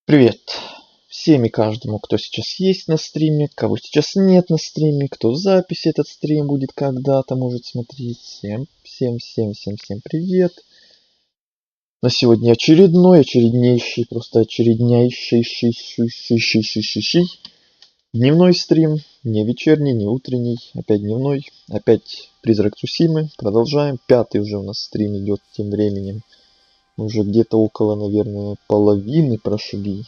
Привет всем и каждому, кто сейчас есть на стриме, кого сейчас нет на стриме, кто в записи этот стрим будет когда-то может смотреть. Всем привет. На сегодня очереднейший, просто очереднейший дневной стрим. Не вечерний, не утренний, опять дневной. Опять Призрак Цусимы. Продолжаем. 5-й уже у нас стрим идет тем временем. Мы уже где-то около, наверное, половины прошли.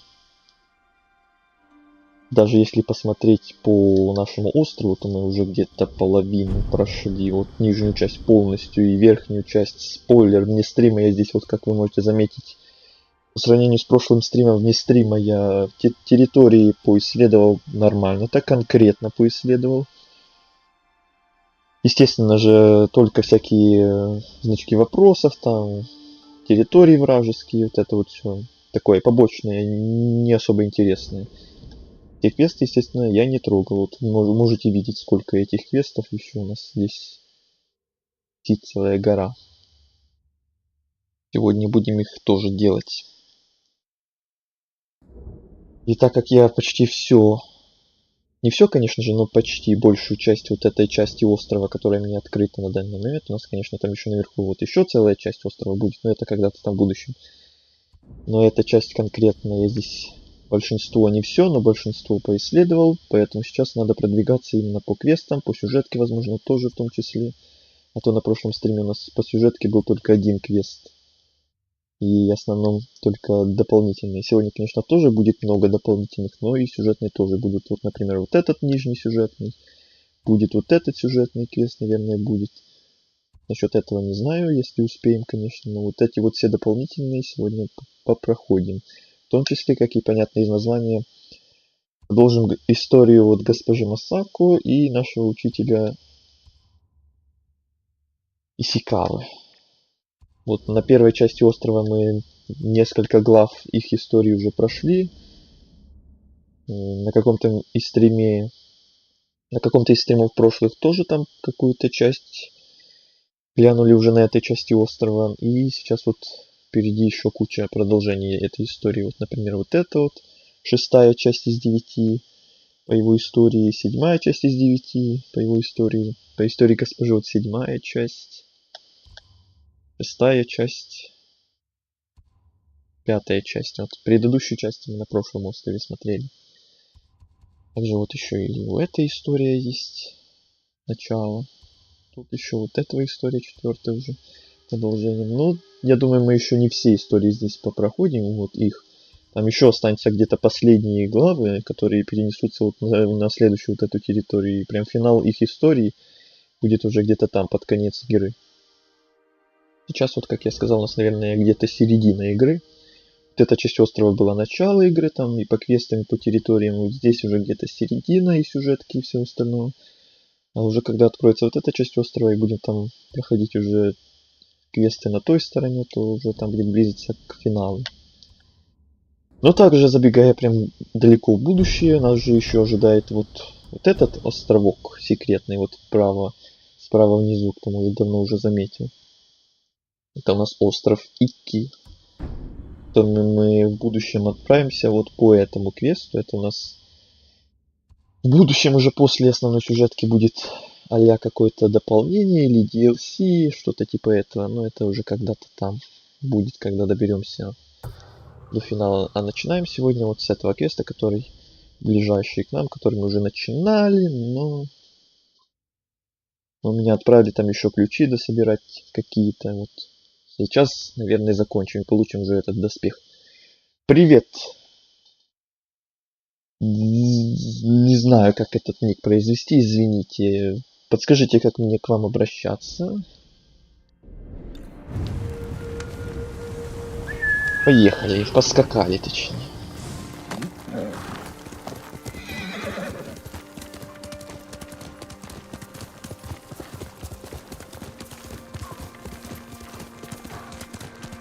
Даже если посмотреть по нашему острову, то мы уже где-то половину прошли. Вот нижнюю часть полностью и верхнюю часть. Спойлер, вне стрима я здесь, вот как вы можете заметить, по сравнению с прошлым стримом, вне стрима я территории поисследовал нормально, так конкретно поисследовал. Естественно же, только всякие значки вопросов, там, территории вражеские, вот это вот все такое побочное, не особо интересное. Те квесты, естественно, я не трогал. Вот вы можете видеть, сколько этих квестов еще у нас здесь. Целая гора. Сегодня будем их тоже делать. И так как я почти все, не все, конечно же, но почти большую часть вот этой части острова, которая мне открыта на данный момент, у нас, конечно, там еще наверху вот еще целая часть острова будет, но это когда-то там в будущем. Но эта часть конкретно я здесь большинство, не все, но большинство поисследовал, поэтому сейчас надо продвигаться именно по квестам, по сюжетке, возможно, тоже в том числе. А то на прошлом стриме у нас по сюжетке был только один квест. И в основном только дополнительные. Сегодня, конечно, тоже будет много дополнительных, но и сюжетные тоже будут. Вот, например, вот этот нижний сюжетный. Будет вот этот сюжетный квест, наверное, будет. Насчет этого не знаю, если успеем, конечно. Но вот эти вот все дополнительные сегодня попроходим. В том числе, как и понятно из названия, продолжим историю вот госпожи Масако и нашего учителя Исикавы. Вот на первой части острова мы несколько глав их истории уже прошли. На каком-то из стримов прошлых тоже там какую-то часть глянули уже на этой части острова. И сейчас вот впереди еще куча продолжений этой истории. Вот, например, вот это вот 6-я часть из 9 по его истории, 7-я часть из 9 по его истории. По истории госпожи вот 7-я часть, 6-я часть, 5-я часть. Вот предыдущую часть мы на прошлом острове смотрели. Также вот еще и у этой история есть. начало. Тут еще вот эта история, 4-я уже продолжение. Ну, я думаю, мы еще не все истории здесь попроходим, вот их. Там еще останется где-то последние главы, которые перенесутся вот на следующую вот эту территорию. И прям финал их истории будет уже где-то там, под конец игры. Сейчас вот, как я сказал, у нас, наверное, где-то середина игры. Вот эта часть острова была начало игры, там и по квестам, и по территориям. Вот здесь уже где-то середина и сюжетки и все остальное. А уже когда откроется вот эта часть острова и будем там проходить уже квесты на той стороне, то уже там будет близиться к финалу. Но также, забегая прям далеко в будущее, нас же еще ожидает вот этот островок секретный, вот справа внизу, кто, может, давно уже заметил. Это у нас остров Икки. То мы в будущем отправимся вот по этому квесту. Это у нас в будущем уже после основной сюжетки будет а-ля какое-то дополнение или DLC, что-то типа этого. Но это уже когда-то там будет, когда доберемся до финала. А начинаем сегодня вот с этого квеста, который ближайший к нам, который мы уже начинали, но меня отправили там еще ключи дособирать какие-то. Вот сейчас, наверное, закончим и получим уже этот доспех. Привет! Не знаю, как этот ник произвести, извините. Подскажите, как мне к вам обращаться? Поехали, поскакали точнее.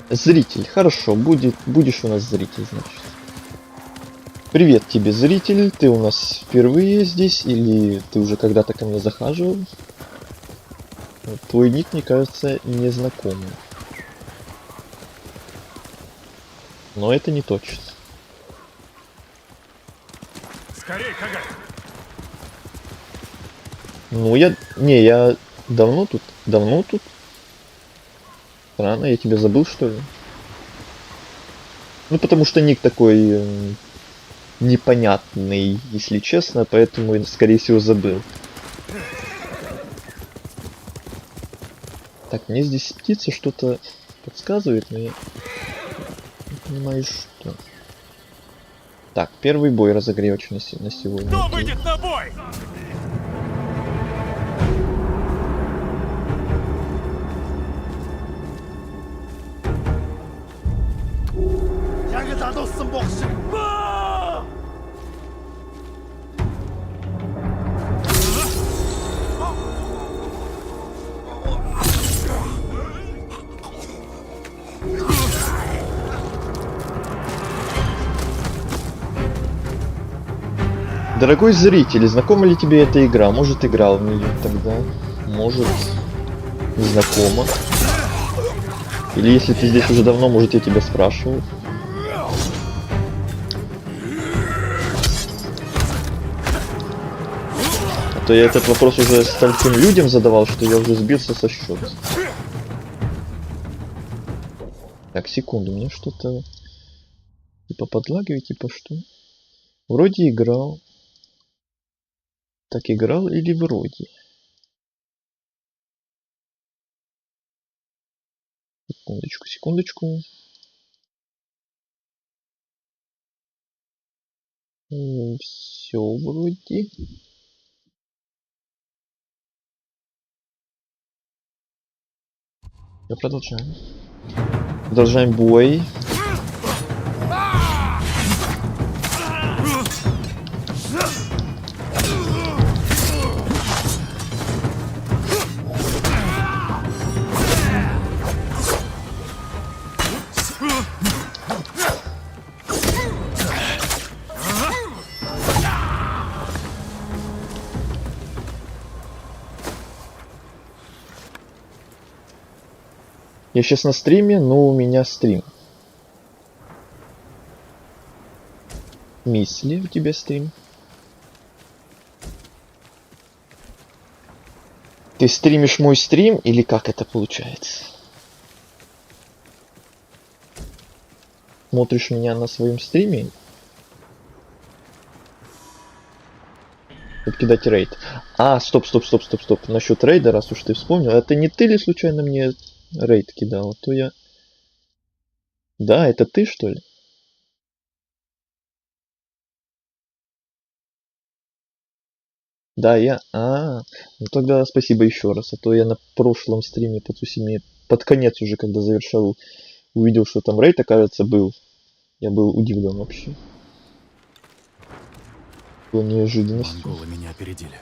Зритель, хорошо, будешь у нас зритель, значит. Привет тебе, зритель, ты у нас впервые здесь или ты уже когда-то ко мне захаживал? Твой ник, мне кажется, незнакомый. Но это не точно. Скорей, Кагай! Ну, я давно тут. Странно, я тебя забыл, что ли? Ну, потому что ник такой непонятный, если честно, поэтому, скорее всего, забыл. Так, мне здесь птица что-то подсказывает, но я не понимаю, что. Так, первый бой разогревочный на сегодня. Кто выйдет на бой? Дорогой зритель, знакома ли тебе эта игра? Может, играл в нее тогда? Может, не знакома. Или если ты здесь уже давно, может, я тебя спрашивал. А то я этот вопрос уже стольким людям задавал, что я уже сбился со счета. Так, секунду, мне что-то типа подлагивает, типа что? Вроде играл. Так, играл или вроде? Секундочку. Все вроде. Я продолжаем. Продолжаем бой. Я сейчас на стриме, но у меня стрим. Мисли, у тебя стрим. Ты стримишь мой стрим или как это получается? Смотришь меня на своем стриме? кидать рейд. А, стоп. Насчет рейда, раз уж ты вспомнил, это не ты ли случайно мне рейд кидал? А то я... Да, это ты, что ли? Да, я... ну тогда спасибо еще раз. А то я на прошлом стриме по Цусиме под конец уже, когда завершал, увидел, что там рейд, оказывается, был. Я был удивлен вообще. Было неожиданностью. Монголы меня опередили.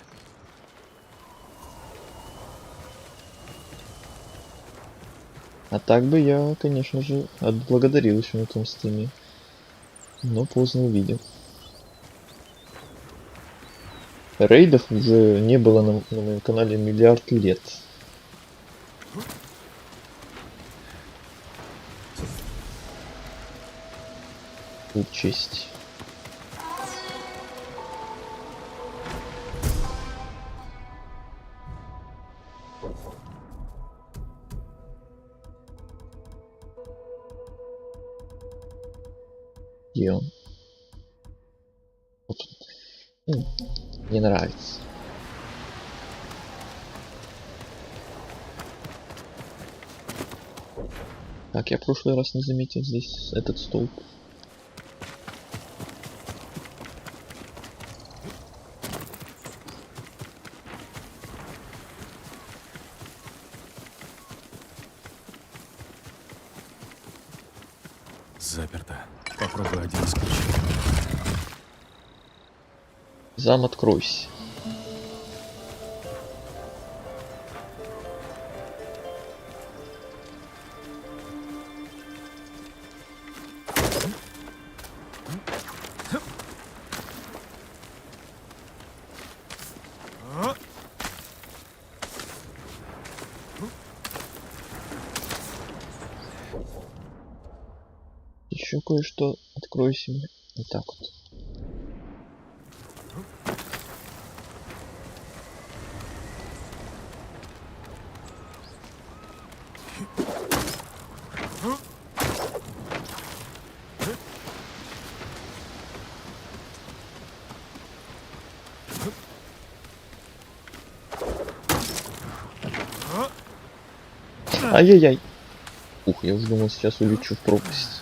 А так бы я, конечно же, отблагодарил еще на том стриме. Но поздно увидел. Рейдов уже не было на моем канале миллиард лет. Учесть. Где он? Вот он. Не нравится. Так, я в прошлый раз не заметил здесь этот столб. Заперто. Попробую один из ключей. Зам, откройся. Еще кое-что откройся мне. Вот так вот. Ай-яй-яй. Ух, я уже думал, сейчас улечу в пропасть.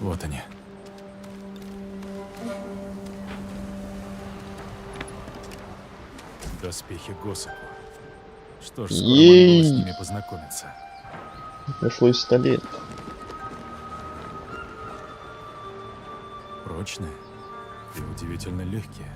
Вот они. Доспехи Госаку. Что ж, скоро монголы с ними познакомятся. Прошло и 100 лет. Прочные и удивительно легкие.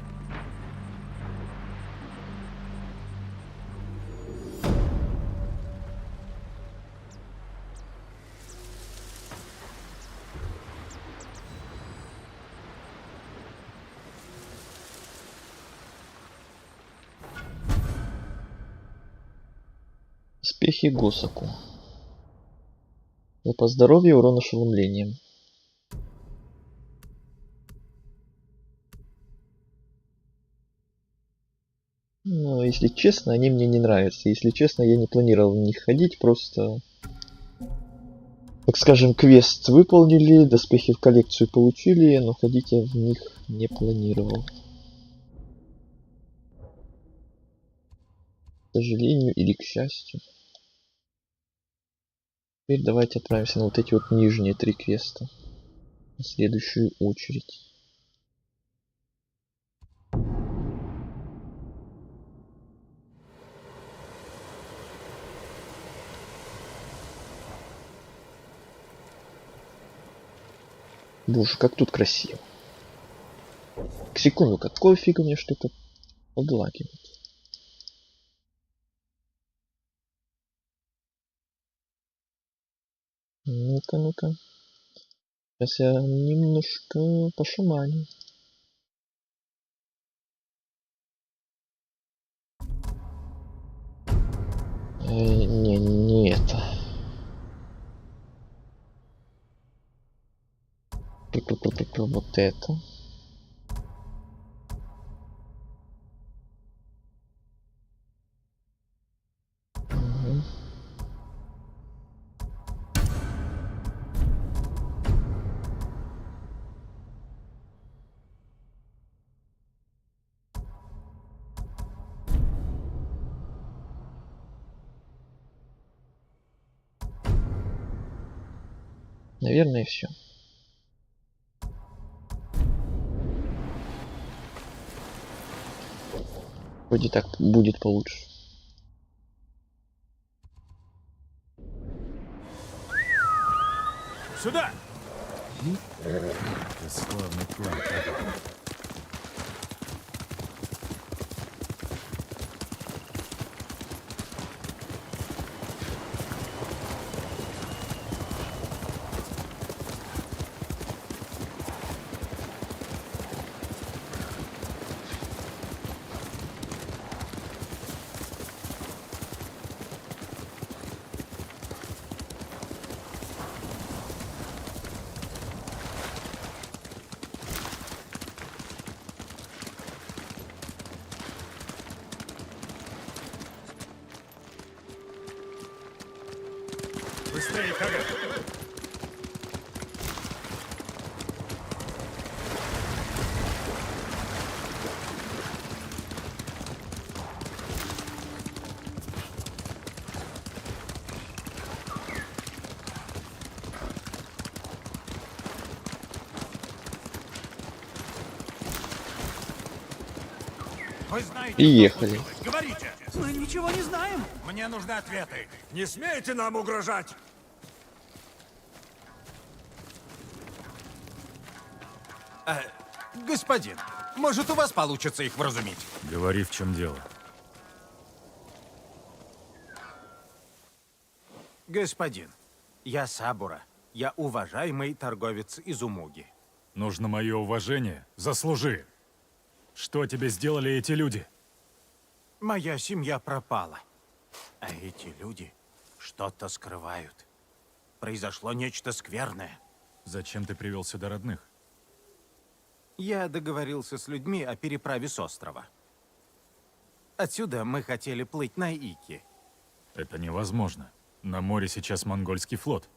Доспехи Госаку. По здоровью, урон ошеломлением. Ну, если честно, они мне не нравятся. Если честно, я не планировал в них ходить, просто... Так скажем, квест выполнили, доспехи в коллекцию получили, но ходить я в них не планировал. К сожалению или к счастью. Теперь давайте отправимся на вот эти вот нижние 3 квеста. На следующую очередь. Боже, как тут красиво. К секунду, какой фиг мне что-то подлагивает. Ну-ка, ну-ка. Сейчас я немножко пошаманю. Не это. Вот это. Наверное, все. Вроде так будет получше. Сюда! Это славный план. Быстрее, Хага! Вы знаете, И ехали. что случилось? Говорите! Мы ничего не знаем. Мне нужны ответы. Не смейте нам угрожать! Господин, может, у вас получится их вразумить? Говори, в чем дело. Господин, я Сабура. Я уважаемый торговец из Умуги. Нужно мое уважение. Заслужи. Что тебе сделали эти люди? Моя семья пропала. А эти люди что-то скрывают. Произошло нечто скверное. Зачем ты привел сюда родных? Я договорился с людьми о переправе с острова. Отсюда мы хотели плыть на Ики. Это невозможно. На море сейчас монгольский флот.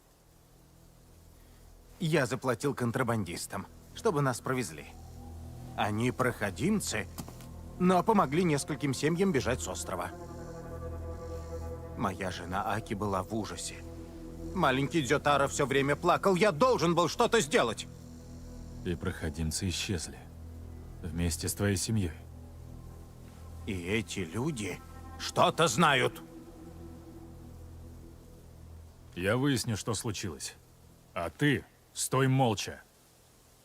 Я заплатил контрабандистам, чтобы нас провезли. Они проходимцы, но помогли нескольким семьям бежать с острова. Моя жена Аки была в ужасе. Маленький Дзютара все время плакал. Я должен был что-то сделать. И проходимцы исчезли. Вместе с твоей семьей. И эти люди что-то знают. Я выясню, что случилось. А ты стой молча.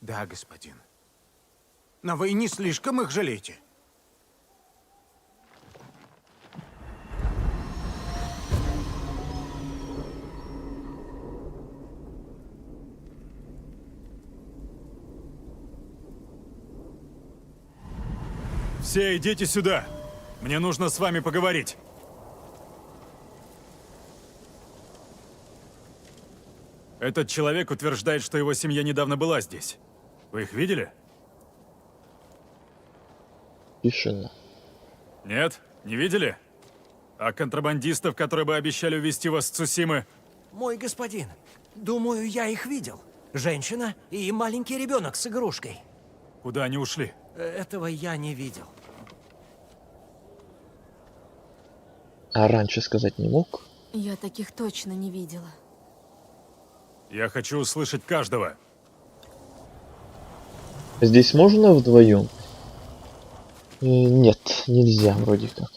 Да, господин. Но вы не слишком их жалеете. Все идите сюда. Мне нужно с вами поговорить. Этот человек утверждает, что его семья недавно была здесь. Вы их видели? Тишина. Нет? Не видели? А контрабандистов, которые бы обещали увезти вас с Цусимы? Мой господин, думаю, я их видел. Женщина и маленький ребенок с игрушкой. Куда они ушли? Этого я не видел. А раньше сказать не мог? Я таких точно не видела. Я хочу услышать каждого. Здесь можно вдвоем? Нет, нельзя вроде как.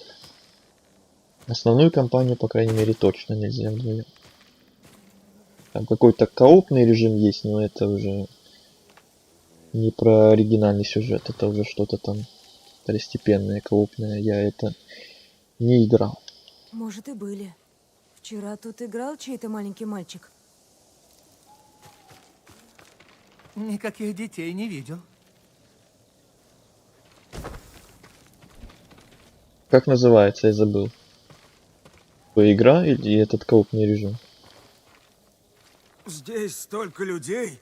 Основную кампанию, по крайней мере, точно нельзя вдвоем. Там какой-то коопный режим есть, но это уже не про оригинальный сюжет. Это уже что-то там второстепенное, коопное. Я это не играл. Может, и были. Вчера тут играл чей-то маленький мальчик. Никаких детей не видел. Как называется, я забыл. Игра или этот коопный режим? Здесь столько людей.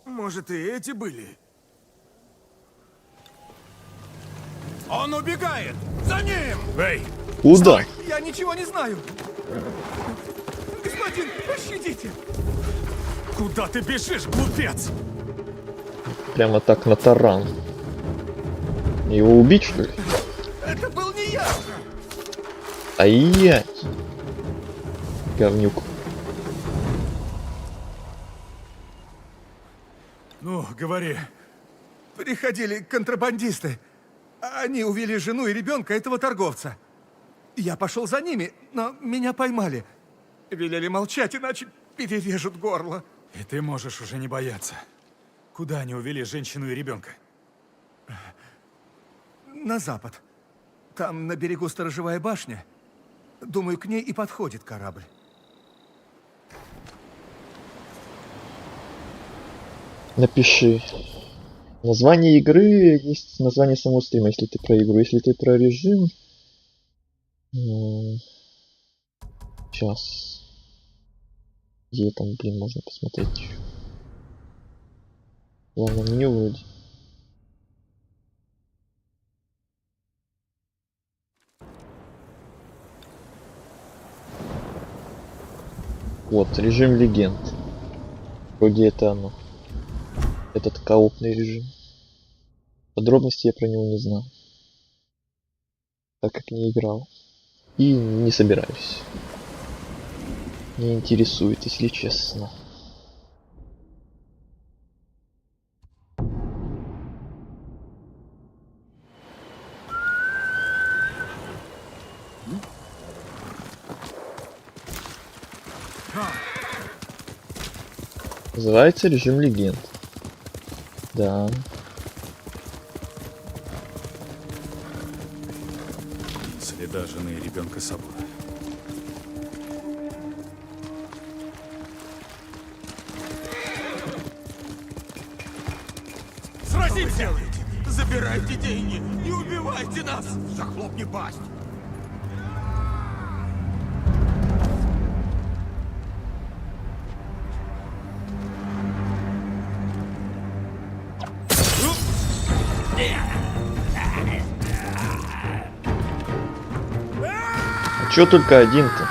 Может, и эти были? Он убегает! За ним! Эй! Куда? Я ничего не знаю. Господин, пощадите. Куда ты бежишь, глупец? Прямо так на таран. Его убить, что ли? Это был не я. Ай-яй! Говнюк. Ну, говори. Приходили контрабандисты. Они увели жену и ребенка этого торговца. Я пошел за ними, но меня поймали. Велели молчать, иначе перережут горло. И ты можешь уже не бояться. Куда они увели женщину и ребенка? На запад. Там на берегу сторожевая башня. Думаю, к ней и подходит корабль. Напиши. Название игры есть название самого стрима, если ты про игру. Если ты про режим... Сейчас. Где там, блин, можно посмотреть еще. Главное меню вроде. Вот, режим легенд. Вроде это оно. Этот коопный режим. Подробностей я про него не знаю. Так как не играл. И не собираюсь. Не интересует, если честно. Называется режим легенд. Да. Следа жены и ребенка Сабура. Сразимся! Забирайте деньги! Не убивайте нас! Захлопни пасть! А чё только один-то?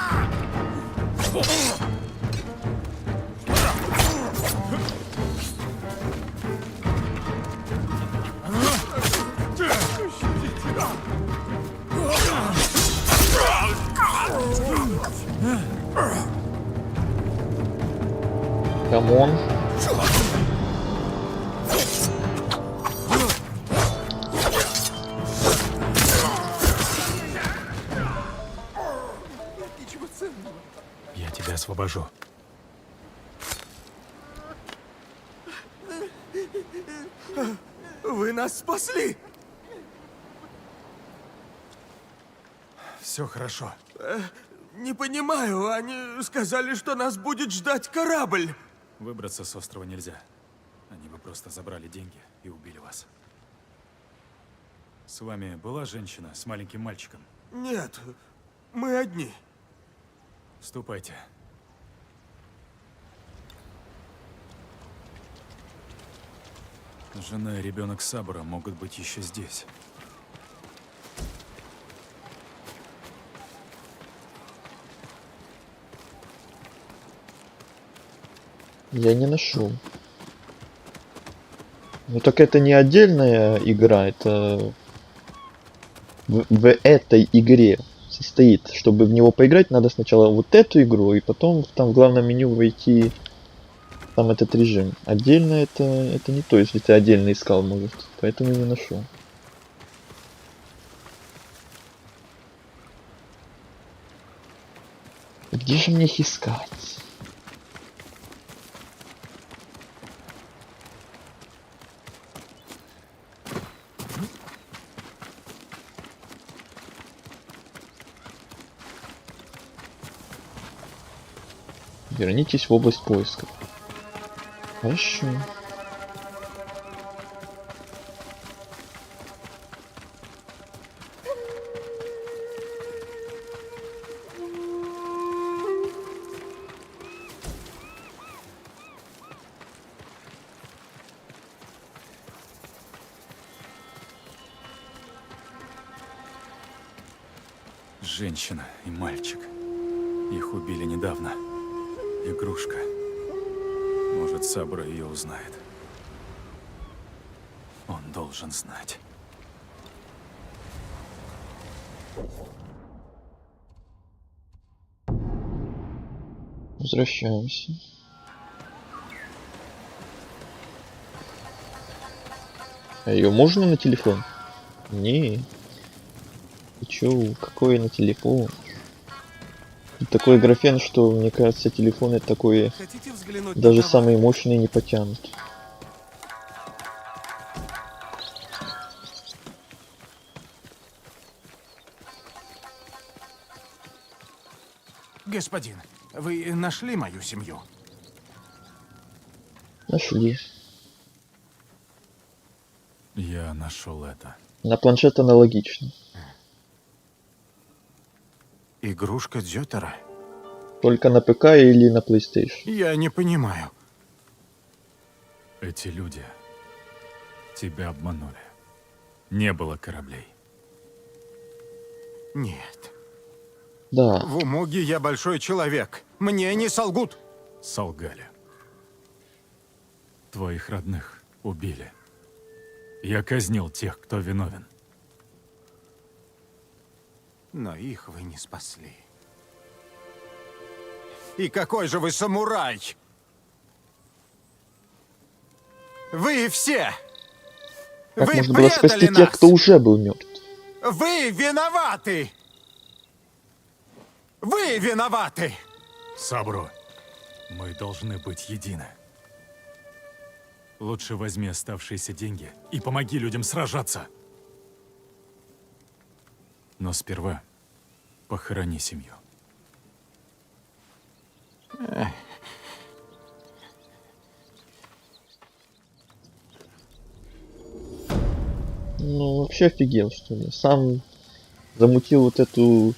Камон. Я тебя освобожу. Вы нас спасли! Все хорошо. Не понимаю, они сказали, что нас будет ждать корабль. Выбраться с острова нельзя. Они бы просто забрали деньги и убили вас. С вами была женщина с маленьким мальчиком? Нет, мы одни. Ступайте. Жена и ребенок Сабура могут быть еще здесь. Я не нашел. Ну так это не отдельная игра, это в этой игре состоит. Чтобы в него поиграть, надо сначала вот эту игру, и потом там в главном меню войти там этот режим. Отдельно это не то, если ты отдельно искал, может. Поэтому не нашел. Где же мне их искать? Вернитесь в область поиска. Хорошо. Женщина и мальчик. Их убили недавно. Игрушка. Может, Сабура ее узнает. Он должен знать. Возвращаемся. А ее можно на телефон? Не. Ты чё, какой на телефон? Тут такой графен, что, мне кажется, телефоны такое Хотите взглянуть даже на товар? самые мощные не потянут. Господин, вы нашли мою семью? Нашли. Я нашел это. На планшет аналогично. Игрушка Дзютера? Только на ПК или на PlayStation. Я не понимаю. Эти люди тебя обманули. Не было кораблей. Нет. Да, В Умуге я большой человек. Мне не солгут. Солгали. Твоих родных убили. Я казнил тех, кто виновен. Но их вы не спасли. И какой же вы самурай! Вы все! как Вы можно было спасти предали тех, нас! кто уже был мертв? Вы виноваты! Вы виноваты! Сабро, мы должны быть едины. Лучше возьми оставшиеся деньги и помоги людям сражаться. Но сперва похорони семью. Ну, вообще офигел, что ли. Сам замутил вот эту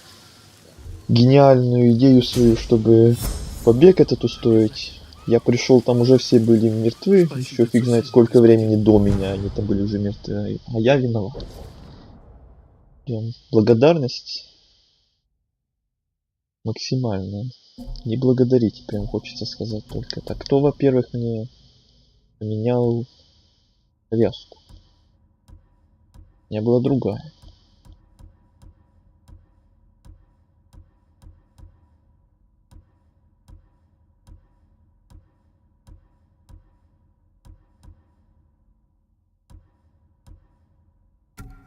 гениальную идею свою, чтобы побег этот устроить. Я пришел, там уже все были мертвы, еще фиг знает сколько времени до меня они там были уже мертвы, а я виноват. Прям благодарность максимальная. Не благодарите, прям хочется сказать только. Так, кто, во-первых, мне поменял повязку? У меня была другая.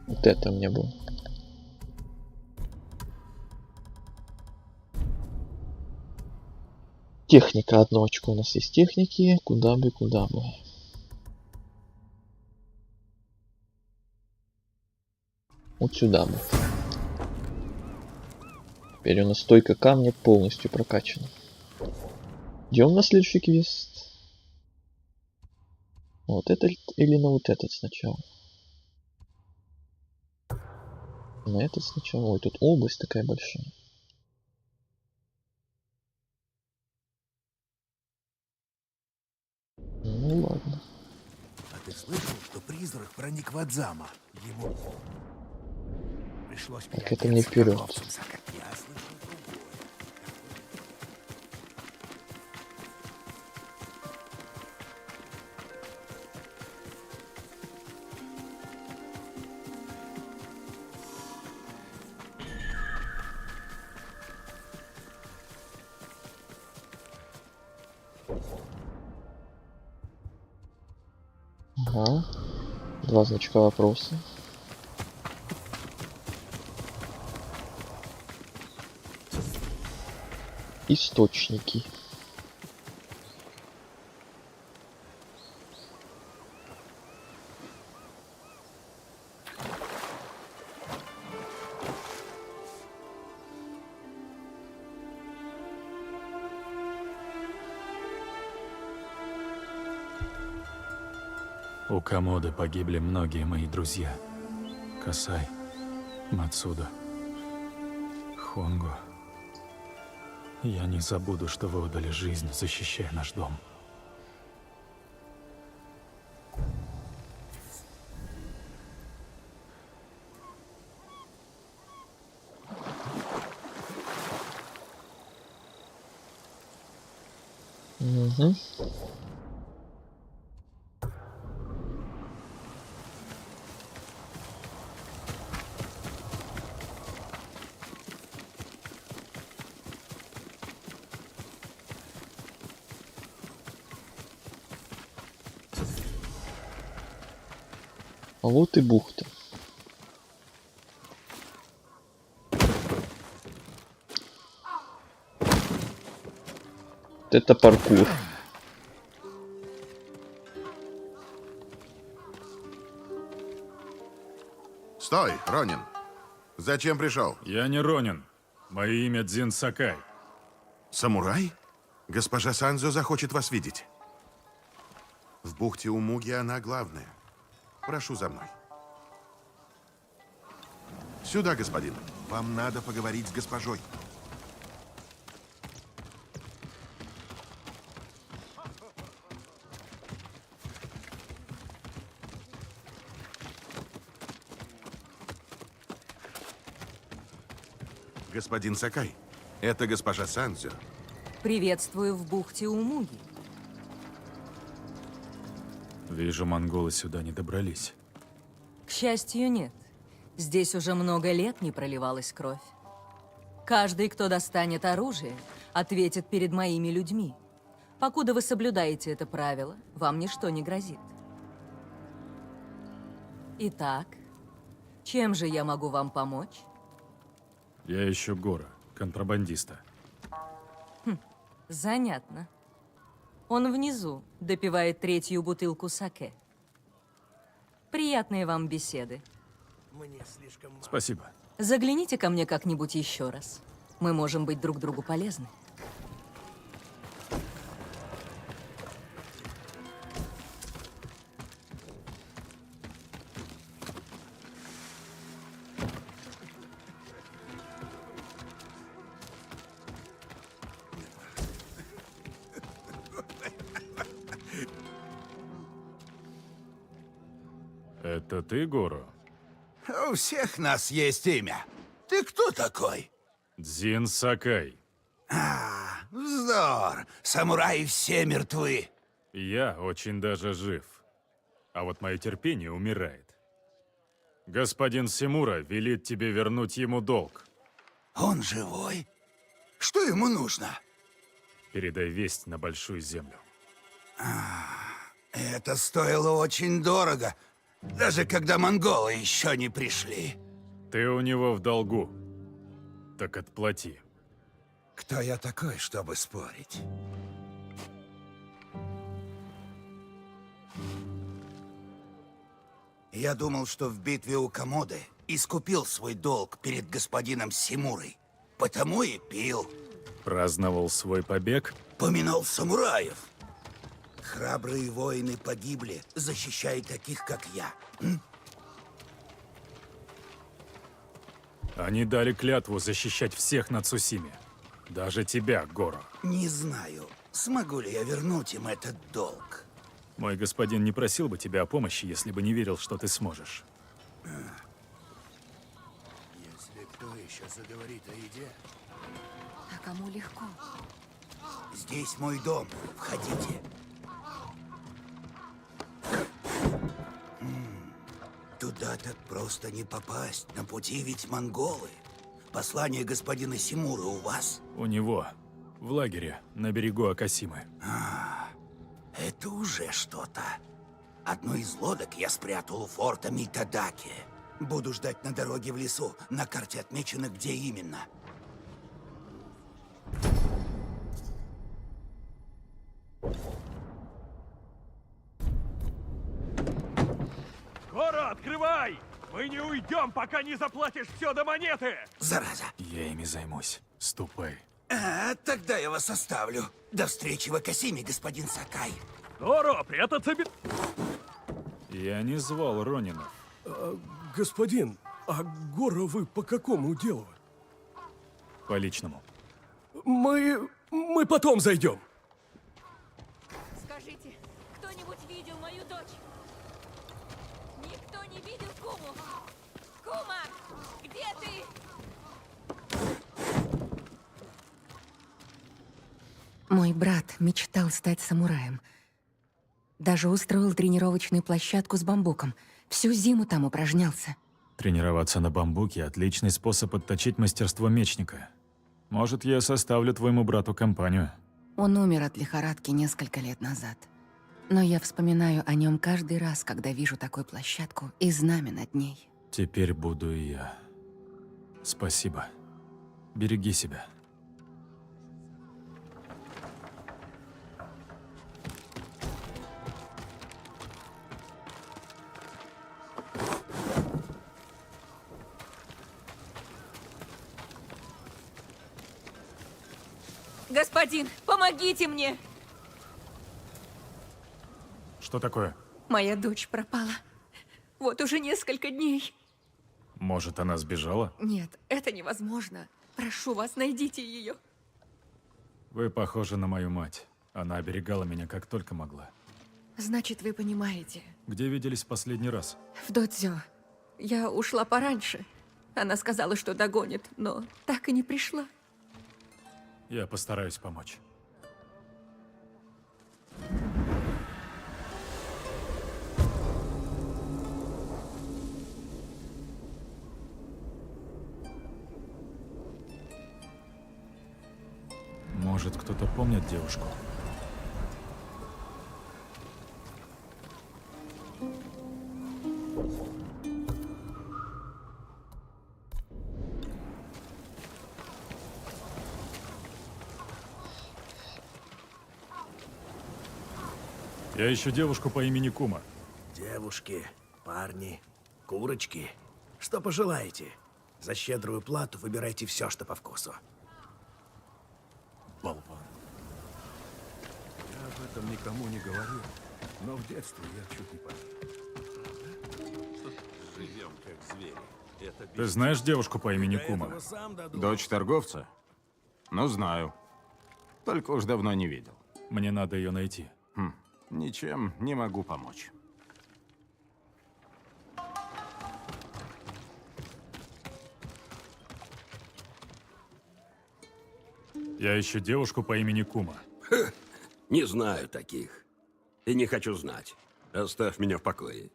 Вот это у меня было. Техника, одно очко у нас есть техники. Куда бы, куда бы. Вот сюда бы. Теперь у нас стойка камня полностью прокачана. Идем на следующий квест. Вот это или на вот этот сначала? На этот сначала. Ой, тут область такая большая. Ну ладно. А ты слышал, что призрак проник в Адзама? Ему пришлось Так это не вперед. торговцем. Я слышал другое. Ага. Два значка вопроса. Источники. У Комоды погибли многие мои друзья. Касай, Мацуда, Хонго. Я не забуду, что вы отдали жизнь, защищая наш дом. Угу. А вот и бухта. Вот это паркур. Стой, Ронин. Зачем пришел? Я не Ронин. Мое имя Дзин Сакай. Самурай? Госпожа Санзо захочет вас видеть. В бухте Умуги она главная. Прошу за мной. Сюда, господин. Вам надо поговорить с госпожой. Господин Сакай, это госпожа Санзо. Приветствую в бухте Умуги. Вижу, монголы сюда не добрались. К счастью, нет. Здесь уже много лет не проливалась кровь. Каждый, кто достанет оружие, ответит перед моими людьми. Покуда вы соблюдаете это правило, вам ничто не грозит. Итак, чем же я могу вам помочь? Я ищу Гора, контрабандиста. Занятно. Он внизу допивает 3-ю бутылку саке. Приятные вам беседы. Мне слишком мало. Спасибо. Загляните ко мне как-нибудь еще раз. Мы можем быть друг другу полезны. Это ты, Горо? У всех нас есть имя. Ты кто такой? Дзин Сакай. Вздор. Самураи все мертвы. Я очень даже жив. А вот мое терпение умирает. Господин Симура велит тебе вернуть ему долг. Он живой? Что ему нужно? Передай весть на Большую Землю. Это стоило очень дорого. Даже когда монголы еще не пришли. Ты у него в долгу. Так отплати. Кто я такой, чтобы спорить? Я думал, что в битве у Комоды искупил свой долг перед господином Симурой. Потому и пил. Праздновал свой побег? Поминал самураев. Храбрые воины погибли, защищая таких, как я. Они дали клятву защищать всех на Цусиме. Даже тебя, Горо. Не знаю, смогу ли я вернуть им этот долг. Мой господин не просил бы тебя о помощи, если бы не верил, что ты сможешь. Если кто еще заговорит о еде... А кому легко? Здесь мой дом. Входите. Туда так просто не попасть. На пути ведь монголы. Послание господина Симуры у вас? У него. В лагере, на берегу Акасимы. Это уже что-то. Одну из лодок я спрятал у форта Митадаки. Буду ждать на дороге в лесу. На карте отмечено, где именно. Горо, открывай! Мы не уйдем, пока не заплатишь все до монеты! Зараза. Я ими займусь. Ступай. Тогда я вас оставлю. До встречи в Акасиме, господин Сакай. Горо, прятаться без... Я не звал Ронина. Господин, а Горо вы по какому делу? По личному. Мы потом зайдем. Скажите, кто-нибудь видел мою дочь? Никто не видел Куму? Кума, где ты? Мой брат мечтал стать самураем. Даже устроил тренировочную площадку с бамбуком. Всю зиму там упражнялся. Тренироваться на бамбуке – отличный способ отточить мастерство мечника. Может, я составлю твоему брату компанию? Он умер от лихорадки несколько лет назад. Но я вспоминаю о нем каждый раз, когда вижу такую площадку и знамя над ней. Теперь буду и я. Спасибо. Береги себя. Господин, помогите мне! Что такое? Моя дочь пропала. Вот уже несколько дней. Может, она сбежала? Нет, это невозможно. Прошу вас, найдите ее. Вы похожи на мою мать. Она оберегала меня как только могла. Значит, вы понимаете. Где виделись в последний раз? В Додзё. Я ушла пораньше. Она сказала, что догонит, но так и не пришла. Я постараюсь помочь. Может, кто-то помнит девушку? Я ищу девушку по имени Кума. Девушки, парни, курочки. Что пожелаете? За щедрую плату выбирайте все, что по вкусу. Болван. Я об этом никому не говорил, но в детстве я чуть не погиб. Живем как звери. Ты знаешь девушку по имени Кума? Дочь торговца? Ну, знаю. Только уж давно не видел. Мне надо ее найти. Ничем не могу помочь. Я ищу девушку по имени Кума. Не знаю таких. И не хочу знать. Оставь меня в покое.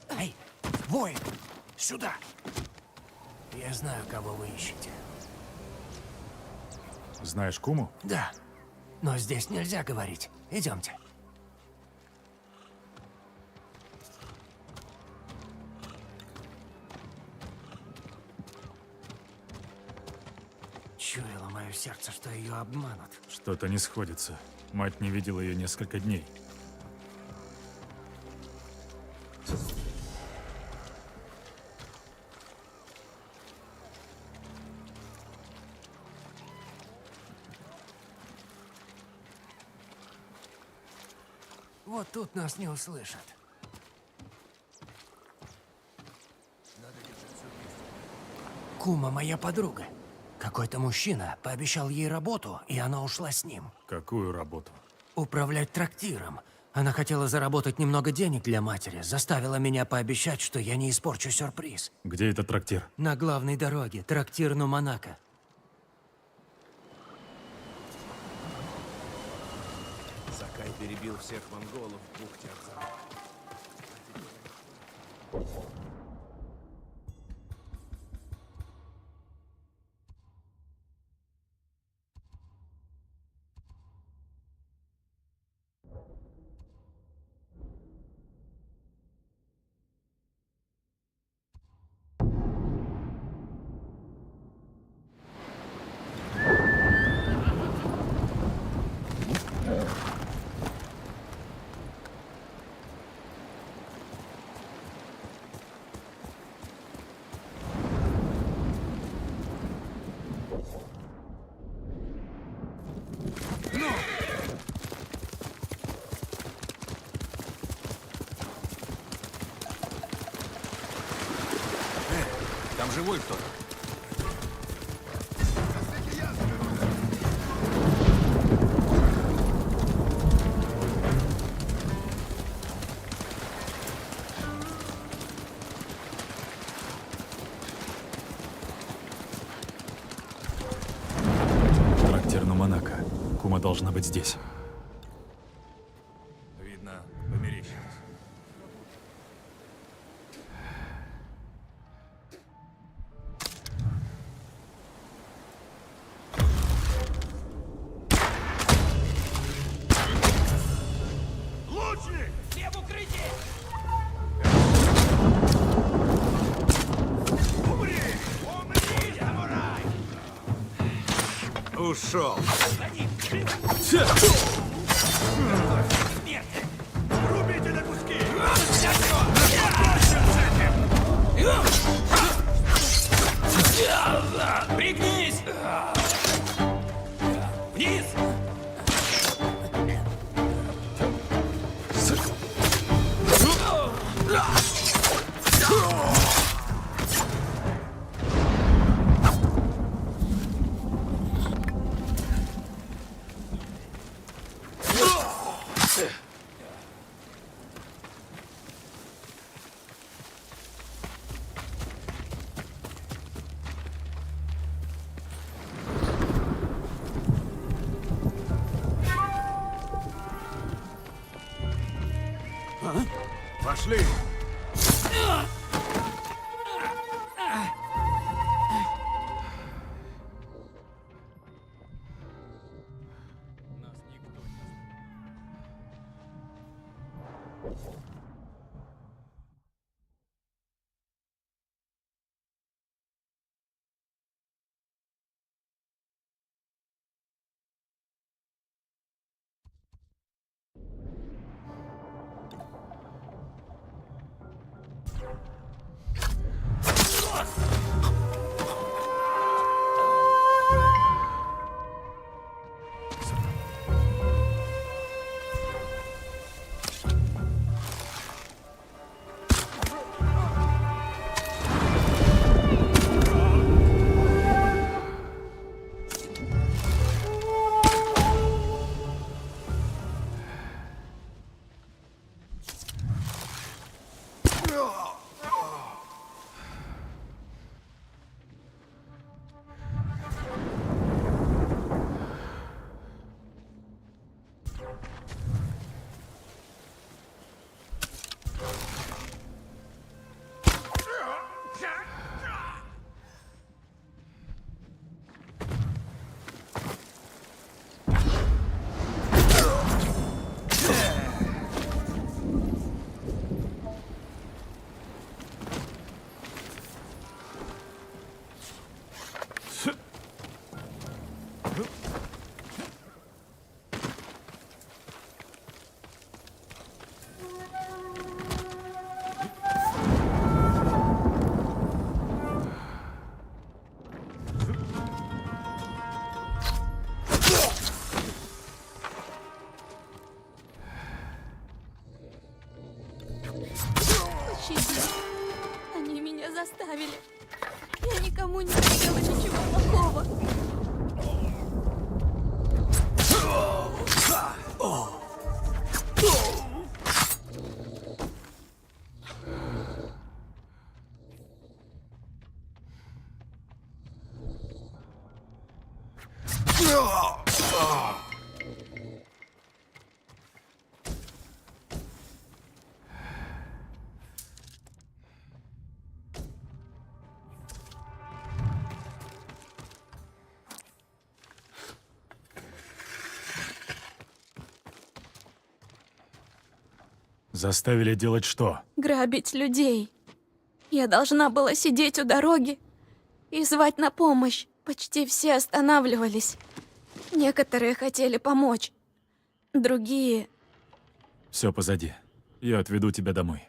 Эй, воин, сюда! Я знаю, кого вы ищете. Знаешь Куму? Да, но здесь нельзя говорить. Идемте. Чуяло мое сердце, что ее обманут. Что-то не сходится. Мать не видела ее несколько дней. Вот тут нас не услышат. Кума моя подруга. Какой-то мужчина пообещал ей работу, и она ушла с ним. Какую работу? Управлять трактиром. Она хотела заработать немного денег для матери, заставила меня пообещать, что я не испорчу сюрприз. Где этот трактир? На главной дороге, трактир Нуманака. Сакай перебил всех монголов в бухте Арзамас. Там живой кто-то. Трактир Нуманака. Кума должна быть здесь. Видно, померещилось. Ушел. Рубите на куски! Пригнись! Вниз! Пошли. Пощади. Они меня заставили. Я никому не хотела ничего плохого. Заставили делать что? Грабить людей. Я должна была сидеть у дороги и звать на помощь. Почти все останавливались. Некоторые хотели помочь. Другие... Все позади. Я отведу тебя домой.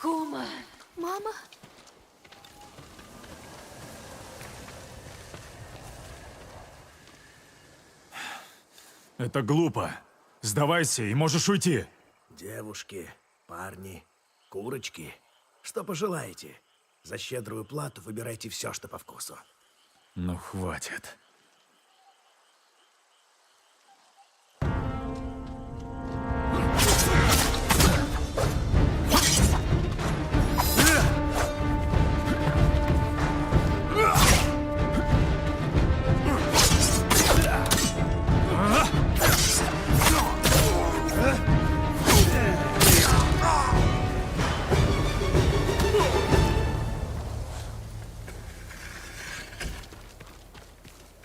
Кума! Мама? Это глупо. Сдавайся и можешь уйти. Девушки, парни, курочки, что пожелаете. За щедрую плату выбирайте все, что по вкусу. Ну, хватит.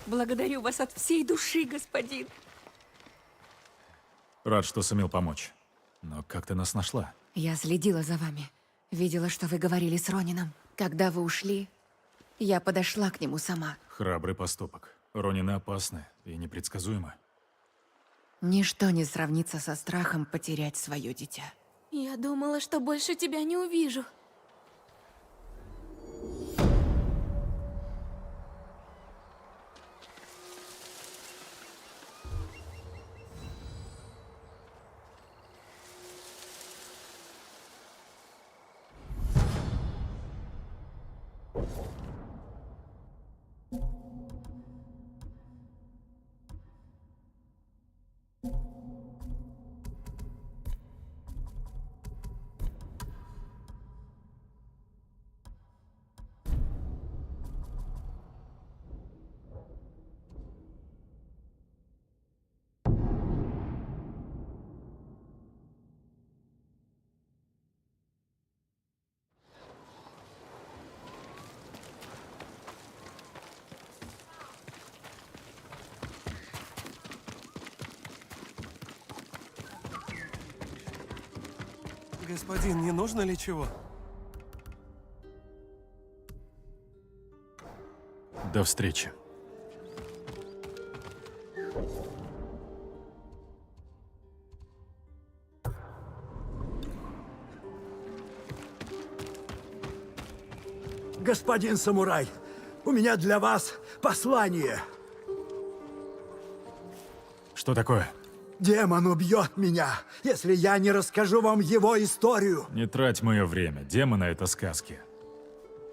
Благодарю вас от всей души, господин. Рад, что сумел помочь. Но как ты нас нашла? Я следила за вами. Видела, что вы говорили с Ронином. Когда вы ушли, я подошла к нему сама. Храбрый поступок. Ронины опасны и непредсказуемы. Ничто не сравнится со страхом потерять свое дитя. Я думала, что больше тебя не увижу. Господин, не нужно ли чего? До встречи. Господин самурай, у меня для вас послание. Что такое? Демон убьет меня, если я не расскажу вам его историю. Не трать мое время. Демоны — это сказки.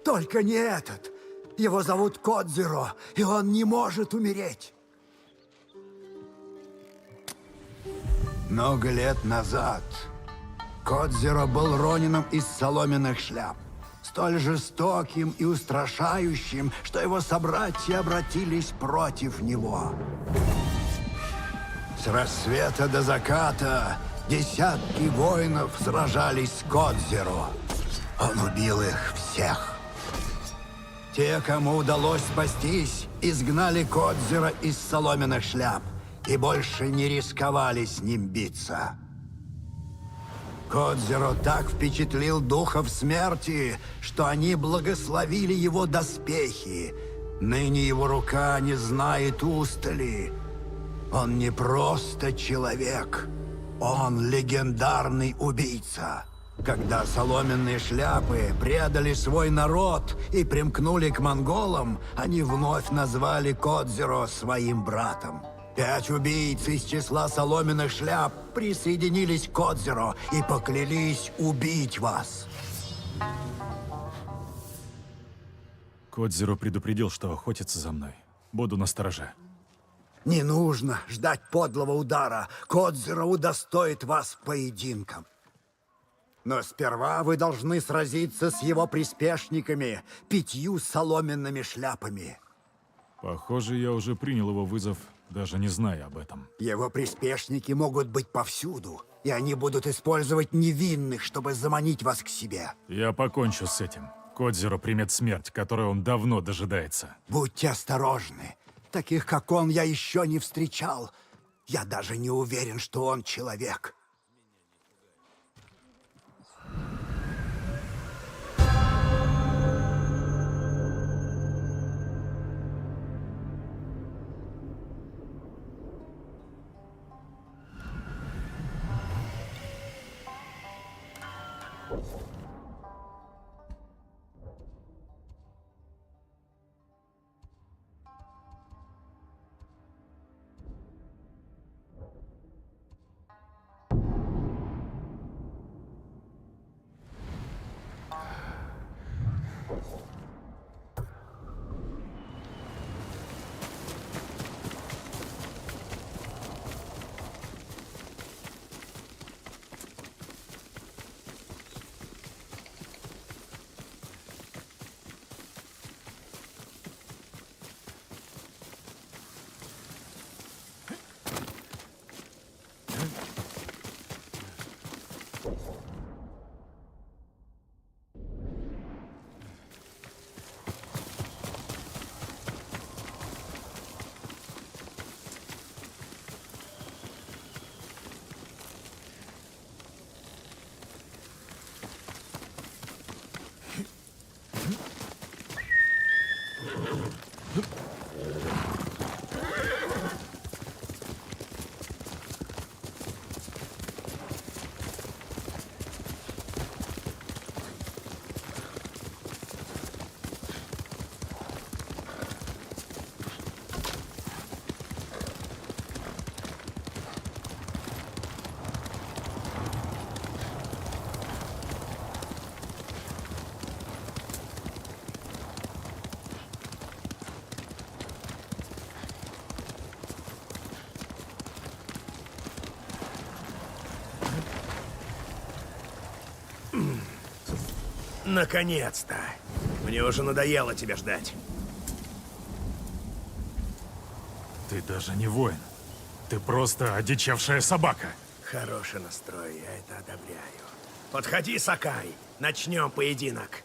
Только не этот. Его зовут Кодзиро, и он не может умереть. Много лет назад Кодзиро был ронином из соломенных шляп, столь жестоким и устрашающим, что его собратья обратились против него. С рассвета до заката десятки воинов сражались с Кодзиро. Он убил их всех. Те, кому удалось спастись, изгнали Кодзиро из соломенных шляп и больше не рисковали с ним биться. Кодзиро так впечатлил духов смерти, что они благословили его доспехи. Ныне его рука не знает устали. Он не просто человек, он легендарный убийца. Когда соломенные шляпы предали свой народ и примкнули к монголам, они вновь назвали Кодзиро своим братом. 5 убийц из числа соломенных шляп присоединились к Кодзиро и поклялись убить вас. Кодзиро предупредил, что охотится за мной. Буду настороже. Не нужно ждать подлого удара. Кодзиро удостоит вас поединком. Но сперва вы должны сразиться с его приспешниками, 5 соломенными шляпами. Похоже, я уже принял его вызов, даже не зная об этом. Его приспешники могут быть повсюду, и они будут использовать невинных, чтобы заманить вас к себе. Я покончу с этим. Кодзиро примет смерть, которой он давно дожидается. Будьте осторожны. Таких, как он, я еще не встречал. Я даже не уверен, что он человек. Наконец-то. Мне уже надоело тебя ждать. Ты даже не воин. Ты просто одичавшая собака. Хороший настрой, я это одобряю. Подходи, Сакай. Начнем поединок.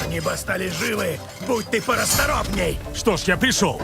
Они бы остались живы, будь ты порасторопней. Что ж, я пришел.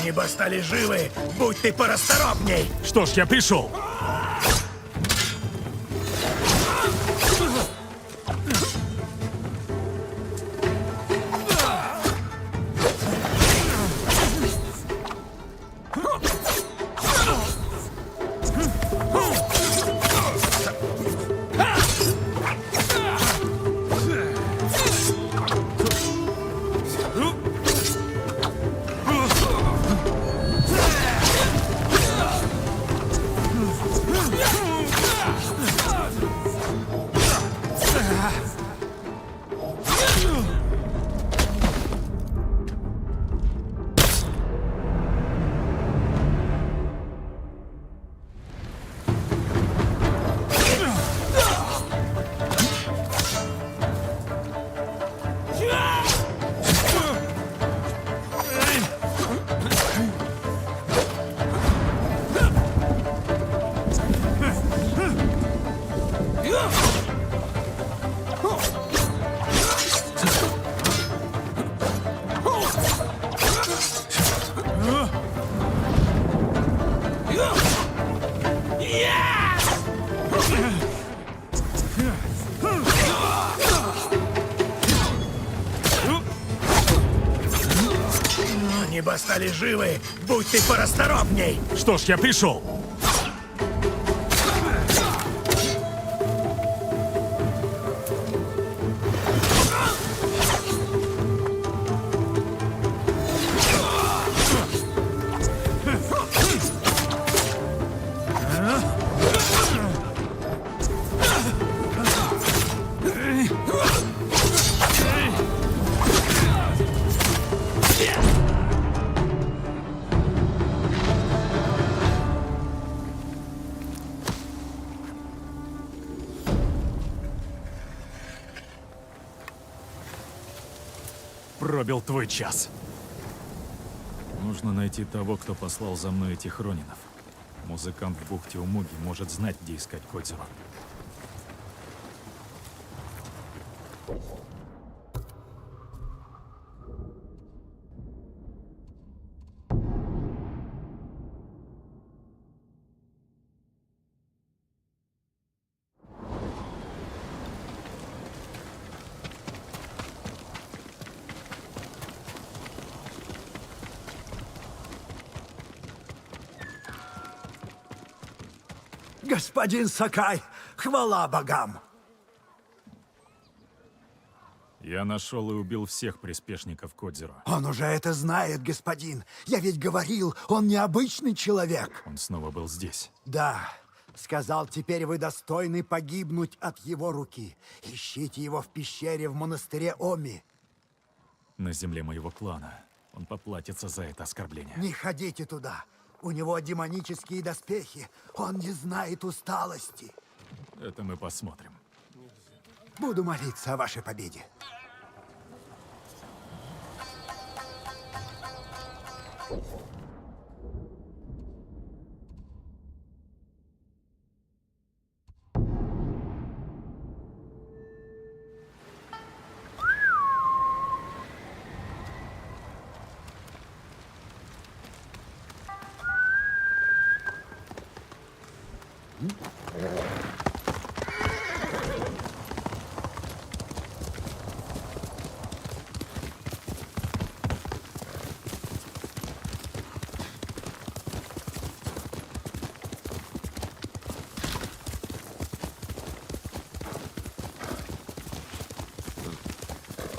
Они бы остались живы, будь ты порасторопней. Что ж, я пришел. Они бы остались живы, будь ты порасторопней. Что ж, я пришел. приспособил твой час. Нужно найти того, кто послал за мной этих ронинов. Музыкант в бухте Умуги может знать, где искать Кодзеру. Господин Сакай, хвала богам! Я нашел и убил всех приспешников Кодзеру. Он уже это знает, господин. Я ведь говорил, он необычный человек. Он снова был здесь. Да, сказал, теперь вы достойны погибнуть от его руки. Ищите его в пещере в монастыре Оми. На земле моего клана. Он поплатится за это оскорбление. Не ходите туда. У него демонические доспехи. Он не знает усталости. Это мы посмотрим. Буду молиться о вашей победе.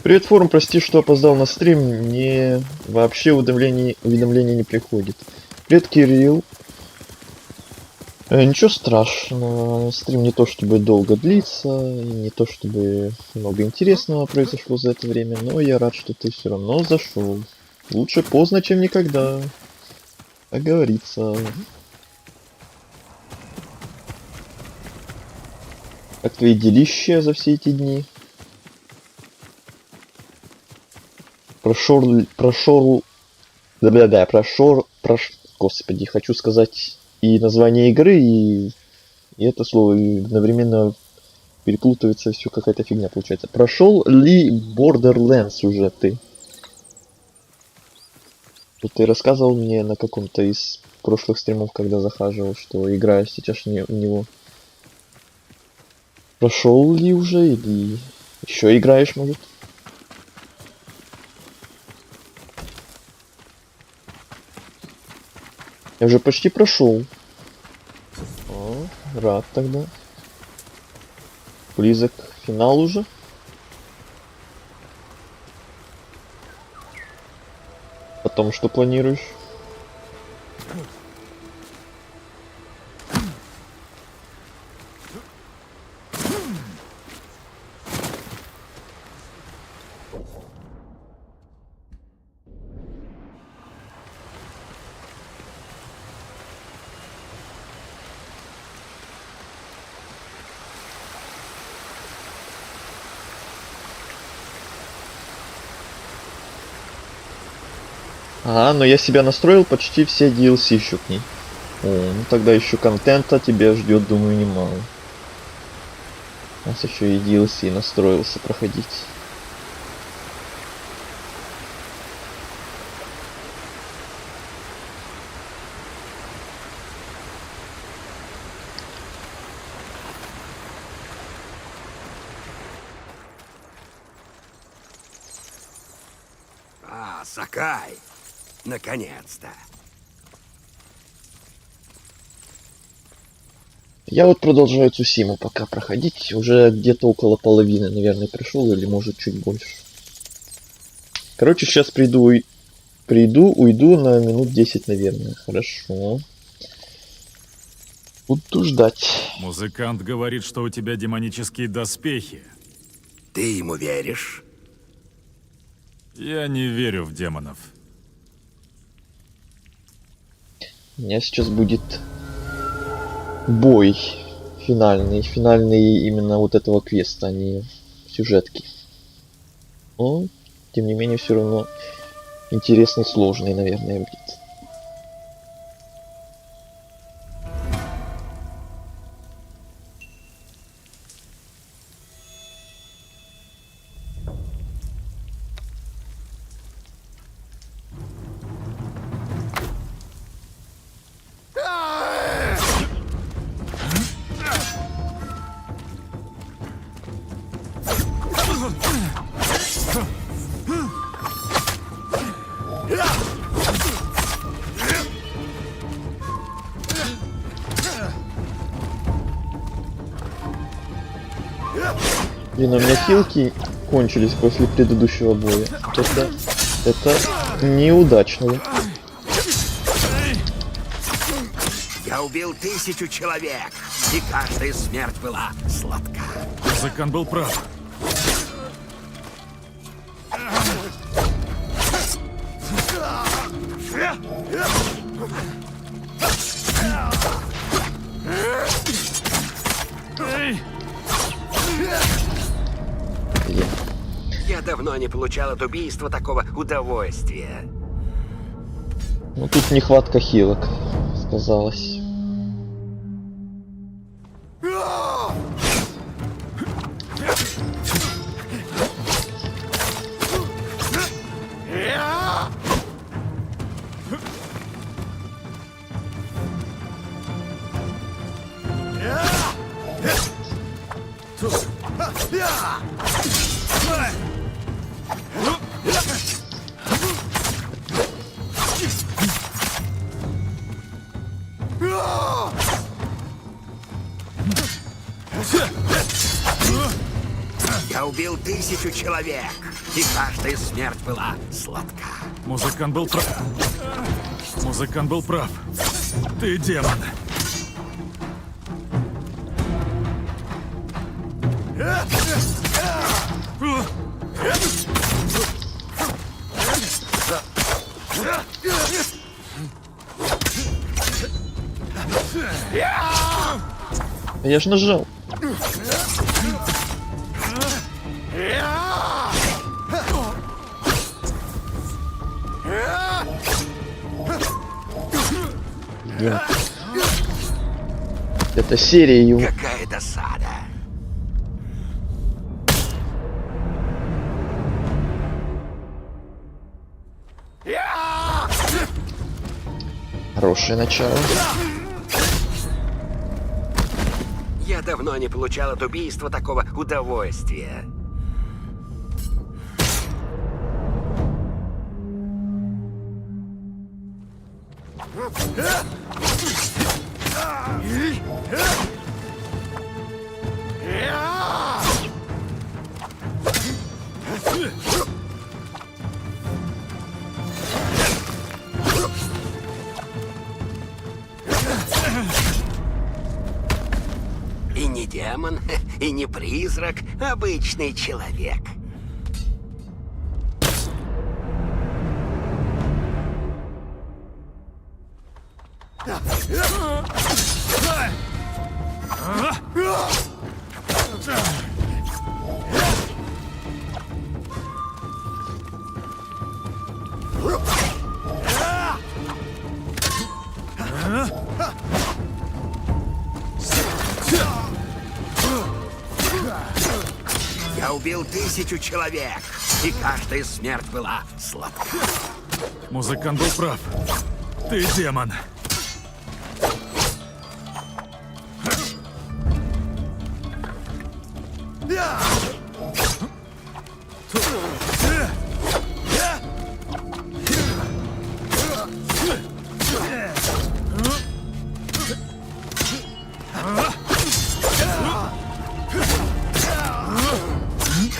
Привет, форум, прости, что опоздал на стрим, мне вообще уведомления не приходит. Привет, Кирилл. Ничего страшного, стрим не то чтобы долго длится, не то чтобы много интересного произошло за это время, но я рад, что ты все равно зашел. Лучше поздно, чем никогда, как говорится. Как твои делища за все эти дни? Господи, хочу сказать и название игры, и это слово, и одновременно переплутывается, все какая-то фигня получается. Прошел ли Borderlands уже ты? Вот ты рассказывал мне на каком-то из прошлых стримов, когда захаживал, что играешь сейчас в него. Прошел ли уже, или еще играешь, может? Я уже почти прошел. О, рад тогда. Близок к финалу уже. Потом что планируешь? Ага, но я себя настроил почти все DLC еще к ней. О, ну тогда еще контента тебя ждет, думаю, немало. У нас еще и DLC настроился проходить. А, Сакай! Наконец-то! Я вот продолжаю Цусиму пока проходить. Уже где-то около половины, наверное, пришел, или может чуть больше. Короче, сейчас уйду на минут 10, наверное. Хорошо. Буду ждать. Музыкант говорит, что у тебя демонические доспехи. Ты ему веришь? Я не верю в демонов. У меня сейчас будет бой финальный именно вот этого квеста, а не сюжетки. О, тем не менее, все равно интересный, сложный, наверное, будет. Блин, у меня хилки кончились после предыдущего боя. Это неудачно. Я убил 1000 человек, и каждая смерть была сладка. Музыкант был прав. Я давно не получал от убийства такого удовольствия. Ну тут нехватка хилок сказалось. Я убил 1000 человек, и каждая смерть была сладка. Музыкант был прав. Музыкант был прав. Ты демон. Я ж нажал. Блин. Это серия его. Какая досада. Хорошее начало. Я давно не получал от убийства такого удовольствия. И не демон, и не призрак, обычный человек. Я убил 1000 человек, и каждая смерть была сладка. Музыкант был прав. Ты демон.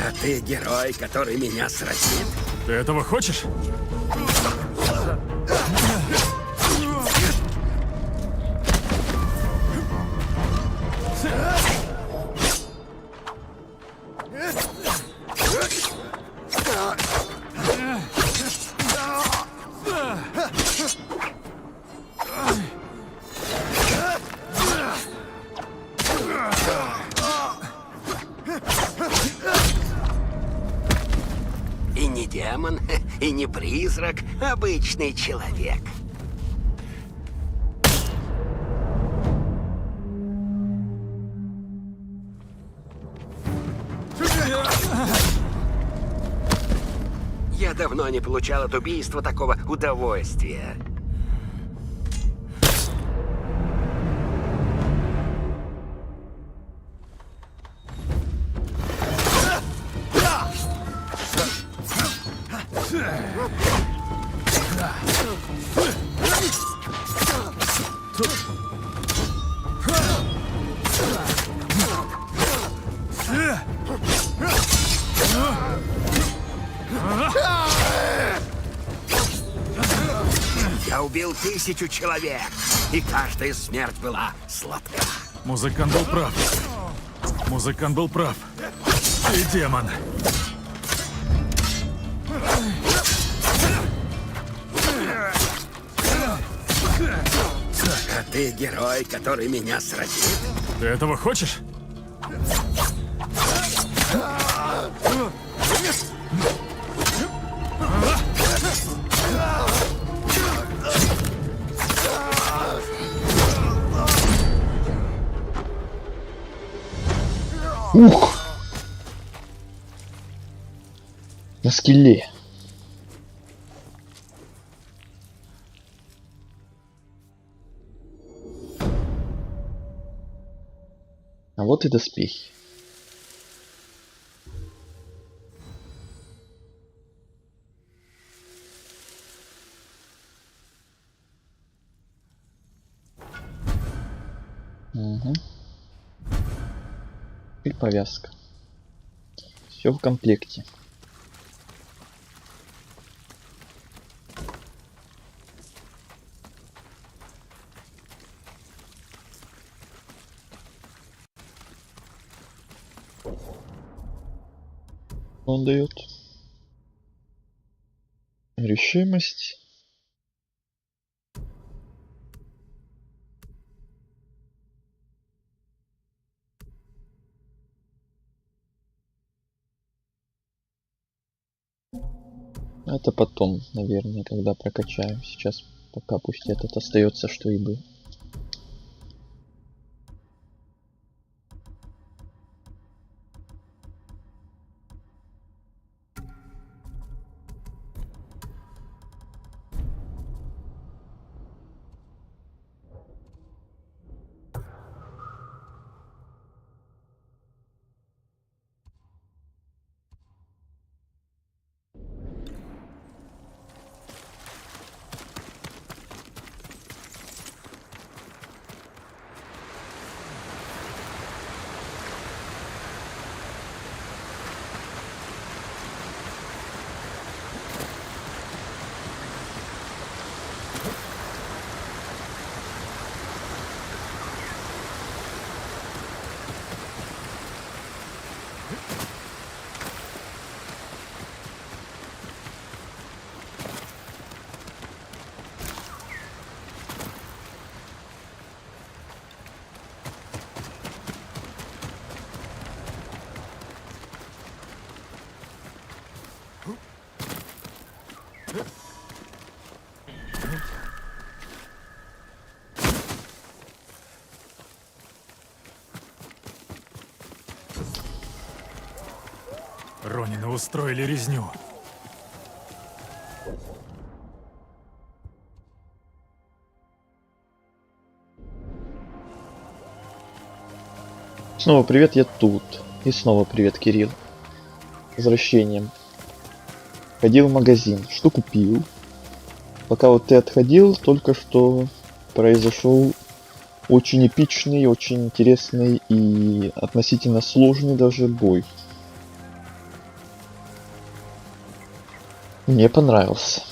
А ты герой, который меня сразит? Ты этого хочешь? призрак, обычный человек. Я давно не получал от убийства такого удовольствия. Я убил 1000 человек, и каждая смерть была сладка. Музыкант был прав. Музыкант был прав. Ты демон. А ты герой, который меня сразит? Ты этого хочешь? Ух! На скилле. А вот и доспехи. Угу. И повязка. Все в комплекте. Он дает решимость. Это потом, наверное, когда прокачаем. Сейчас пока пусть этот остается, что и был. Ронины устроили резню. Снова привет, я тут. И снова привет, Кирилл. Возвращением. Ходил в магазин. Что купил? Пока вот ты отходил, только что произошел очень эпичный, очень интересный и относительно сложный даже бой. Мне понравился.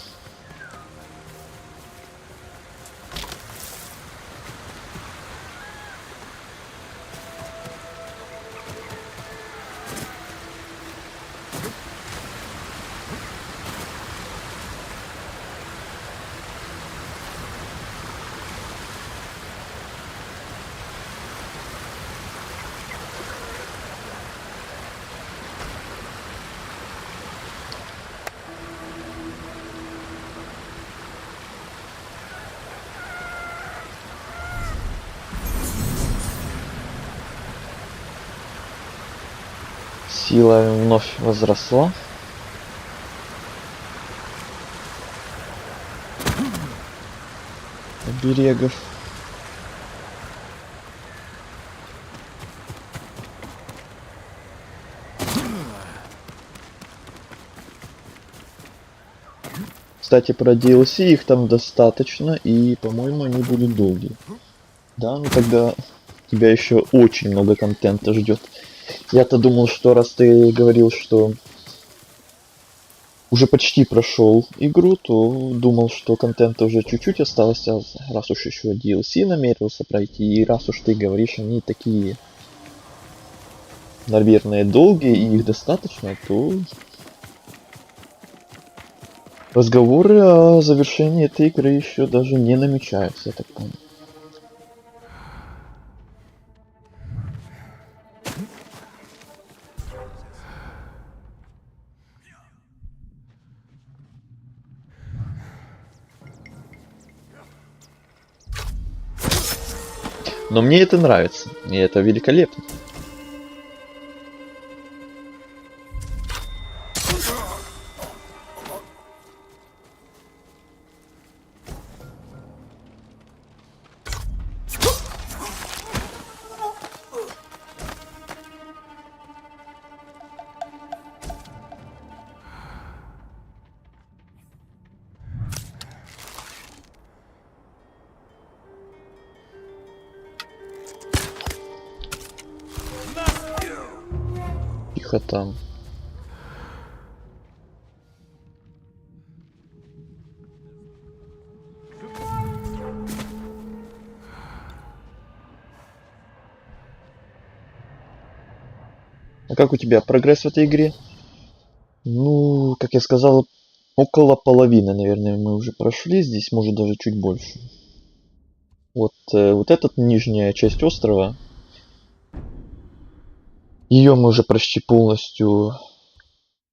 Сила вновь возросла. Оберегов. Кстати, про DLC их там достаточно, и, по-моему, они будут долгие. Да, ну тогда тебя еще очень много контента ждет. Я-то думал, что раз ты говорил, что уже почти прошел игру, то думал, что контента уже чуть-чуть осталось, а раз уж еще DLC намерился пройти, и раз уж ты говоришь, они такие, наверное, долгие, и их достаточно, то разговоры о завершении этой игры еще даже не намечаются, я так понял. Но мне это нравится, и это великолепно. Тихо там. А как у тебя прогресс в этой игре? Ну, как я сказал, около половины, наверное, мы уже прошли. Здесь, может, даже чуть больше. Вот эта нижняя часть острова. Ее мы уже почти полностью...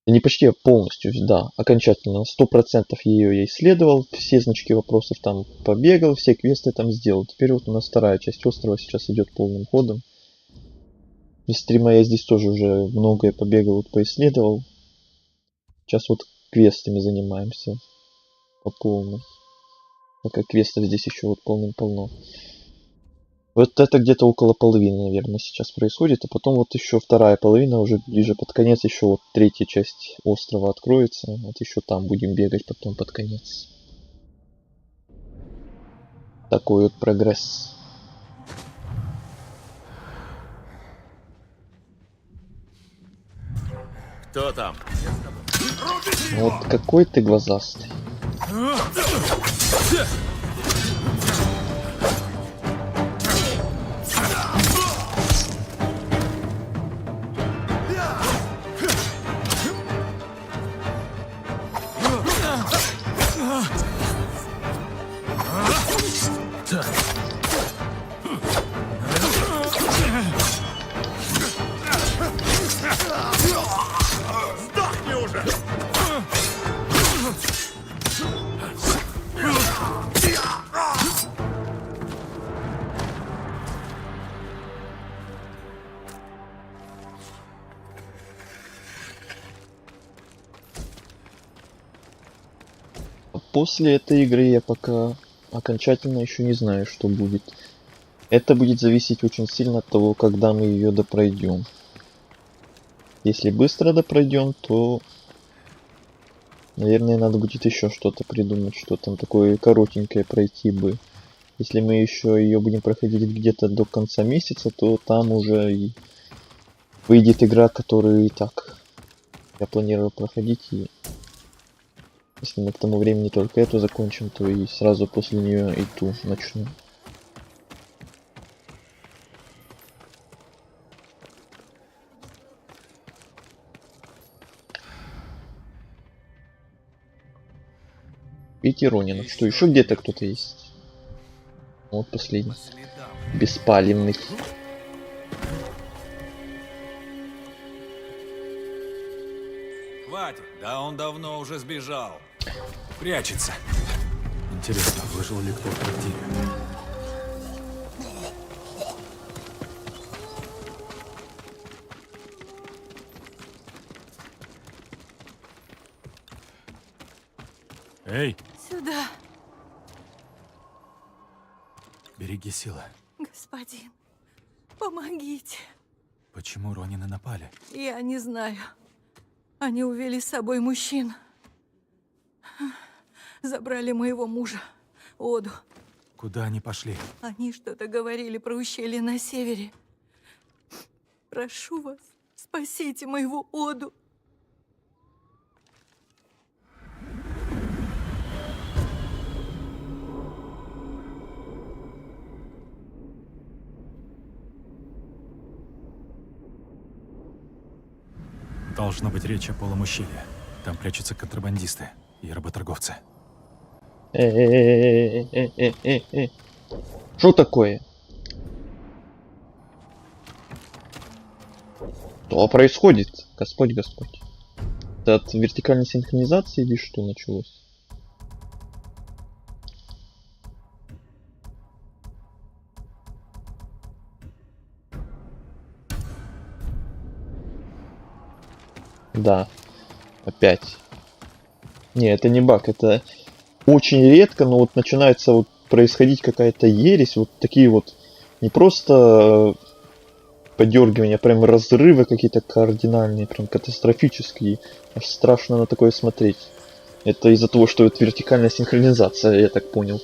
Не почти, а полностью, да, окончательно. 100% ее я исследовал. Все значки вопросов там побегал, все квесты там сделал. Теперь вот у нас вторая часть острова сейчас идет полным ходом. Без стрима я здесь тоже уже многое побегал, вот поисследовал. Сейчас вот квестами занимаемся по полной. Пока квестов здесь еще вот полным-полно. Вот это где-то около половины, наверное, сейчас происходит. А потом вот еще вторая половина, уже ближе под конец, еще вот третья часть острова откроется. Вот еще там будем бегать потом под конец. Такой вот прогресс. Кто там? Вот какой ты глазастый. Сдохни уже! После этой игры я пока окончательно еще не знаю, что будет. Это будет зависеть очень сильно от того, когда мы ее допройдем. Если быстро допройдем, то, наверное, надо будет еще что-то придумать, что там такое коротенькое пройти бы. Если мы еще ее будем проходить где-то до конца месяца, то там уже и выйдет игра, которую и так я планировал проходить. И если мы к тому времени только эту закончим, то и сразу после нее и ту начну. Пейте Ронина. Что, еще где-то кто-то есть? Вот последний. Беспалевный. Хватит, да он давно уже сбежал. Прячется. Интересно, выжил ли кто в квартире? Эй, Сюда, береги силы. господин. Помогите. Почему Ронины напали? Я не знаю. Они увели с собой мужчин. Забрали моего мужа, Оду. Куда они пошли? Они что-то говорили про ущелье на севере. Прошу вас, спасите моего Оду. Должно быть речь о полом ущелье. Там прячутся контрабандисты и работорговцы. Что такое? Что происходит? Господь, Господь. Это от вертикальной синхронизации или что началось? Да. Опять. Не, это не баг, это очень редко, но вот начинается вот происходить какая-то ересь, вот такие вот не просто подергивания, а прям разрывы какие-то кардинальные, прям катастрофические. Аж страшно на такое смотреть. Это из-за того, что это вертикальная синхронизация, я так понял.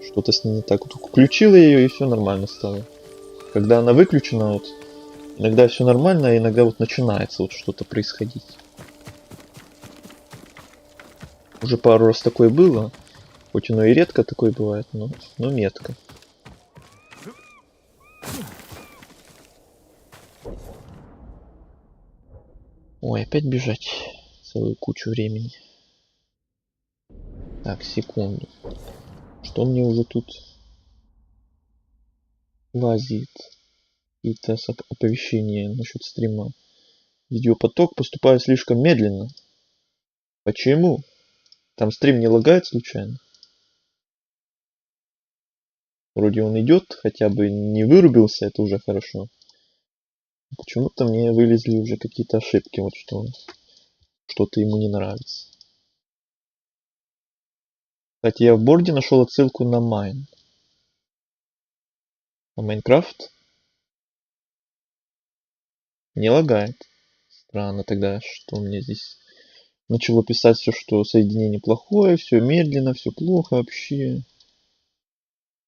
Что-то с ней не так. Вот включила ее и все нормально стало. Когда она выключена, вот иногда все нормально, а иногда вот начинается вот что-то происходить. Уже пару раз такое было. Хоть оно и редко такое бывает, но метко. Ой, опять бежать. Целую кучу времени. Так, секунду. Что мне уже тут лазит? Какие-то оповещения насчет стрима. Видеопоток поступает слишком медленно. Почему? Там стрим не лагает случайно? Вроде он идет, хотя бы не вырубился, это уже хорошо. Почему-то мне вылезли уже какие-то ошибки, вот что что-то ему не нравится. Кстати, я в борде нашел отсылку на Майн. На Майнкрафт. Не лагает. Странно тогда, что у меня здесь начало писать все, что соединение плохое, все медленно, все плохо вообще.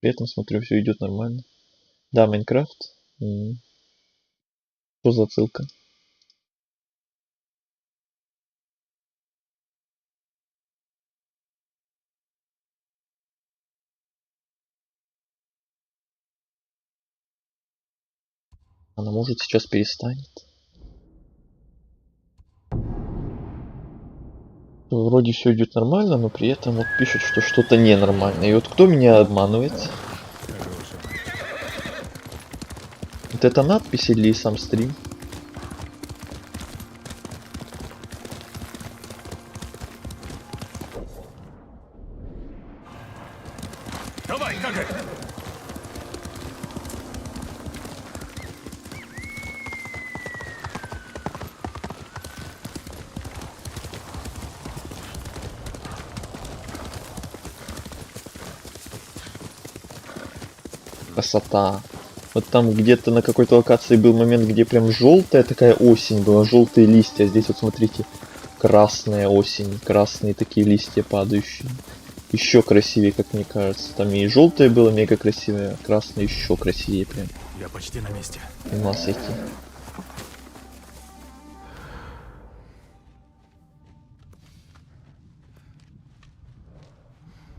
При этом, смотрю, все идет нормально. Да, Майнкрафт. Что за отсылка? Она может сейчас перестанет. Вроде все идет нормально, но при этом вот пишет, что что-то ненормально. И вот кто меня обманывает? Вот это надпись или сам стрим? Давай, Кагай! Красота. Вот там где-то на какой-то локации был момент, где прям желтая такая осень была, желтые листья. Здесь вот смотрите, красная осень, красные такие листья падающие. Еще красивее, как мне кажется. Там и желтое было мега красивое, а красное еще красивее прям. Я почти на месте. У нас эти.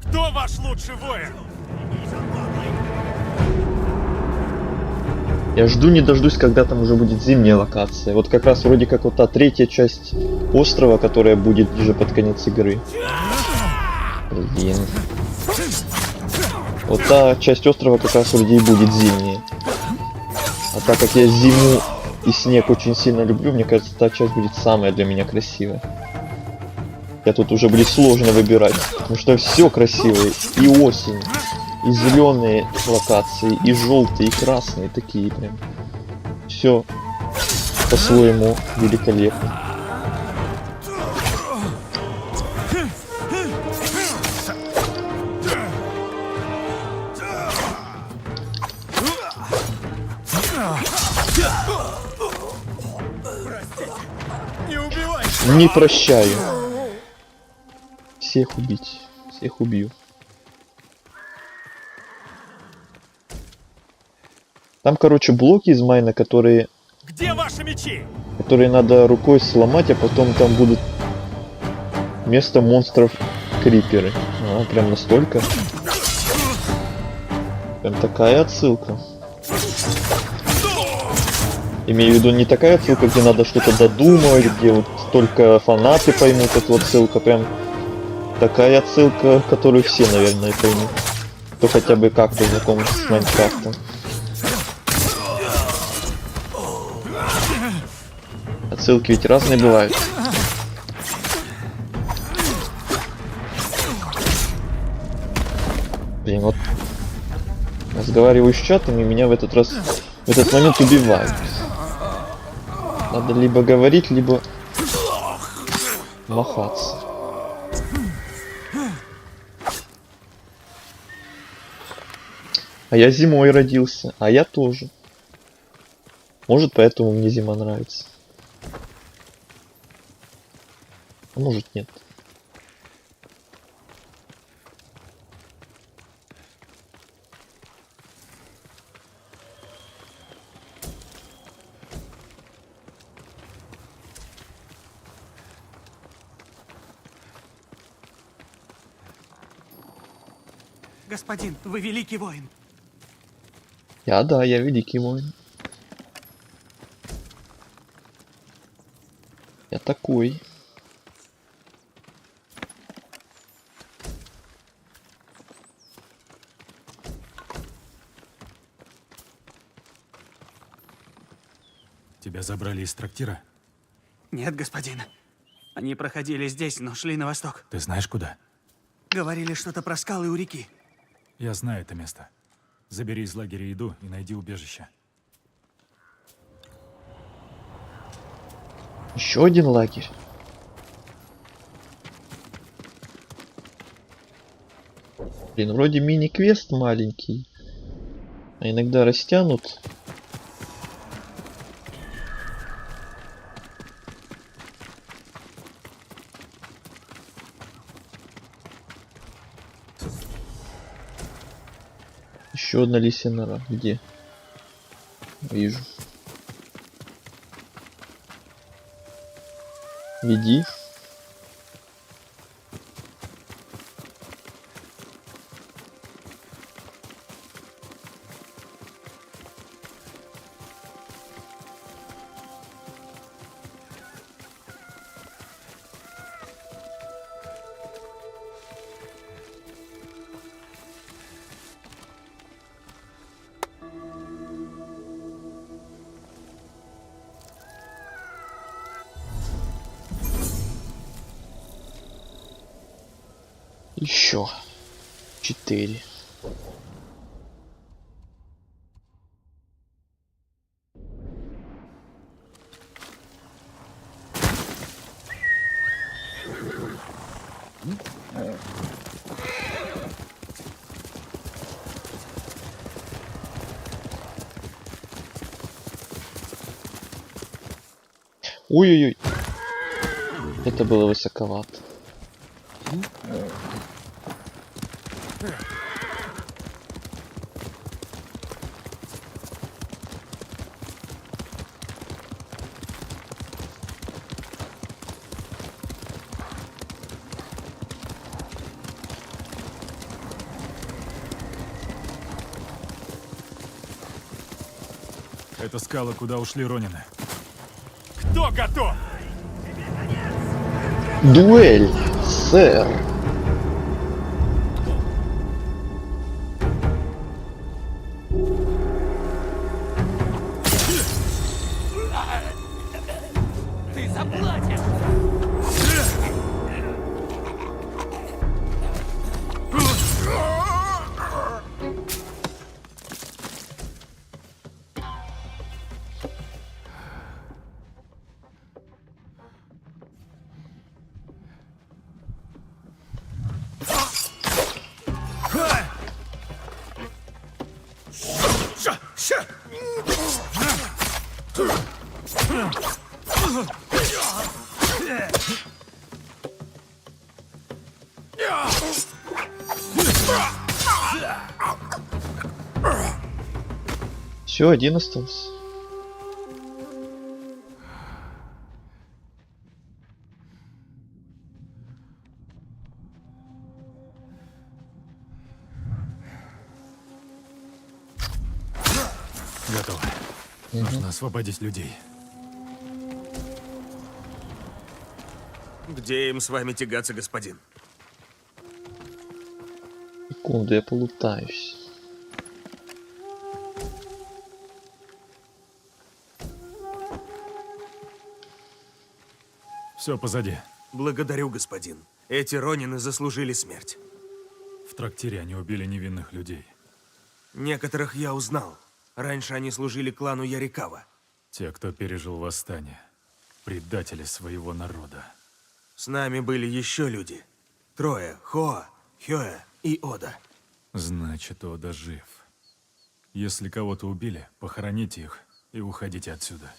Кто ваш лучший воин? Я жду не дождусь, когда там уже будет зимняя локация. Вот как раз вроде как вот та третья часть острова, которая будет ближе под конец игры. Блин. Вот та часть острова как раз вроде и будет зимняя. А так как я зиму и снег очень сильно люблю, мне кажется, та часть будет самая для меня красивая. Я тут уже будет сложно выбирать, потому что все красивое. И осень, и зеленые локации, и желтые, и красные такие прям. Все по-своему великолепно. Не прощаю. Всех убить. Всех убью. Там, короче, блоки из майна, которые... Где ваши мечи? Которые надо рукой сломать, а потом там будут вместо монстров криперы. А, прям настолько. Прям такая отсылка. Имею в виду не такая отсылка, где надо что-то додумывать, где вот только фанаты поймут эту отсылку. Прям такая отсылка, которую все, наверное, поймут. Кто хотя бы как-то знаком с Майнкрафтом. Отсылки ведь разные бывают. Блин, вот разговариваю с чатом, и меня в этот момент убивают. Надо либо говорить, либо махаться. А я зимой родился, а я тоже. Может, поэтому мне зима нравится. А может, нет. Господин, вы великий воин. Да, я великий воин. Я такой. Тебя забрали из трактира? Нет, господин. Они проходили здесь, но шли на восток. Ты знаешь куда? Говорили что-то про скалы у реки. Я знаю это место. Забери из лагеря еду и найди убежище. Еще один лагерь. Блин, вроде мини-квест маленький, а иногда растянут. Еще одна лисья нора. Где? Вижу. Веди. Еще 4. Ой-ой-ой. Это было высоковато. Это скала, куда ушли Ронины. Кто готов? Дуэль, сэр. Ты заплатишь! Все, один остался. Готово. Нужно освободить людей. Где им с вами тягаться, господин? Секунду, я полутаюсь. Все позади. Благодарю, господин. Эти ронины заслужили смерть. В трактире они убили невинных людей. Некоторых я узнал. Раньше они служили клану Ярикава. Те, кто пережил восстание. Предатели своего народа. С нами были еще люди. Трое. Хоа, Хёэ и Ода. Значит, Ода жив. Если кого-то убили, похороните их и уходите отсюда.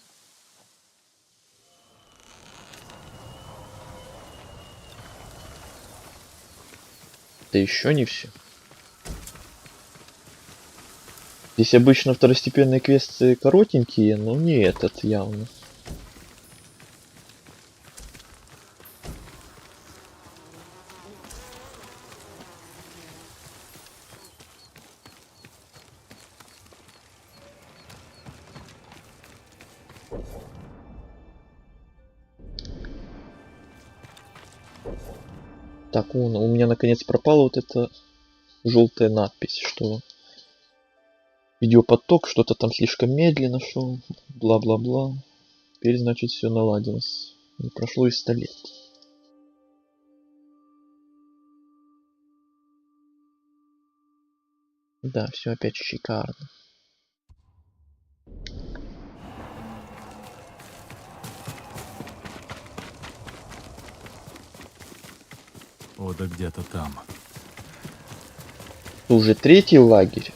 Да еще не все. Здесь обычно второстепенные квесты коротенькие, но не этот явно. Так, у меня наконец пропала вот эта желтая надпись, что видеопоток, что-то там слишком медленно шел, бла-бла-бла. Теперь, значит, все наладилось. Не прошло и 100 лет. Да, все опять шикарно. Ода где-то там. Уже третий лагерь.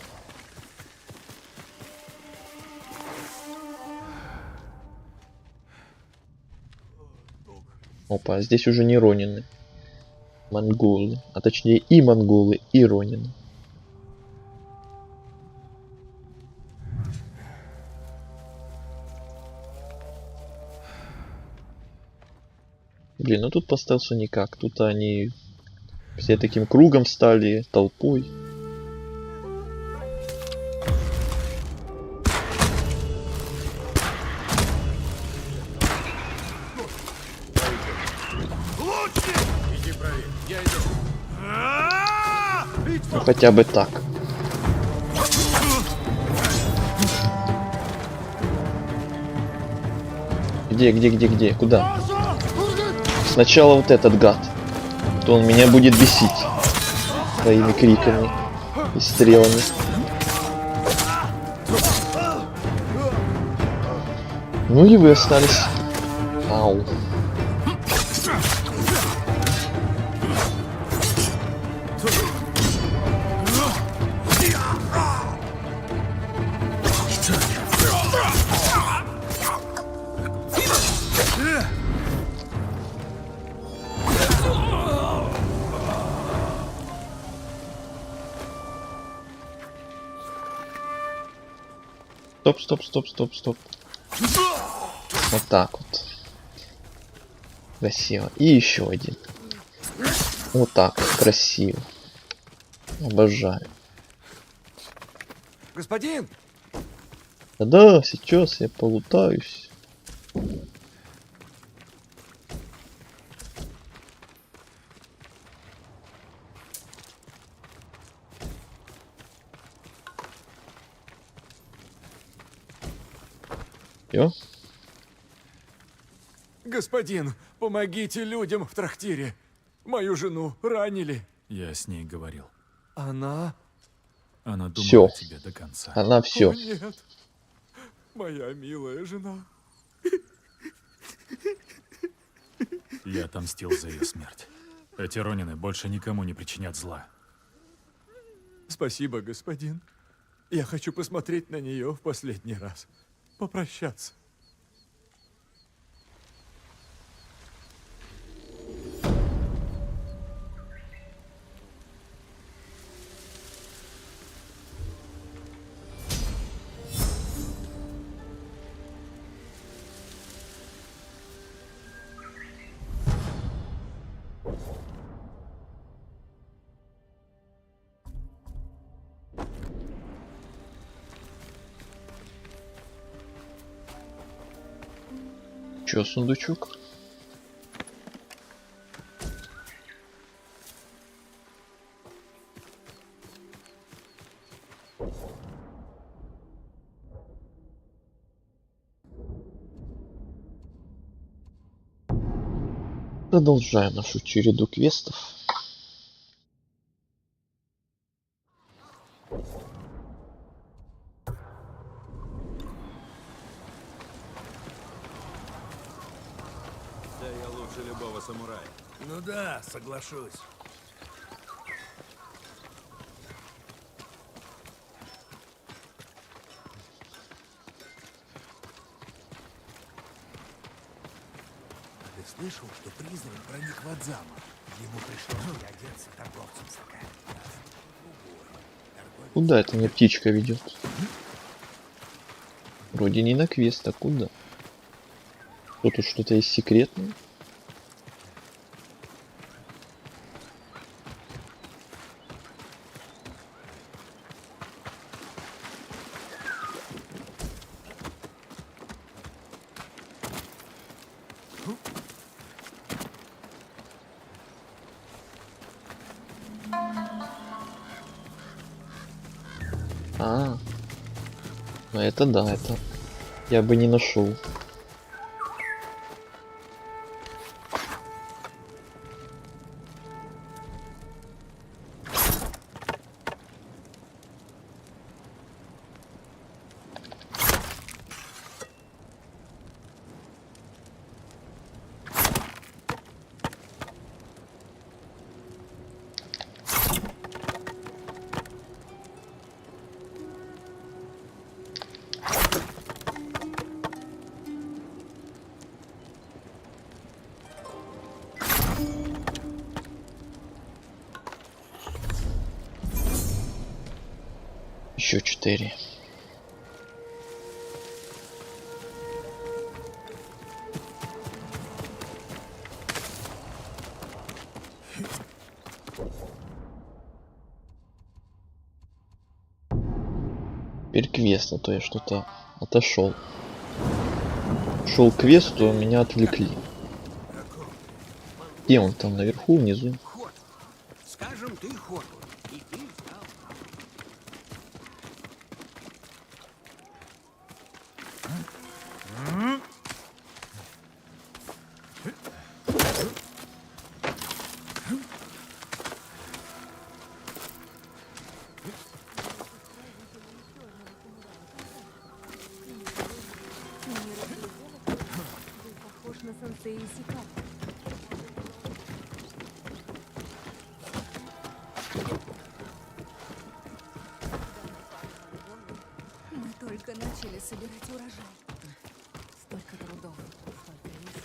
Опа, здесь уже не ронины. Монголы. А точнее и монголы, и ронины. Блин, ну тут поставился никак. Тут они все таким кругом стали, толпой. Ну, хотя бы так. Где? Куда? Сначала вот этот гад. То он меня будет бесить своими криками и стрелами. Ну и вы остались. Ау. Стоп. Вот так вот. Красиво. И еще один. Вот так вот, красиво. Обожаю. Господин! Да, сейчас я полутаюсь. Всё? Господин, помогите людям в трактире. Мою жену ранили. Я с ней говорил. Она... Она думала Всё. о тебе до конца. Она все. О, нет. Моя милая жена. Я отомстил за ее смерть. Эти ронины больше никому не причинят зла. Спасибо, господин. Я хочу посмотреть на нее в последний раз. Попрощаться. Еще сундучок. Продолжаем нашу череду квестов. Да я лучше любого самурая. Ну да, соглашусь. Ты слышал, что призрак проник в Адзаму? Ему пришлось одеться торговцем Сакай. Куда это мне птичка ведет? Вроде не на квест, а куда? Что тут что-то есть секретное? А, ну это да, это я бы не нашел. Еще 4. Теперь квест, а то я что-то отошел. Шел к квесту, меня отвлекли. Где он там, наверху, внизу? Скажем, ты ход, и ты взял. Похож на сенсей Исика. Мы только начали собирать урожай. Столько трудов, столько рис.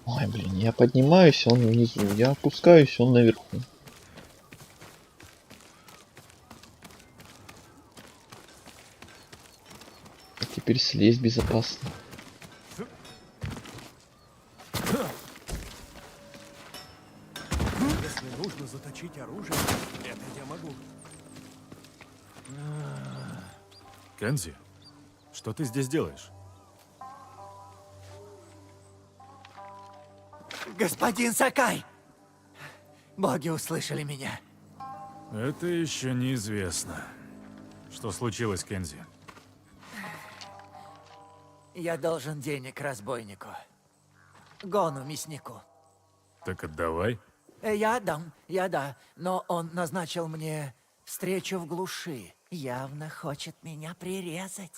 Ой, блин, я поднимаюсь, он внизу. Я опускаюсь, он наверху. А теперь слезть безопасно. Если нужно заточить оружие, это я могу. Кензи, что ты здесь делаешь? Господин Сакай! Боги услышали меня. Это еще неизвестно. Что случилось, Кензи? Я должен денег разбойнику. Гону мяснику. Так отдавай. Я да. Но он назначил мне встречу в глуши. Явно хочет меня прирезать.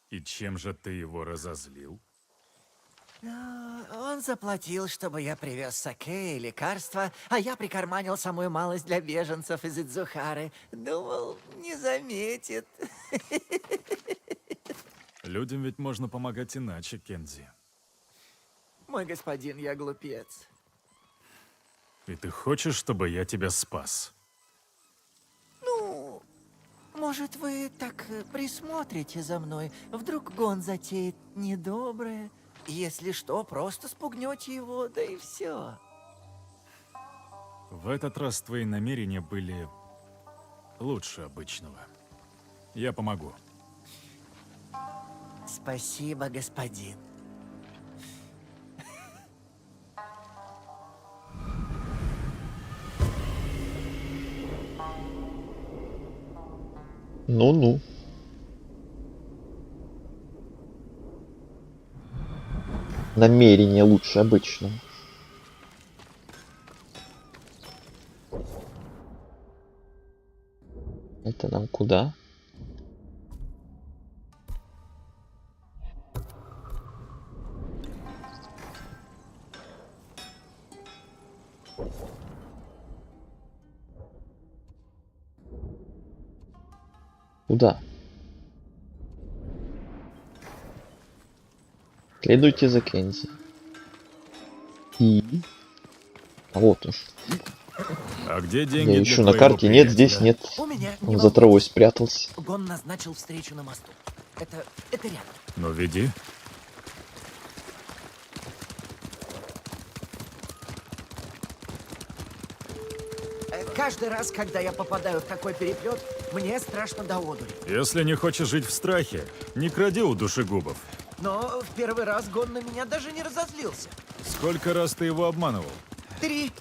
И чем же ты его разозлил? Он заплатил, чтобы я привез саке и лекарства, а я прикарманил самую малость для беженцев из Идзухары. Думал, не заметит. Людям ведь можно помогать иначе, Кензи. Мой господин, я глупец. И ты хочешь, чтобы я тебя спас? Ну, может, вы так присмотрите за мной? Вдруг Гон затеет недоброе? Если что, просто спугнете его, да и все. В этот раз твои намерения были лучше обычного. Я помогу. Спасибо, господин. Ну-ну. Намерение лучше обычного. Это нам куда? Куда? Следуйте за Кензи. И... А вот уж. А где деньги? Я ищу на карте. Нет, здесь нет. У меня Он за травой спрятался. Гон назначил встречу на мосту. Это рядом. Ну, веди. Каждый раз, когда я попадаю в такой переплет, мне страшно до одури. Если не хочешь жить в страхе, не кради у душегубов. Но в первый раз Гон на меня даже не разозлился. Сколько раз ты его обманывал? 3.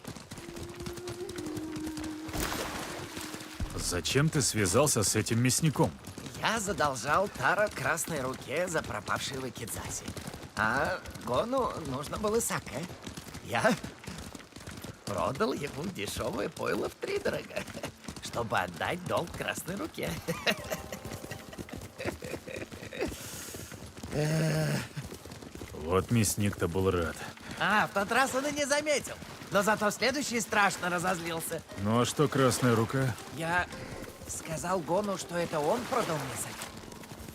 Зачем ты связался с этим мясником? Я задолжал Таро Красной Руке за пропавшего Кидзаси. А Гону нужно было саке. Я продал ему дешевое пойло втридорога, чтобы отдать долг Красной Руке. Вот мясник-то был рад. А, в тот раз он и не заметил. Но зато в следующий страшно разозлился. Ну а что Красная Рука? Я сказал Гону, что это он продал мне саке.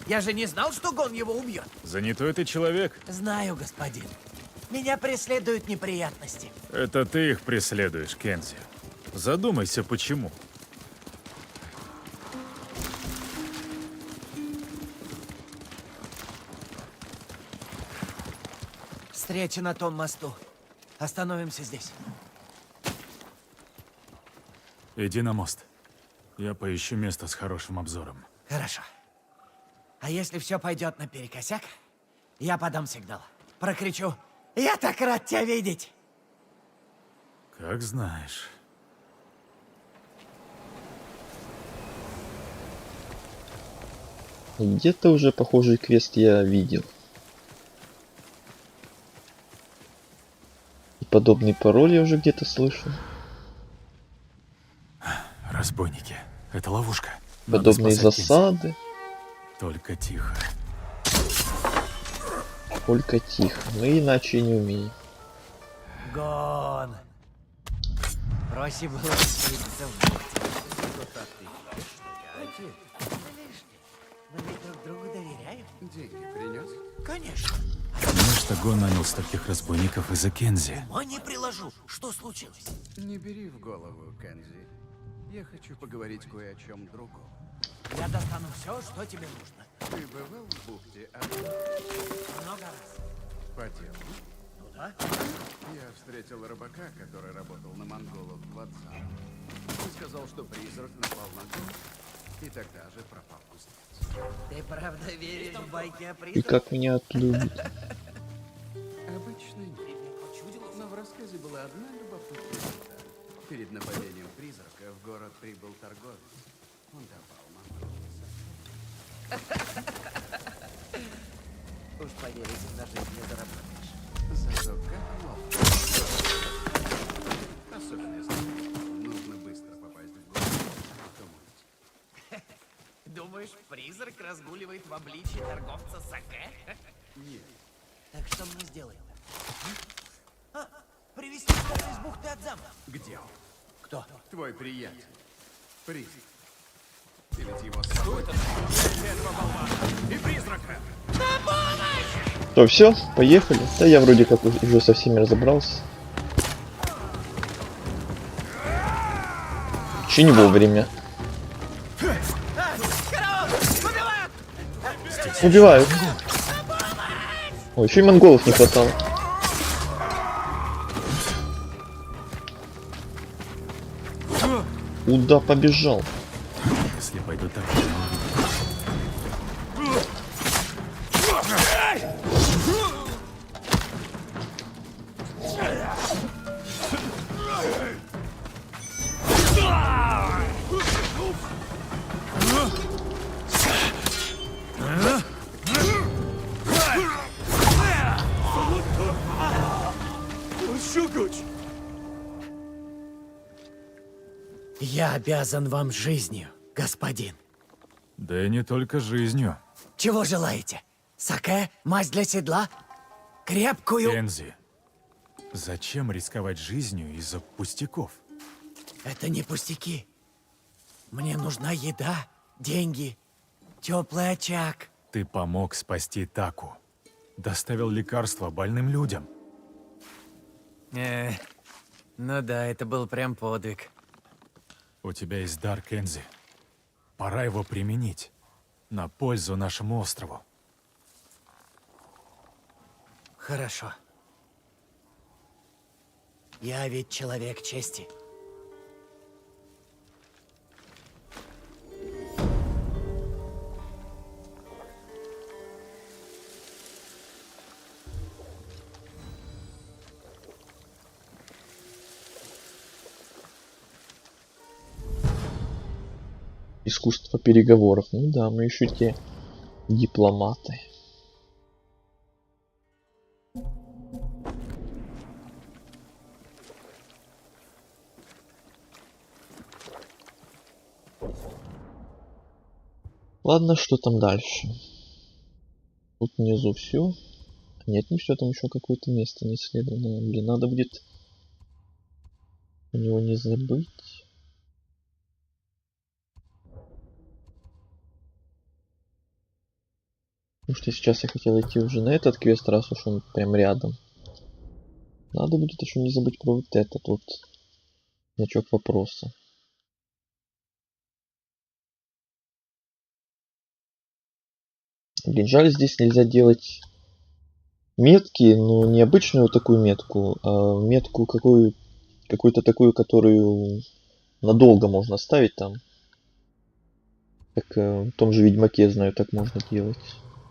Я же не знал, что Гон его убьет. Занятой ты человек. Знаю, господин. Меня преследуют неприятности. Это ты их преследуешь, Кензи. Задумайся, почему. Встреча на том мосту. Остановимся здесь. Иди на мост. Я поищу место с хорошим обзором. Хорошо. А если все пойдет наперекосяк, я подам сигнал. Прокричу: «Я так рад тебя видеть!» Как знаешь. Где-то уже похожий квест я видел. И подобный пароль я уже где-то слышал. Разбойники. Это ловушка. Подобные засады. Только тихо. Только тихо. Мы иначе не умеем. Гон! Проще было слиться в бухте. Мы ведь друг другу доверяем. Деньги принес? Конечно. Знаешь, что Гон нанял стольких разбойников из-за Кензи? Ума не приложу. Что случилось? Не бери в голову, Кензи. Я хочу поговорить кое о чем другом. Я достану все, что тебе нужно. Ты бывал в бухте? Много раз. По делу? Ну да. Я встретил рыбака, который работал на монголов в Вадзам. Он сказал, что призрак напал на город, и тогда же пропал кузнец. Ты правда веришь в байки о И призраках? как меня отлюбит. Обычно нет. Но в рассказе была одна любопытная деталь. Перед нападением призрака в город прибыл торговец. Он давал монголам сахар. Уж поверить, на жизнь не заработаешь. Зато как ловко. Особенно если нужно быстро попасть в город, а потом уйти. Думаешь, призрак разгуливает в обличии торговца саке? Нет. Так что мне сделаем? Привезти что-то из бухты от замка. Где он? Кто? Твой приятель. Призрак. Ты ведь его с собой... И призрака! То все, поехали. Да я вроде как уже со всеми разобрался. Очень вовремя. Убивают. Ой, еще и монголов не хватало. Куда побежал? бы так не увидел. Я обязан вам жизнью, господин. Да и не только жизнью. Чего желаете? Саке? Мазь для седла? Крепкую? Кензи, зачем рисковать жизнью из-за пустяков? Это не пустяки. Мне нужна еда, деньги, теплый очаг. Ты помог спасти Таку. Доставил лекарства больным людям. Ну да, это был прям подвиг. У тебя есть дар, Кензи. Пора его применить. На пользу нашему острову. Хорошо. Я ведь человек чести. Искусство переговоров. Ну да, мы еще те дипломаты. Ладно, что там дальше? Тут внизу все. Нет, не все, там еще какое-то место не исследовано. Блин, надо будет у него не забыть. Потому что сейчас я хотел идти уже на этот квест, раз уж он прям рядом. Надо будет еще не забыть про вот этот вот значок вопроса. Блин, жаль, здесь нельзя делать метки, но не обычную такую метку, а метку какую-то такую, которую надолго можно ставить там. Как в том же Ведьмаке, я знаю, так можно делать.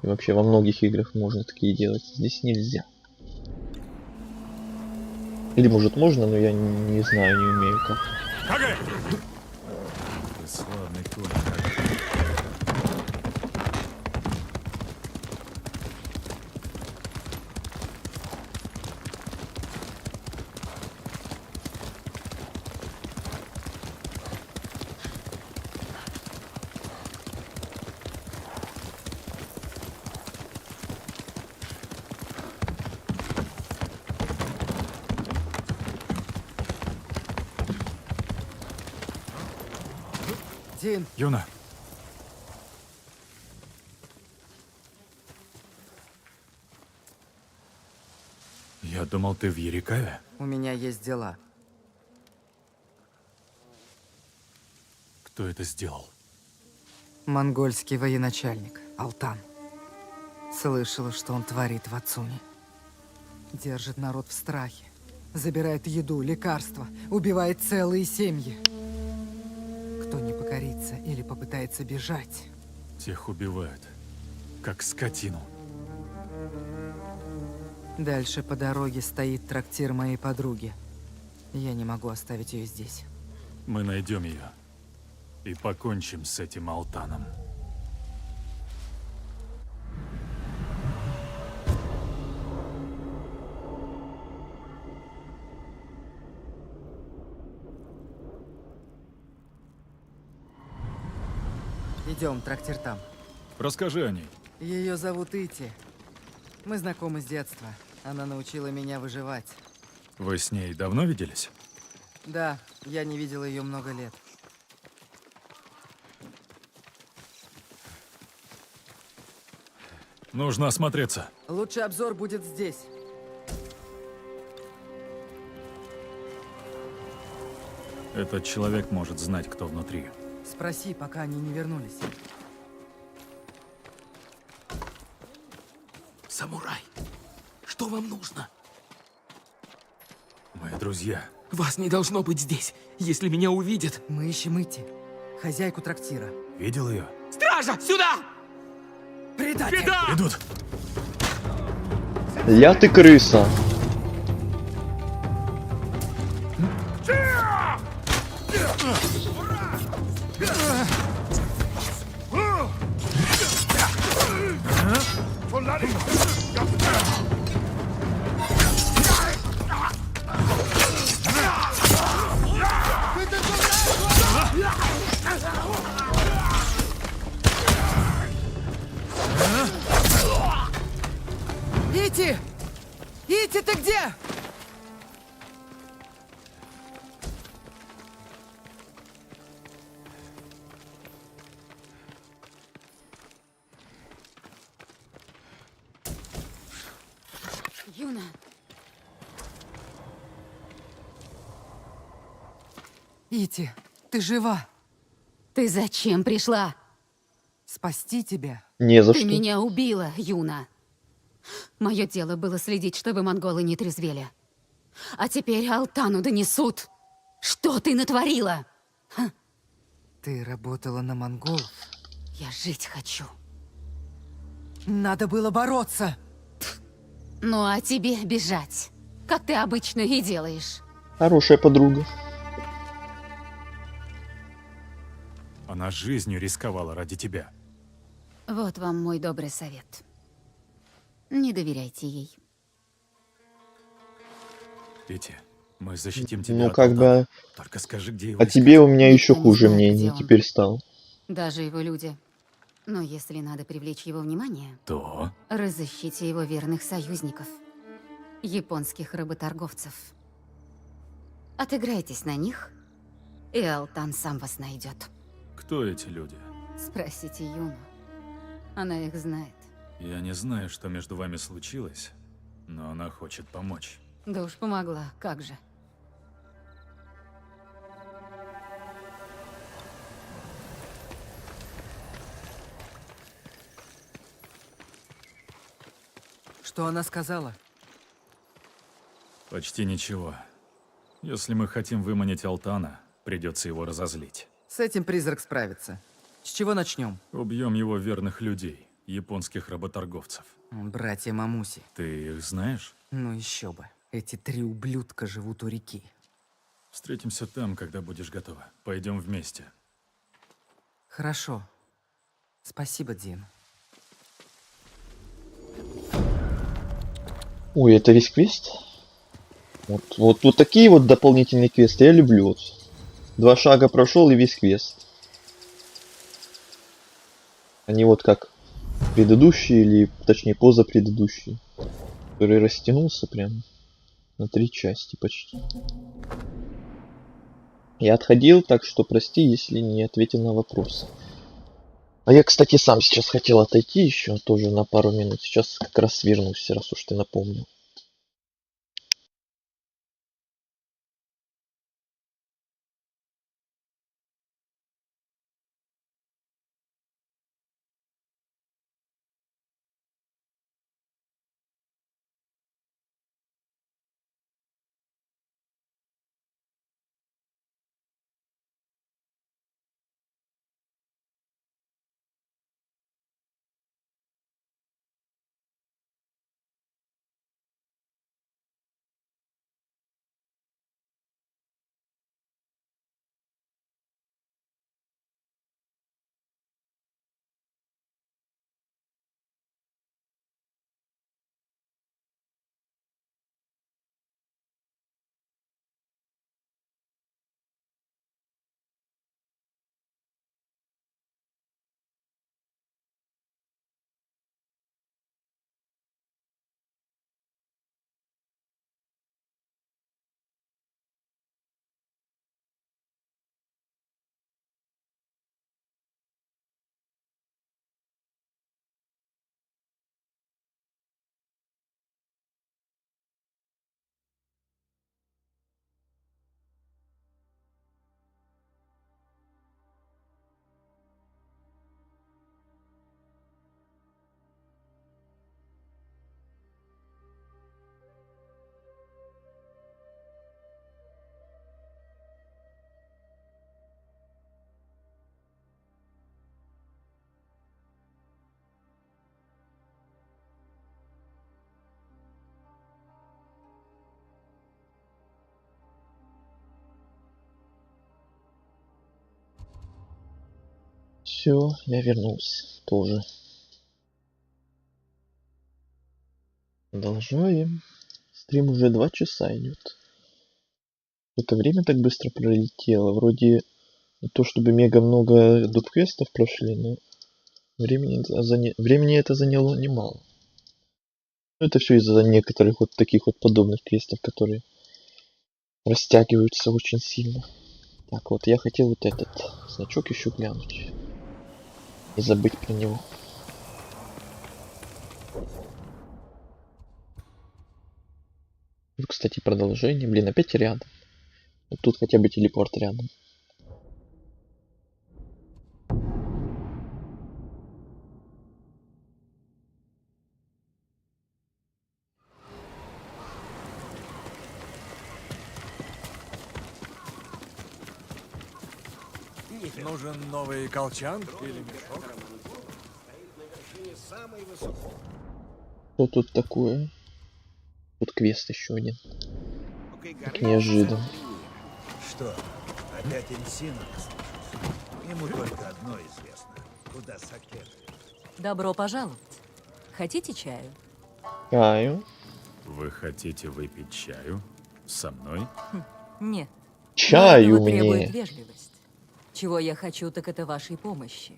И вообще во многих играх можно такие делать. Здесь нельзя. Или может можно, но я не знаю, не умею как. Ты славный конь. Дин, Юна. Я думал, ты в Ерикаве. У меня есть дела. Кто это сделал? Монгольский военачальник, Алтан. Слышала, что он творит в Ацуне. Держит народ в страхе. Забирает еду, лекарства, убивает целые семьи. Кто не покорится или попытается бежать, Тех убивают. Как скотину. дальше по дороге стоит трактир моей подруги. Я не могу оставить ее здесь. Мы найдем ее. И покончим с этим Алтаном. Идем, трактир там. Расскажи о ней. Ее зовут Ити. Мы знакомы с детства. Она научила меня выживать. Вы с ней давно виделись? Да, я не видел ее много лет. Нужно осмотреться. Лучший обзор будет здесь. Этот человек может знать, кто внутри. Спроси, пока они не вернулись. Самурай, что вам нужно? Мы друзья. Вас не должно быть здесь. Если меня увидят... Мы ищем Ити. Хозяйку трактира. Видел ее? Стража, сюда! Предатель! Идут. Ля ты крыса. Ити! Ити, ты где? Юна, Ити, ты жива. ты зачем пришла? Спасти тебя. Не за Ты что. меня убила, Юна. Мое дело было следить, чтобы монголы не трезвели. А теперь Алтану донесут. Что ты натворила? Ты работала на монголов. Я жить хочу. Надо было бороться. Ну а тебе бежать, как ты обычно и делаешь. Хорошая подруга. Она жизнью рисковала ради тебя. Вот вам мой добрый совет. Не доверяйте ей. Петя, мы защитим тебя Ну от как Алтана. бы... Только скажи, где его А искать. тебе у меня еще Никто не хуже знает, мнение где он. теперь стал. Даже его люди. Но если надо привлечь его внимание, То? разыщите его верных союзников. Японских работорговцев. Отыграйтесь на них, и Алтан сам вас найдет. Кто эти люди? Спросите Юну. Она их знает. Я не знаю, что между вами случилось, но она хочет помочь. Да уж помогла, как же. Что она сказала? Почти ничего. Если мы хотим выманить Алтана, придется его разозлить. С этим призрак справится. С чего начнем? Убьем его верных людей, японских работорговцев. Братья Мамуси. Ты их знаешь? Ну еще бы. Эти три ублюдка живут у реки. Встретимся там, когда будешь готова. Пойдем вместе. Хорошо. Спасибо, Дин. Ой, это весь квест? Вот такие вот дополнительные квесты я люблю. Вот. 2 шага прошел и весь квест. Они вот как предыдущий, или точнее позапредыдущий, который растянулся прям на 3 части почти. Я отходил, так что прости, если не ответил на вопросы. А я, кстати, сам сейчас хотел отойти еще тоже на пару минут. Сейчас как раз вернусь, раз уж ты напомнил. Все, я вернулся тоже. Продолжаем. Стрим уже 2 часа идет. Это время так быстро пролетело. Вроде не то чтобы мега много дубквестов прошли, но времени это заняло немало. Это все из-за некоторых вот таких вот подобных квестов, которые растягиваются очень сильно. Так, вот я хотел вот этот значок еще глянуть. Не забыть про него. Тут, кстати, продолжение. Блин, опять рядом. Вот тут хотя бы телепорт рядом. Нужен новый колчан или мешок? Что тут такое? Тут квест еще один. Как неожиданно. Что, опять Энсина наслушался? Ему только одно известно. Куда Сакет? Добро пожаловать. Хотите чаю? Чаю? Вы хотите выпить чаю со мной? Нет. Чаю Но этого требует мне. вежливость. Чего я хочу, так это вашей помощи.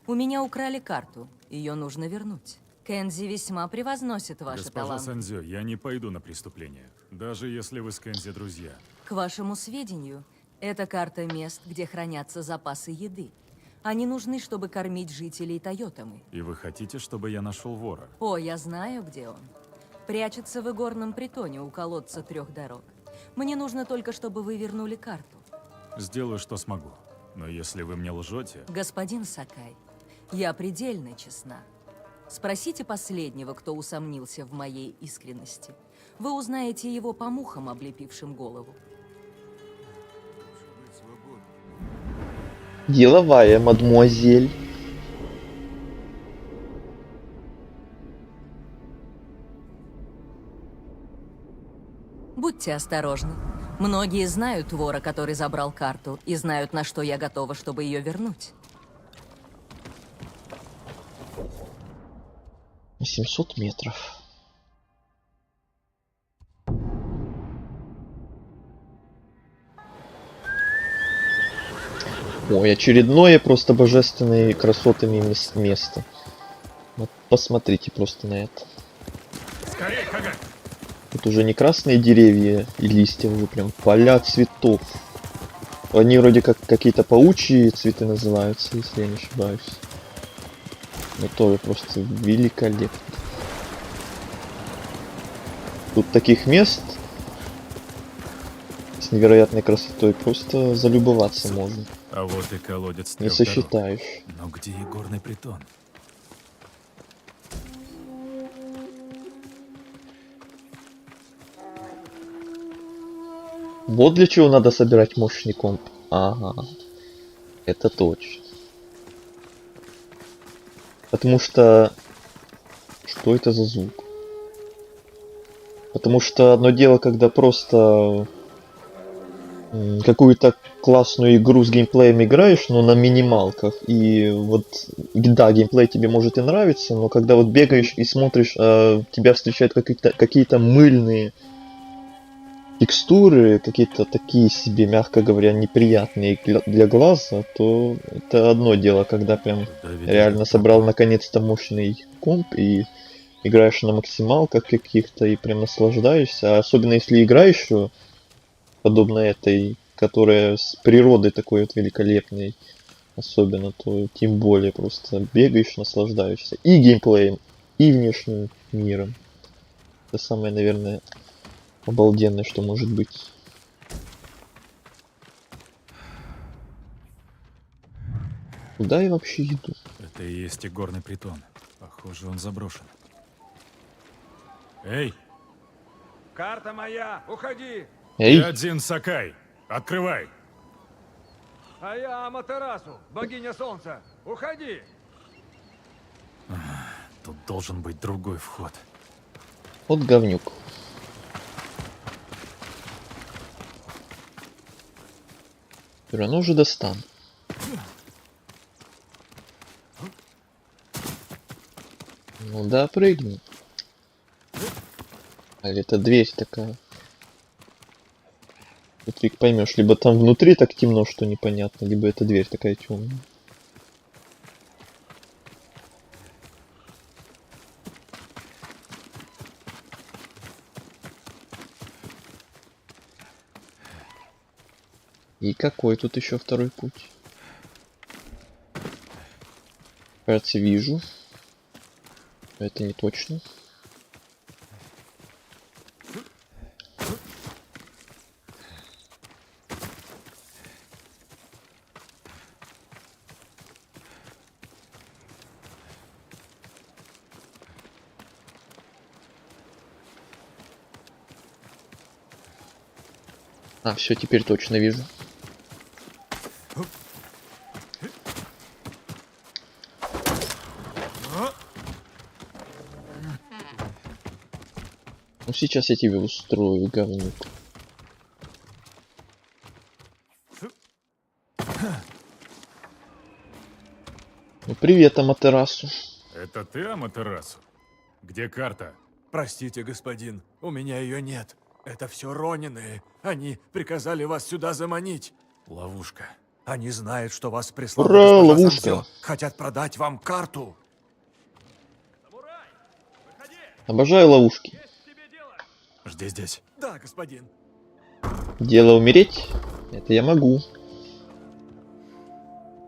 У меня украли карту. Ее нужно вернуть. Кензи весьма превозносит ваши Госпожа таланты. Сандзё, я не пойду на преступление, даже если вы с Кензи друзья. К вашему сведению, это карта мест, где хранятся запасы еды. Они нужны, чтобы кормить жителей Тойотамы. И вы хотите, чтобы я нашел вора? О, я знаю, где он. Прячется в игорном притоне у колодца 3 дорог. Мне нужно только, чтобы вы вернули карту. Сделаю, что смогу. Но если вы мне лжете... Господин Сакай, я предельно честна. Спросите последнего, кто усомнился в моей искренности. Вы узнаете его по мухам, облепившим голову. Деловая, мадмуазель. Будьте осторожны. Многие знают вора, который забрал карту, и знают, на что я готова, чтобы ее вернуть. 700 метров. Ой, очередное просто божественные красотами место. Вот посмотрите просто на это. Скорее, Хагай! Тут уже не красные деревья и листья, уже прям поля цветов. Они вроде как какие-то паучьи цветы называются, если я не ошибаюсь. Но тоже просто великолепно. Тут таких мест с невероятной красотой просто залюбоваться можно. А вот и колодец Не 3 сосчитаешь. дорог. Но где игорный притон? Вот для чего надо собирать мощный комп. Ага. Это точно. Потому что... Что это за звук? Потому что одно дело, когда просто какую-то классную игру с геймплеем играешь, но на минималках, и вот, да, геймплей тебе может и нравится, но когда вот бегаешь и смотришь, тебя встречают какие-то мыльные текстуры, какие-то такие себе, мягко говоря, неприятные для глаза, то это одно дело, когда прям реально собрал наконец-то мощный комп и играешь на максималках каких-то и прям наслаждаешься, а особенно если игра еще подобно этой, которая с природой такой вот великолепной, особенно, то тем более просто бегаешь, наслаждаешься и геймплеем, и внешним миром. Это самое, наверное, обалденное, что может быть. Куда я вообще иду? Это и есть игорный притон. Похоже, он заброшен. Эй! Карта моя, уходи! Эй! Я Дзин Сакай! Открывай! А я Аматерасу, богиня солнца. Уходи! Тут должен быть другой вход. Вот говнюк. Все равно уже достану. Ну да, прыгни. А это дверь такая. Тут фиг поймешь, либо там внутри так темно, что непонятно, либо эта дверь такая темная. И какой тут еще второй путь? Кажется, вижу. Это не точно. А, все, теперь точно вижу. Ну сейчас я тебе устрою, говнюк. Ну привет, Аматерасу. Это ты, Аматерасу? Где карта? Простите, господин, у меня ее нет. Это все Ронины. Они приказали вас сюда заманить. Ловушка. Они знают, что вас прислал Ура, госпожа ловушка. Сандзё. Хотят продать вам карту. Обожаю ловушки. Жди здесь. Да, господин. Дело умереть? Это я могу.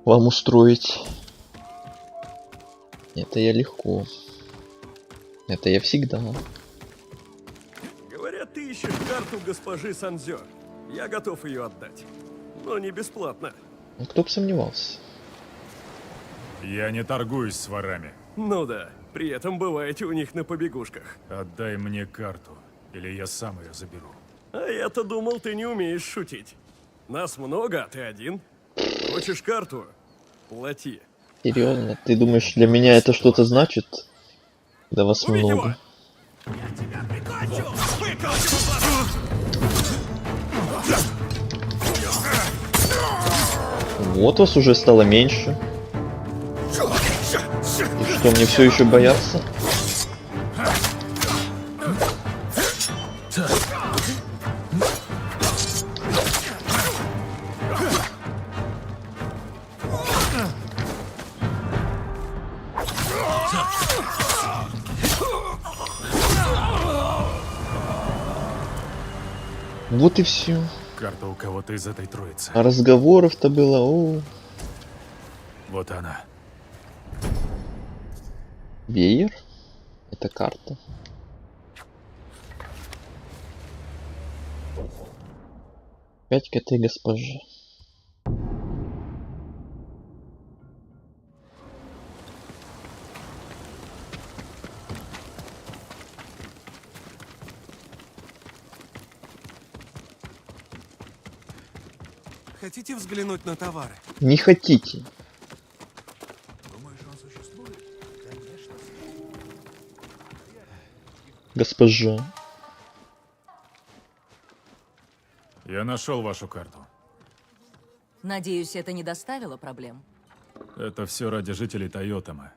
Вам устроить. Это я легко. Это я всегда. Говорят, ты ищешь карту госпожи Сандзё. Я готов ее отдать. Но не бесплатно. Ну, кто бы сомневался. Я не торгуюсь с ворами. Ну да, при этом бываете у них на побегушках. Отдай мне карту, или я сам ее заберу. А я-то думал, ты не умеешь шутить. Нас много, а ты один. Хочешь карту? Плати. Серьезно? Ты думаешь, для меня это что-то значит? Да вас много. Вот вас уже стало меньше. И что, мне все еще бояться? Вот и все. Карта у кого-то из этой троицы. А разговоров-то было, о. Вот она. Веер? Это карта. Опять к этой госпоже. Хотите взглянуть на товары? Не хотите. Госпожа. Я нашел вашу карту. Надеюсь, это не доставило проблем? Это все ради жителей Тойотома.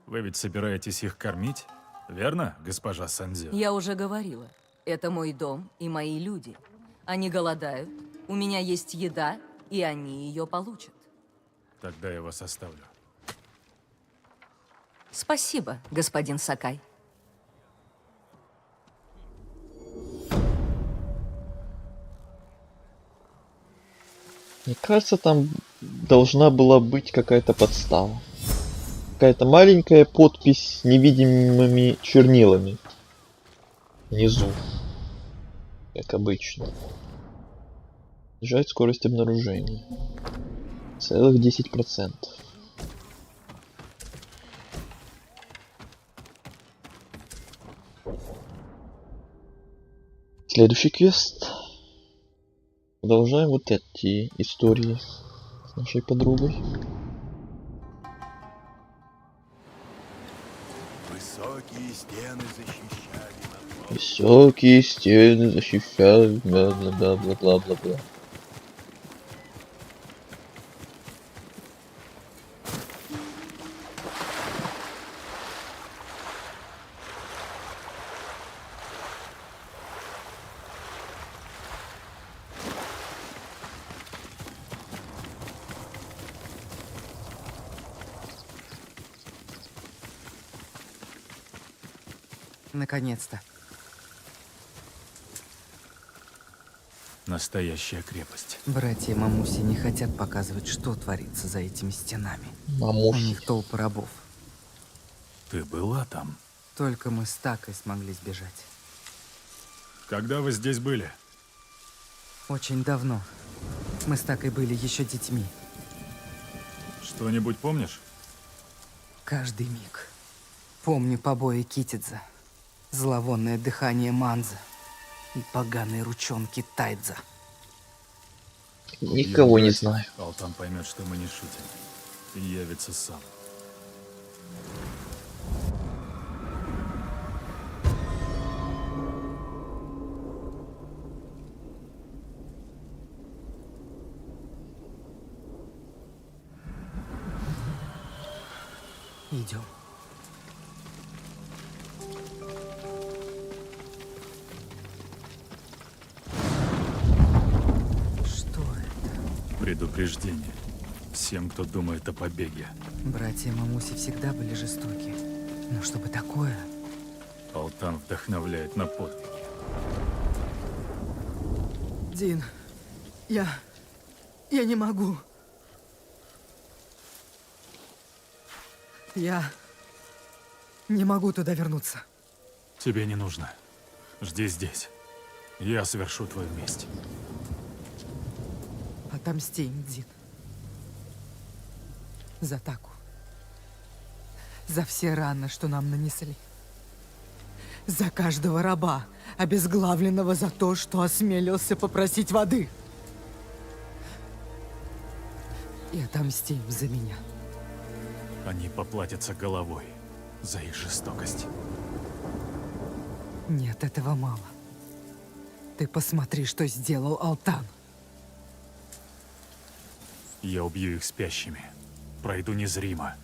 Вы ведь собираетесь их кормить? Верно, госпожа Сандзё? Я уже говорила. Это мой дом и мои люди. Они голодают, у меня есть еда, и они ее получат. Тогда я вас оставлю. Спасибо, господин Сакай. Мне кажется, там должна была быть какая-то подстава. Какая-то маленькая подпись невидимыми чернилами. Внизу. Как обычно. Снижает скорость обнаружения. Целых 10%. Следующий квест. Продолжаем вот эти истории с нашей подругой. Высокие стены защищали нас. Высокие стены защищают, бла-бла-бла-бла-бла-бла. Наконец-то. Настоящая крепость. Братья Мамуси не хотят показывать, что творится за этими стенами. Мамуси. У них толпы рабов. Ты была там? Только мы с Такой смогли сбежать. Когда вы здесь были? Очень давно. Мы с Такой были еще детьми. Что-нибудь помнишь? Каждый миг. Помню побои Китидза, зловонное дыхание Манза и поганые ручонки Тайдза. Никого не знаю. Алтан поймет, что мы не шутим. И явится сам. Идем. Что это? Предупреждение. Всем, кто думает о побеге. Братья Мамуси всегда были жестоки. Но чтобы такое... Алтан вдохновляет на подвиги. Дин, я не могу. Я не могу туда вернуться. Тебе не нужно. Жди здесь. Я совершу твою месть. Отомсти им, Дин. За Таку. За все раны, что нам нанесли. За каждого раба, обезглавленного за то, что осмелился попросить воды. И отомсти им за меня. Они поплатятся головой за их жестокость. Нет, этого мало. Ты посмотри, что сделал Алтан. Я убью их спящими. Пройду незримо.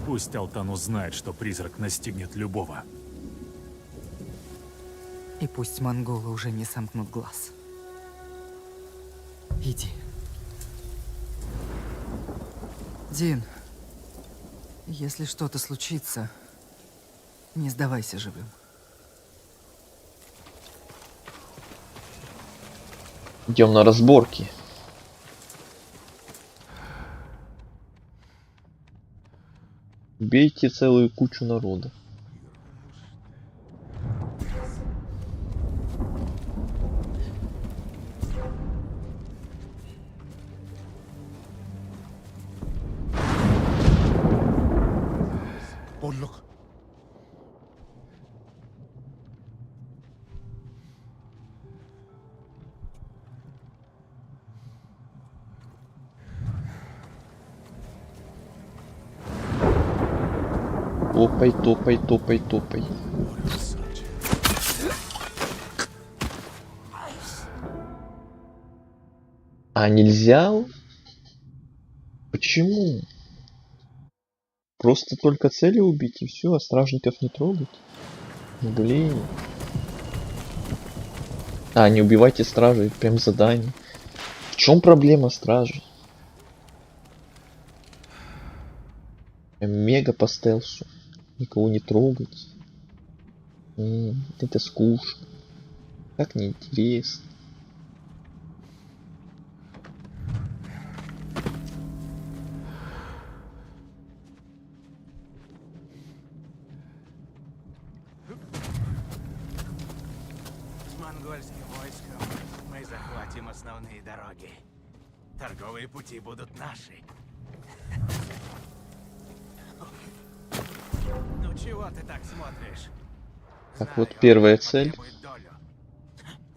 Пусть Алтан узнает, что призрак настигнет любого. И пусть монголы уже не сомкнут глаз. Иди. Дин, если что-то случится, не сдавайся живым. Идем на разборки. Бейте целую кучу народа. Подлог. Топай, топай, топай, топай. А нельзя? Почему? Просто только цели убить и все, а стражников не трогать? Блин. А, не убивайте стражей, прям задание. В чем проблема стражей? Мега по стелсу. Никого не трогать. Это скучно. Так неинтересно. С монгольским войском мы захватим основные дороги. Торговые пути будут наши. Ну чего ты так смотришь? Так, вот первая цель.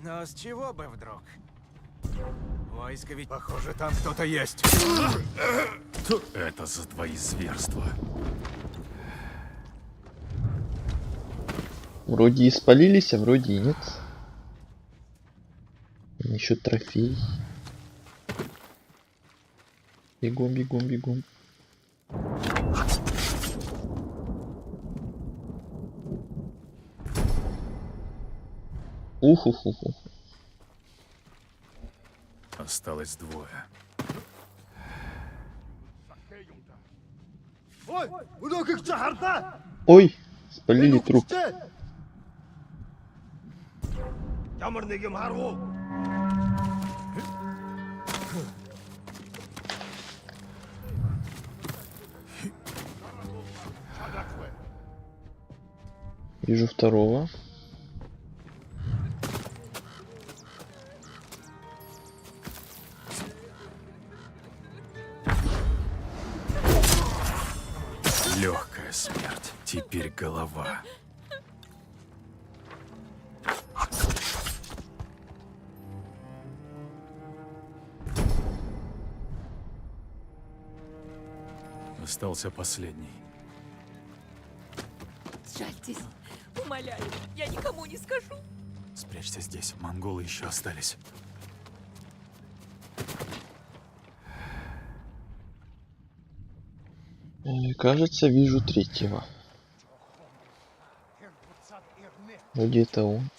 Но с чего бы вдруг? Войско ведь... Похоже, там кто-то есть. Это за твои зверства. Вроде и спалились, а вроде и нет. Еще трофей. Бегом, бегом, бегом. Уху-ху-ху. Осталось двое. Ой, спалили труп. Вижу второго. Легкая смерть. Теперь голова. Остался последний. Сжальтесь. Умоляю, я никому не скажу. Спрячься здесь, монголы еще остались. Кажется, вижу третьего. Где-то он.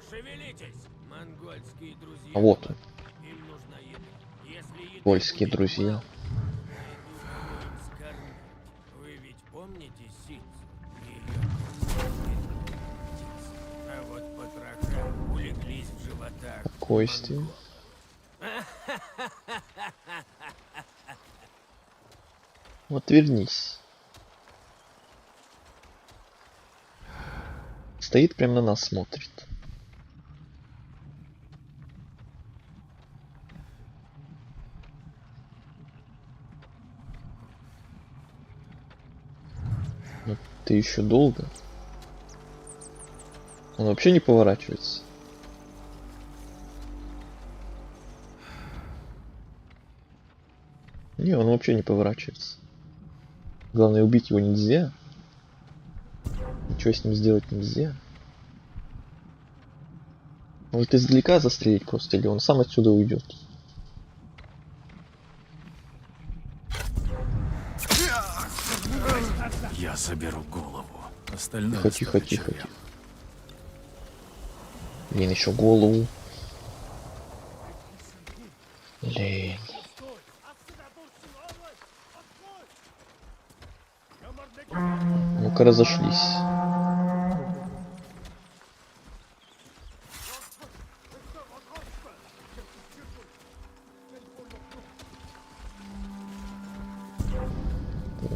Шевелитесь, монгольские друзья. А вот он. Им нужна еда. Если еды Польские будет друзья. мало, найду, им скормлю. Вы ведь помните Сицу? А вот потроха улеглись в животах. Кости. Вот вернись. Стоит прямо на нас, смотрит. Но ты еще долго. Он вообще не поворачивается. Не, он вообще не поворачивается. Главное, убить его нельзя. Ничего с ним сделать нельзя. Может издалека застрелить просто, или он сам отсюда уйдет. Я заберу голову. Остальное Тихо, оставлю тихо, червям. тихо. Блин, еще голову. Блин. Ну-ка разошлись.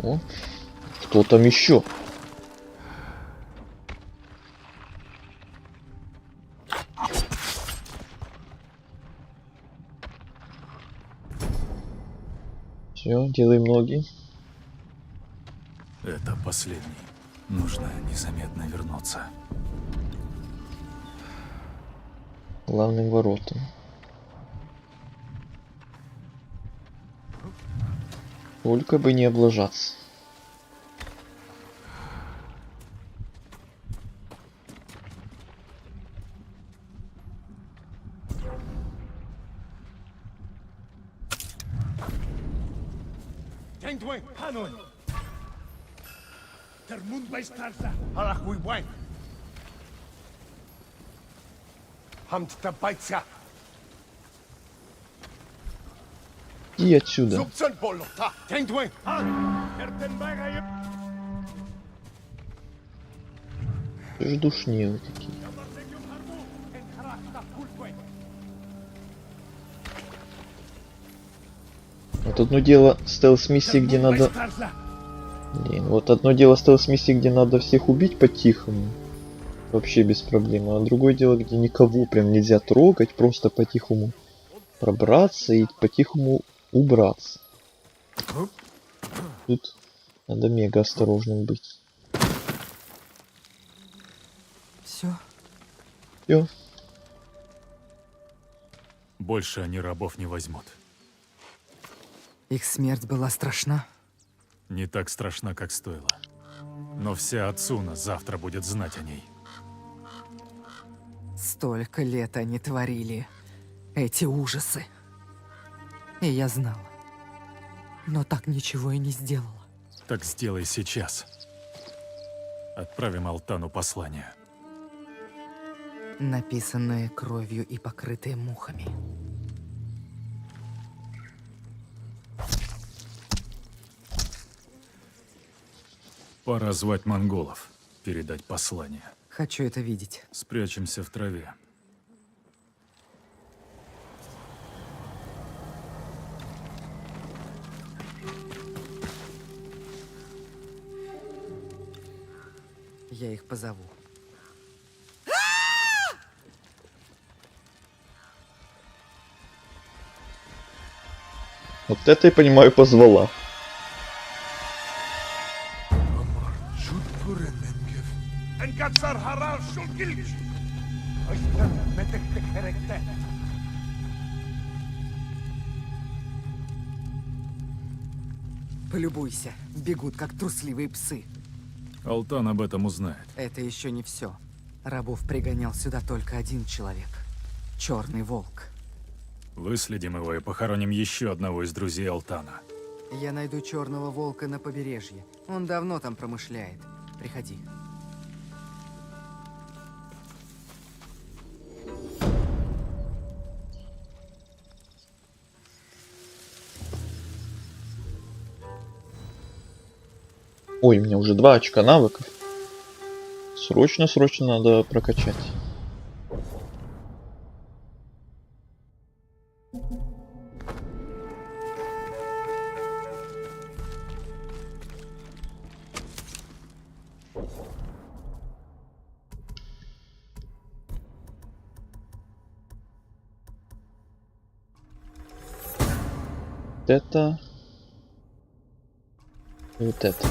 О, кто там еще? Все, делаем ноги. Это последний. Нужно незаметно вернуться. Главным воротам. Только бы не облажаться. Иди отсюда. Ты же душнилы такие. Вот одно дело стелс-миссии, где надо... Блин, вот одно дело стелс-миссии, где надо всех убить по-тихому. Вообще без проблем. А другое дело, где никого прям нельзя трогать, просто по-тихому пробраться и по-тихому убраться. Тут надо мега осторожным быть. Все. Все. Больше они рабов не возьмут. Их смерть была страшна. Не так страшна, как стоило. Но вся Ацуна завтра будет знать о ней. Столько лет они творили. Эти ужасы. И я знала. Но так ничего и не сделала. Так сделай сейчас. Отправим Алтану послание. Написанное кровью и покрытое мухами. Пора звать монголов, передать послание. Хочу это видеть. Спрячемся в траве. Я их позову. Вот это, я понимаю, позвала. Полюбуйся. Бегут, как трусливые псы. Алтан об этом узнает. Это еще не все. Рабов пригонял сюда только один человек. Черный волк. Выследим его и похороним еще одного из друзей Алтана. Я найду черного волка на побережье. Он давно там промышляет. Приходи. Ой, у меня уже 2 очка навыков. Срочно надо прокачать. Вот это. И вот это.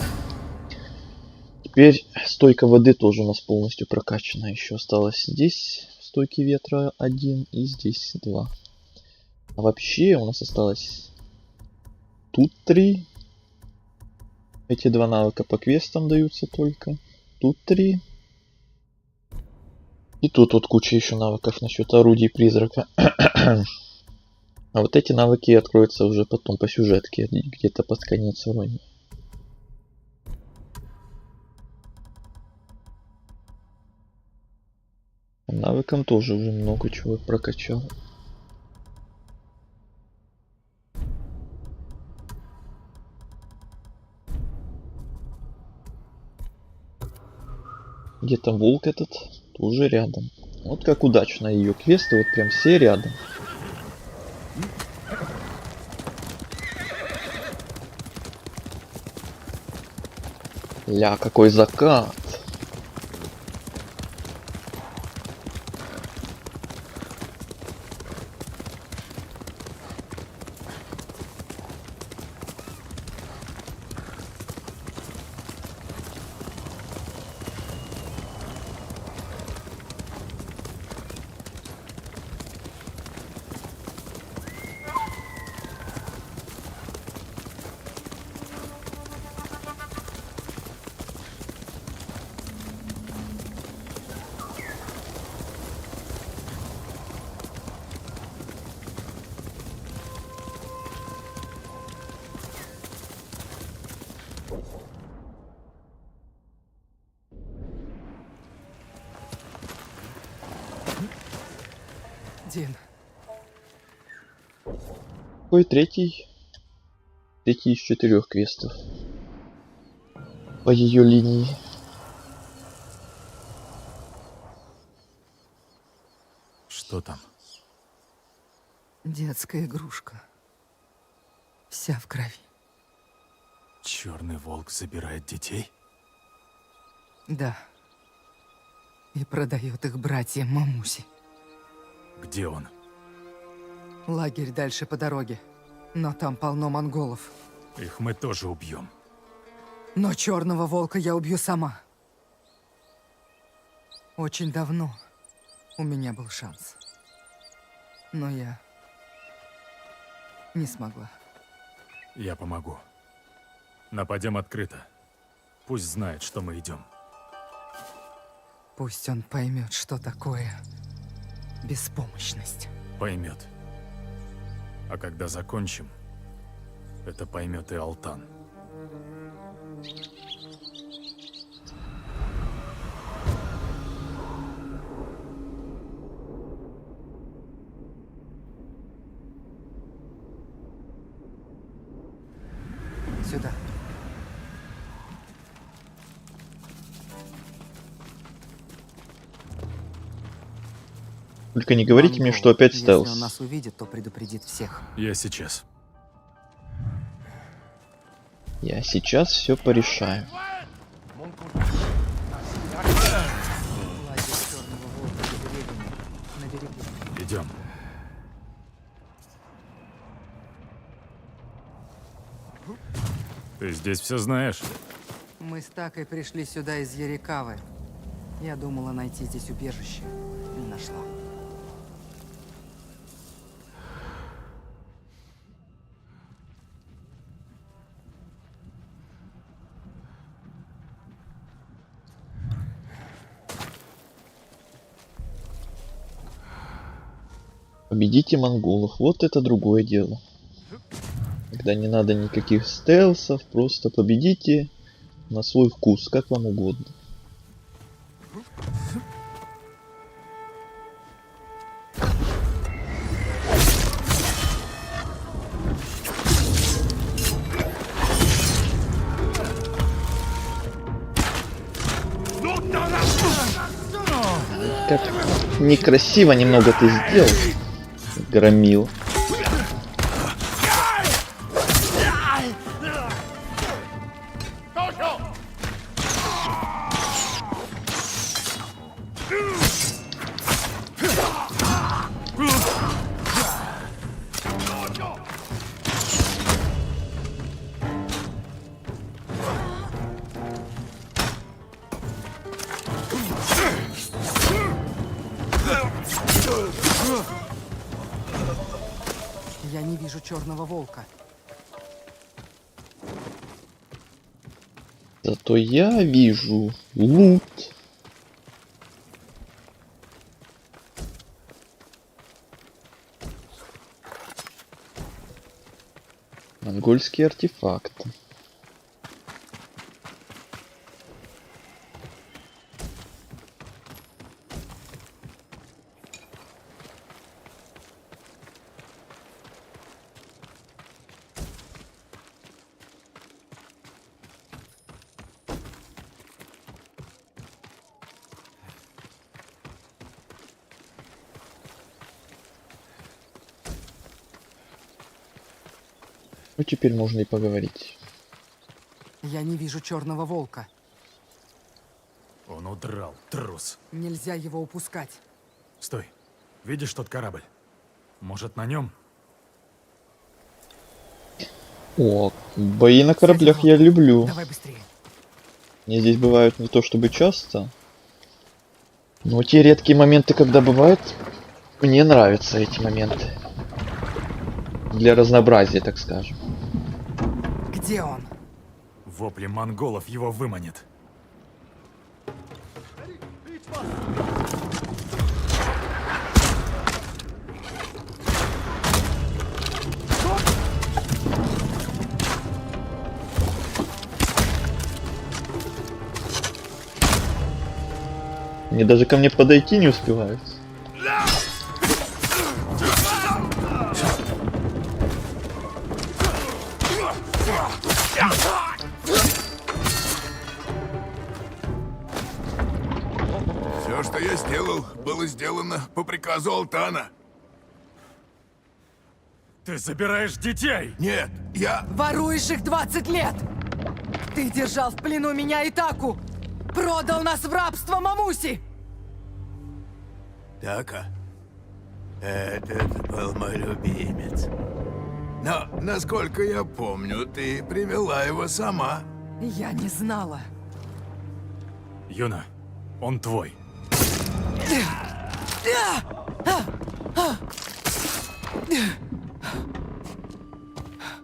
Теперь стойка воды тоже у нас полностью прокачана. Еще осталось здесь стойки ветра 1 и здесь 2. А вообще у нас осталось тут 3. Эти 2 навыка по квестам даются только. Тут 3. И тут вот куча еще навыков насчет орудий призрака. А вот эти навыки откроются уже потом по сюжетке, где-то под конец вроде. Навыкам тоже уже много чего прокачал. Где там волк этот? Тоже рядом. Вот как удачно ее квесты, вот прям все рядом. Ля, какой закат! Дин. Какой третий? Третий из 4 квестов. По ее линии. Что там? Детская игрушка. Вся в крови. Черный волк забирает детей? Да. И продает их братьям Мамуси. Где он? Лагерь дальше по дороге. Но там полно монголов. Их мы тоже убьем. Но черного волка я убью сама. Очень давно у меня был шанс. Но я не смогла. Я помогу. Нападем открыто. Пусть знает, что мы идем. Пусть он поймет, что такое беспомощность. Поймет. А когда закончим, это поймет и Алтан. Сюда. Только не говорите мне, что опять стелс. Если он нас увидит, то предупредит всех. Я сейчас. Я сейчас все порешаю. Идем. Ты здесь все знаешь? Мы с Такой пришли сюда из Ярикавы. Я думала найти здесь убежище. Не нашла. Победите монголов. Вот это другое дело. Когда не надо никаких стелсов, просто победите на свой вкус, как вам угодно. Как некрасиво немного ты сделал, громил. Я не вижу черного волка. Зато я вижу лут. Монгольские артефакты. Ну, теперь можно и поговорить. Я не вижу черного волка. Он удрал, трус. Нельзя его упускать. Стой. Видишь тот корабль? Может, на нем? О, бои на кораблях я люблю. Давай быстрее. Они здесь бывают не то чтобы часто. Но те редкие моменты, когда бывают, мне нравятся эти моменты. Для разнообразия, так скажем. Где он? Вопли монголов его выманит. Они даже ко мне подойти не успевают. Все, что я сделал, было сделано по приказу Алтана. Ты забираешь детей! Нет, я... Воруешь их 20 лет! Ты держал в плену меня и Таку! Продал нас в рабство Мамуси! Така, этот был мой любимец. Но, насколько я помню, ты привела его сама. Я не знала. Юна, он твой.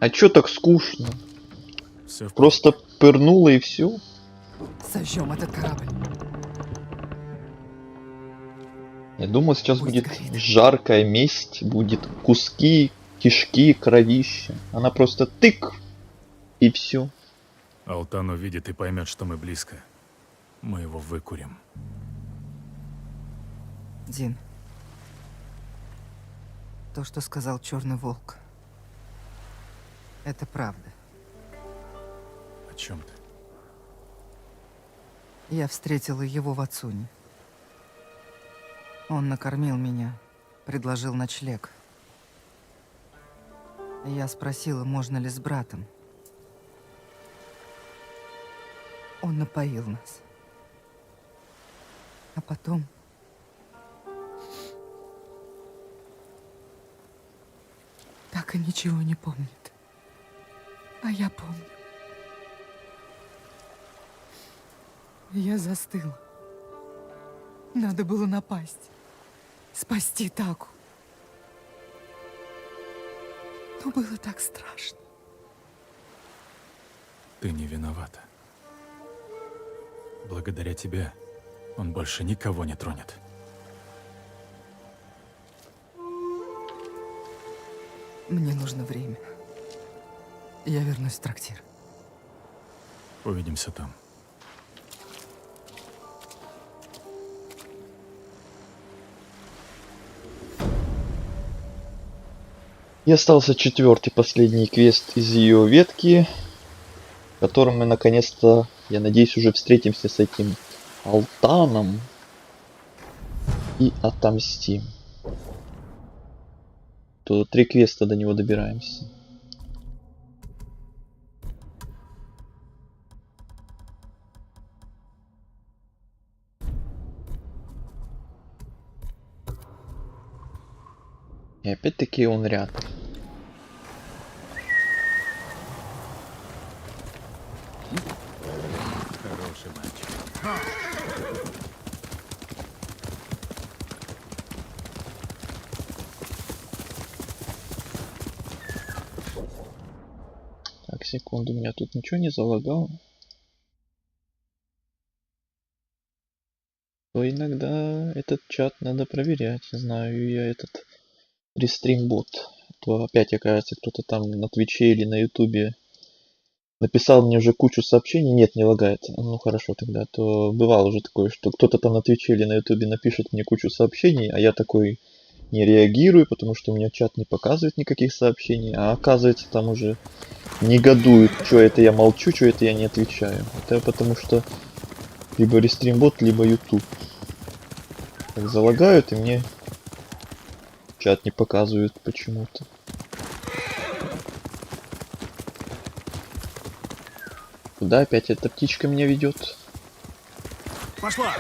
А чё так скучно? Всё в Просто пырнуло и все. Сожжем этот корабль. Я думаю, сейчас будет жаркая месть, будет куски кишки, кровище. Она просто тык, и все. Алтан увидит и поймет, что мы близко. Мы его выкурим. Дин, то, что сказал Черный Волк, это правда. О чем ты? Я встретила его в Ацуне. Он накормил меня, предложил ночлег. Я спросила, можно ли с братом. Он напоил нас. А потом... так и ничего не помнит. А я помню. Я застыла. Надо было напасть. Спасти Таку. Но было так страшно. Ты не виновата. Благодаря тебе он больше никого не тронет. Мне нужно время. Я вернусь в трактир. Увидимся там. И остался 4-й, последний квест из ее ветки, в котором мы наконец-то, я надеюсь, уже встретимся с этим Алтаном и отомстим. То 3 квеста до него добираемся. И опять-таки он рядом. Хороший мальчик. Так, секунду, меня тут ничего не залагало. То иногда этот чат надо проверять. Знаю я этот рестрим-бот. То опять, окажется, кто-то там на Твиче или на Ютубе написал мне уже кучу сообщений. Нет, не лагает. Ну хорошо тогда. То бывало уже такое, что кто-то там на Твиче или на Ютубе напишет мне кучу сообщений, а я такой не реагирую, потому что у меня чат не показывает никаких сообщений. А оказывается, там уже негодуют, что это я молчу, что это я не отвечаю. Это потому что либо рестрим-бот, либо YouTube. Так залагают, и мне чат не показывают почему-то. Куда опять эта птичка меня ведет? Пошла!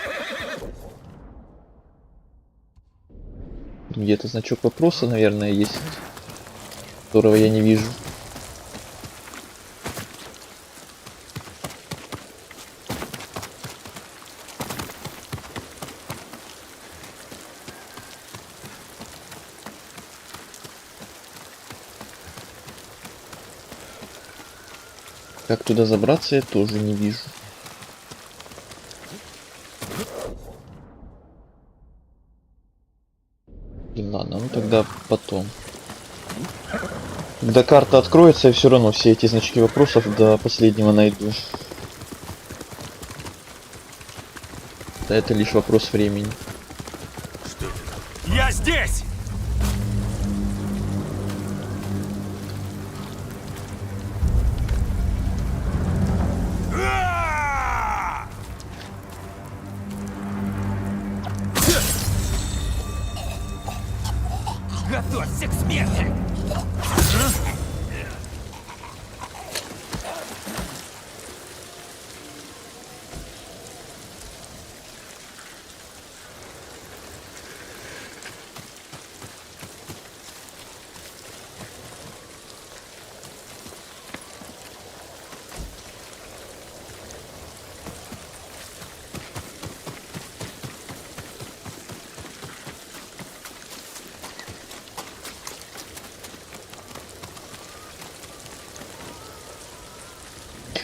Где-то значок вопроса, наверное, есть, которого я не вижу. Как туда забраться, я тоже не вижу. Блин, ладно, ну тогда потом. Когда карта откроется, я все равно все эти значки вопросов до последнего найду. Да это лишь вопрос времени. Я здесь! Готовься к смерти!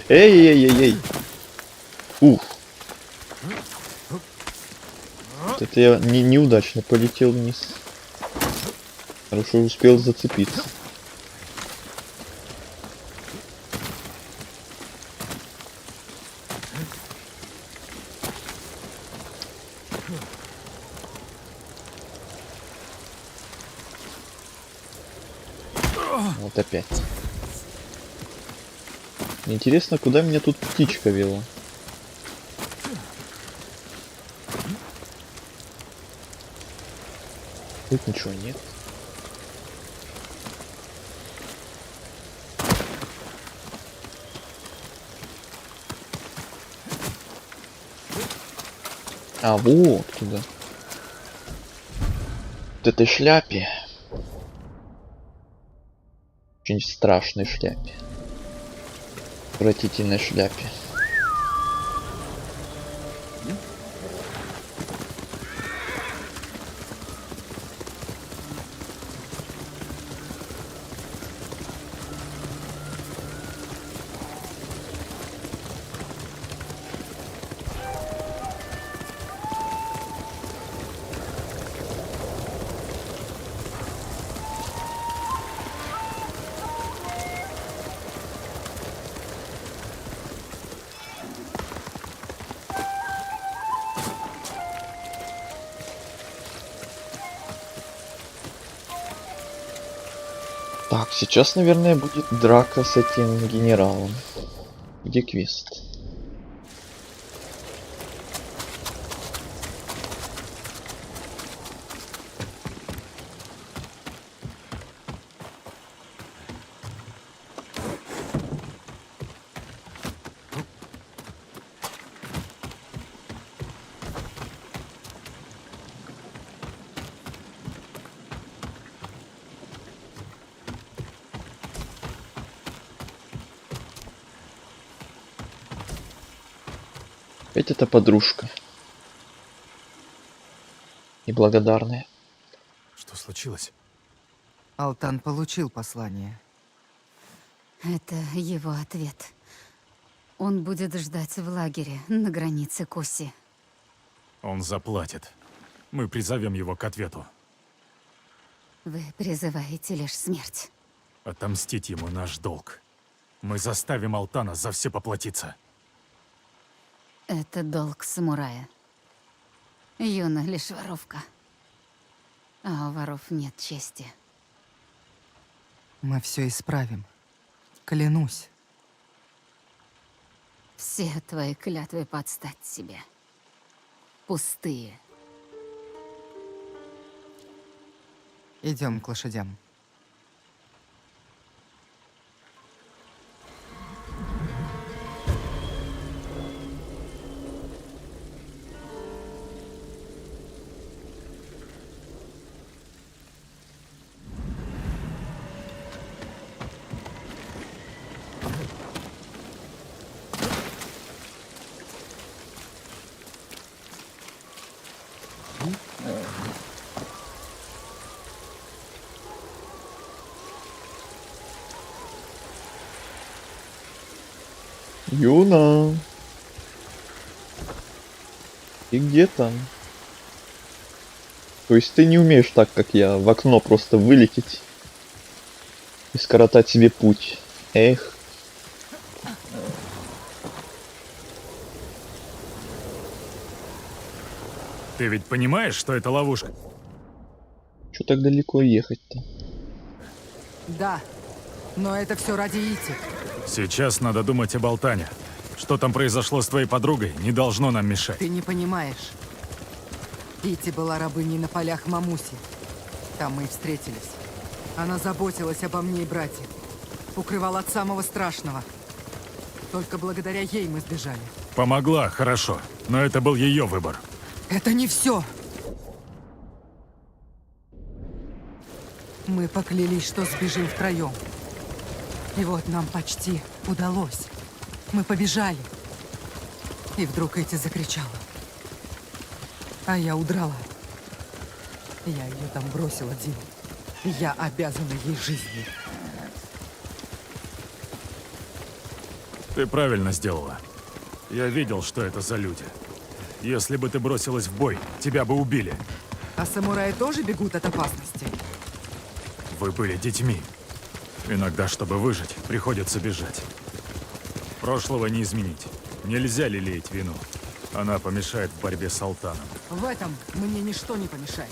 Эй-эй-эй-эй! Ух! Вот это я неудачно полетел вниз. Хорошо успел зацепиться. Вот опять. Интересно, куда меня тут птичка вела? Тут ничего нет. А, вот куда. Вот этой шляпе. Очень страшной шляпе. Отвратительной шляпе. Так, сейчас, наверное, будет драка с этим генералом. Где квест? Опять эта подружка. Неблагодарная. Что случилось? Алтан получил послание. Это его ответ. Он будет ждать в лагере на границе Куси. Он заплатит. Мы призовем его к ответу. Вы призываете лишь смерть. Отомстить ему наш долг. Мы заставим Алтана за все поплатиться. Это долг самурая. Юна лишь воровка. А у воров нет чести. Мы все исправим. Клянусь. Все твои клятвы подстать себе. Пустые. Идем к лошадям. Юна! Ты где там? То есть ты не умеешь так, как я, в окно просто вылететь и скоротать себе путь. Эх. Ты ведь понимаешь, что это ловушка? Чё так далеко ехать-то? Да, но это все ради Ити. Сейчас надо думать об Алтане. Что там произошло с твоей подругой, не должно нам мешать. Ты не понимаешь. Ити была рабыней на полях Мамуси. Там мы и встретились. Она заботилась обо мне и брате. Укрывала от самого страшного. Только благодаря ей мы сбежали. Помогла, хорошо. Но это был ее выбор. Это не все. Мы поклялись, что сбежим втроем. И вот нам почти удалось. Мы побежали. И вдруг Эти закричала. А я удрала. Я ее там бросил один. И я обязана ей жизнью. Ты правильно сделала. Я видел, что это за люди. Если бы ты бросилась в бой, тебя бы убили. А самураи тоже бегут от опасности? Вы были детьми. Иногда, чтобы выжить, приходится бежать. Прошлого не изменить. Нельзя лелеять вину. Она помешает в борьбе с Алтаном. В этом мне ничто не помешает.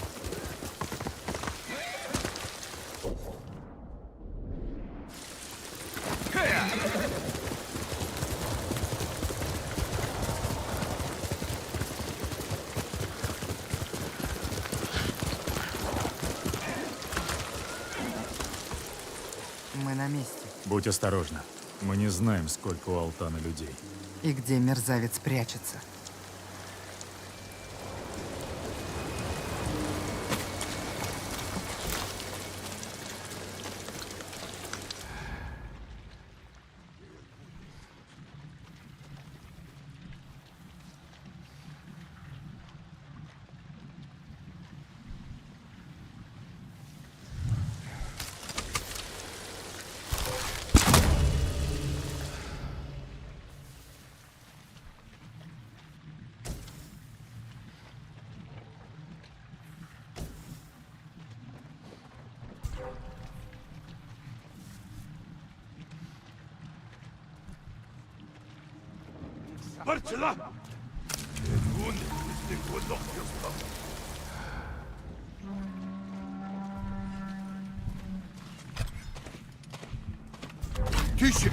Мы на месте. Будь осторожна. Мы не знаем, сколько у Алтана людей. И где мерзавец прячется. Parçala! Тише!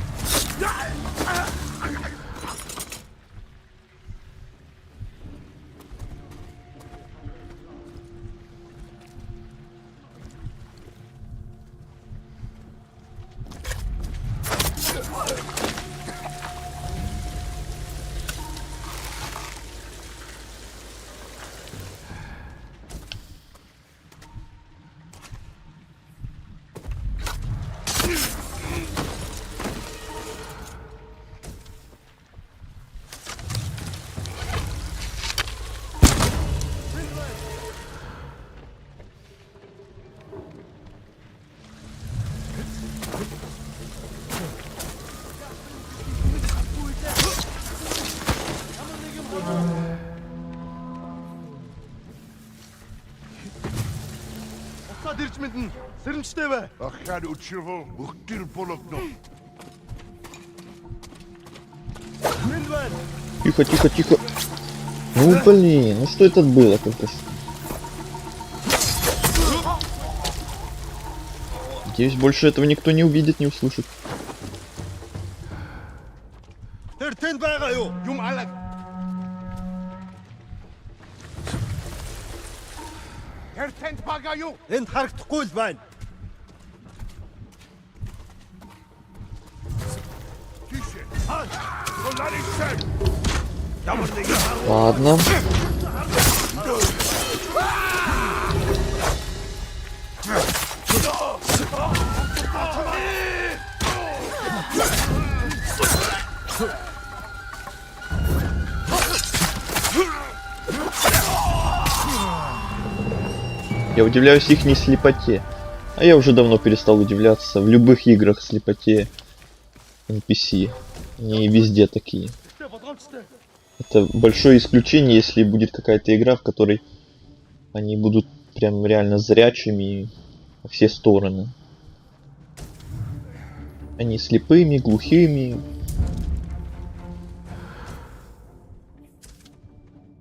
Ахар учево, ухтир полокно. Тихо, тихо, тихо. Ну блин, ну что это было только что? Надеюсь, больше этого никто не увидит, не услышит. Энд харагдахгүй л байна. Ладно. Я удивляюсь ихней слепоте. А я уже давно перестал удивляться в любых играх слепоте NPC. Они везде такие. Это большое исключение, если будет какая-то игра, в которой они будут прям реально зрячими во все стороны. Они слепыми, глухими.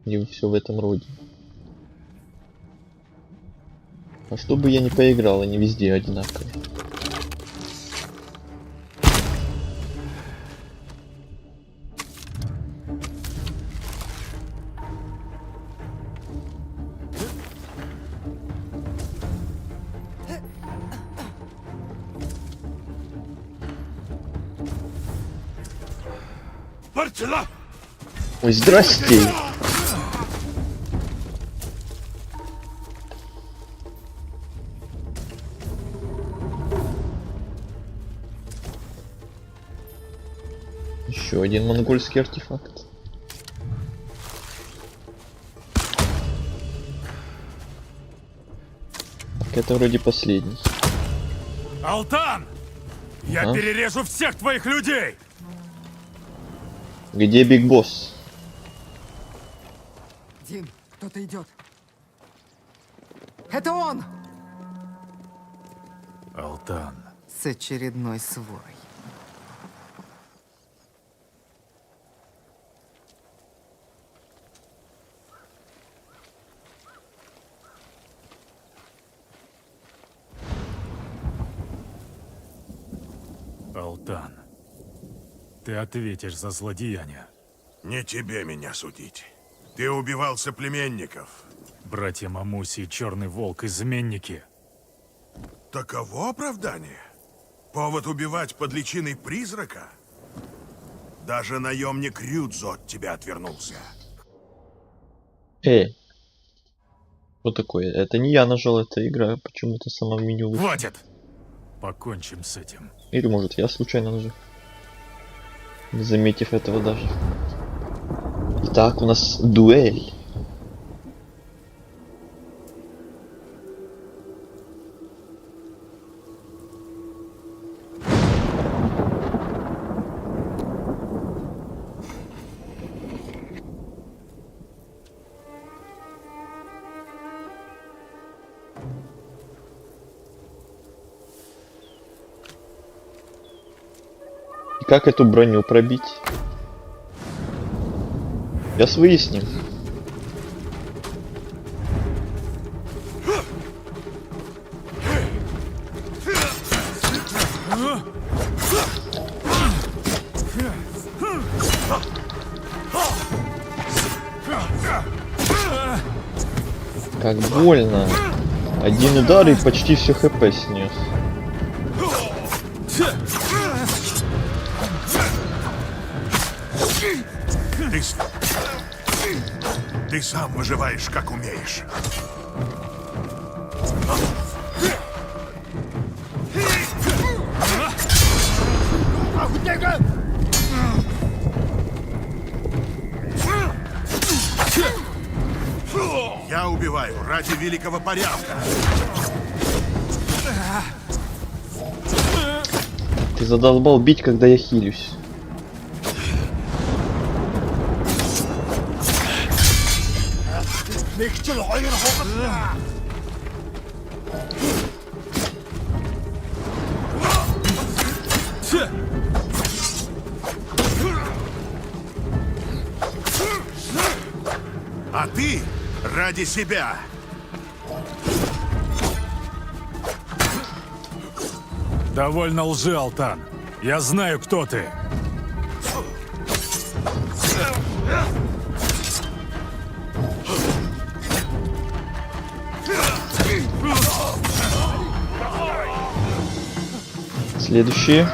И все в этом роде. А чтобы я не поиграл, они везде одинаковые. Ой, здрасте! Еще один монгольский артефакт. Так, это вроде последний. Алтан! Я перережу всех твоих людей! Где Биг Босс? Дин, кто-то идет. Это он! Алтан. С очередной сворой. Алтан, ты ответишь за злодеяние. Не тебе меня судить. Ты убивал соплеменников. Братья Мамуси и Черный Волк — изменники. Таково оправдание? Повод убивать под личиной призрака? Даже наемник Рюдзо от тебя отвернулся. Эй. Что такое? Это не я нажал, эта игра почему-то сама в меню вышла. Хватит! Покончим с этим. Или может я случайно нажал. Не заметив этого даже. Итак, у нас дуэль. И как эту броню пробить? Сейчас выясним. Как больно. Один удар и почти все хп снес. Ты сам выживаешь, как умеешь. Я убиваю ради великого порядка. Ты задолбал бить, когда я хилюсь. А ты ради себя. Довольно лжи, Алтан. Я знаю, кто ты. Следующие.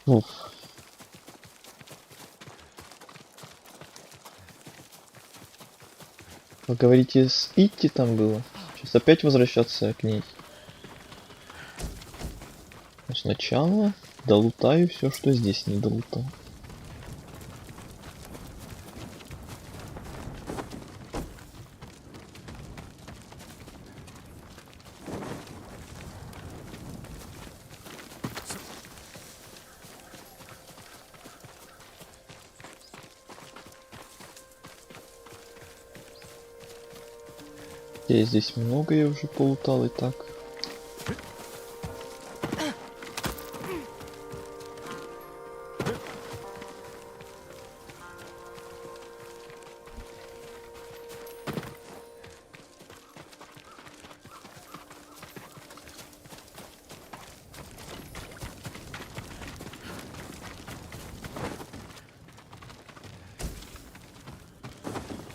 Уф. Вы говорите, с Итти там было? Сейчас опять возвращаться к ней. Но сначала долутаю все, что здесь не долутал. Я здесь много, я уже полутал и так.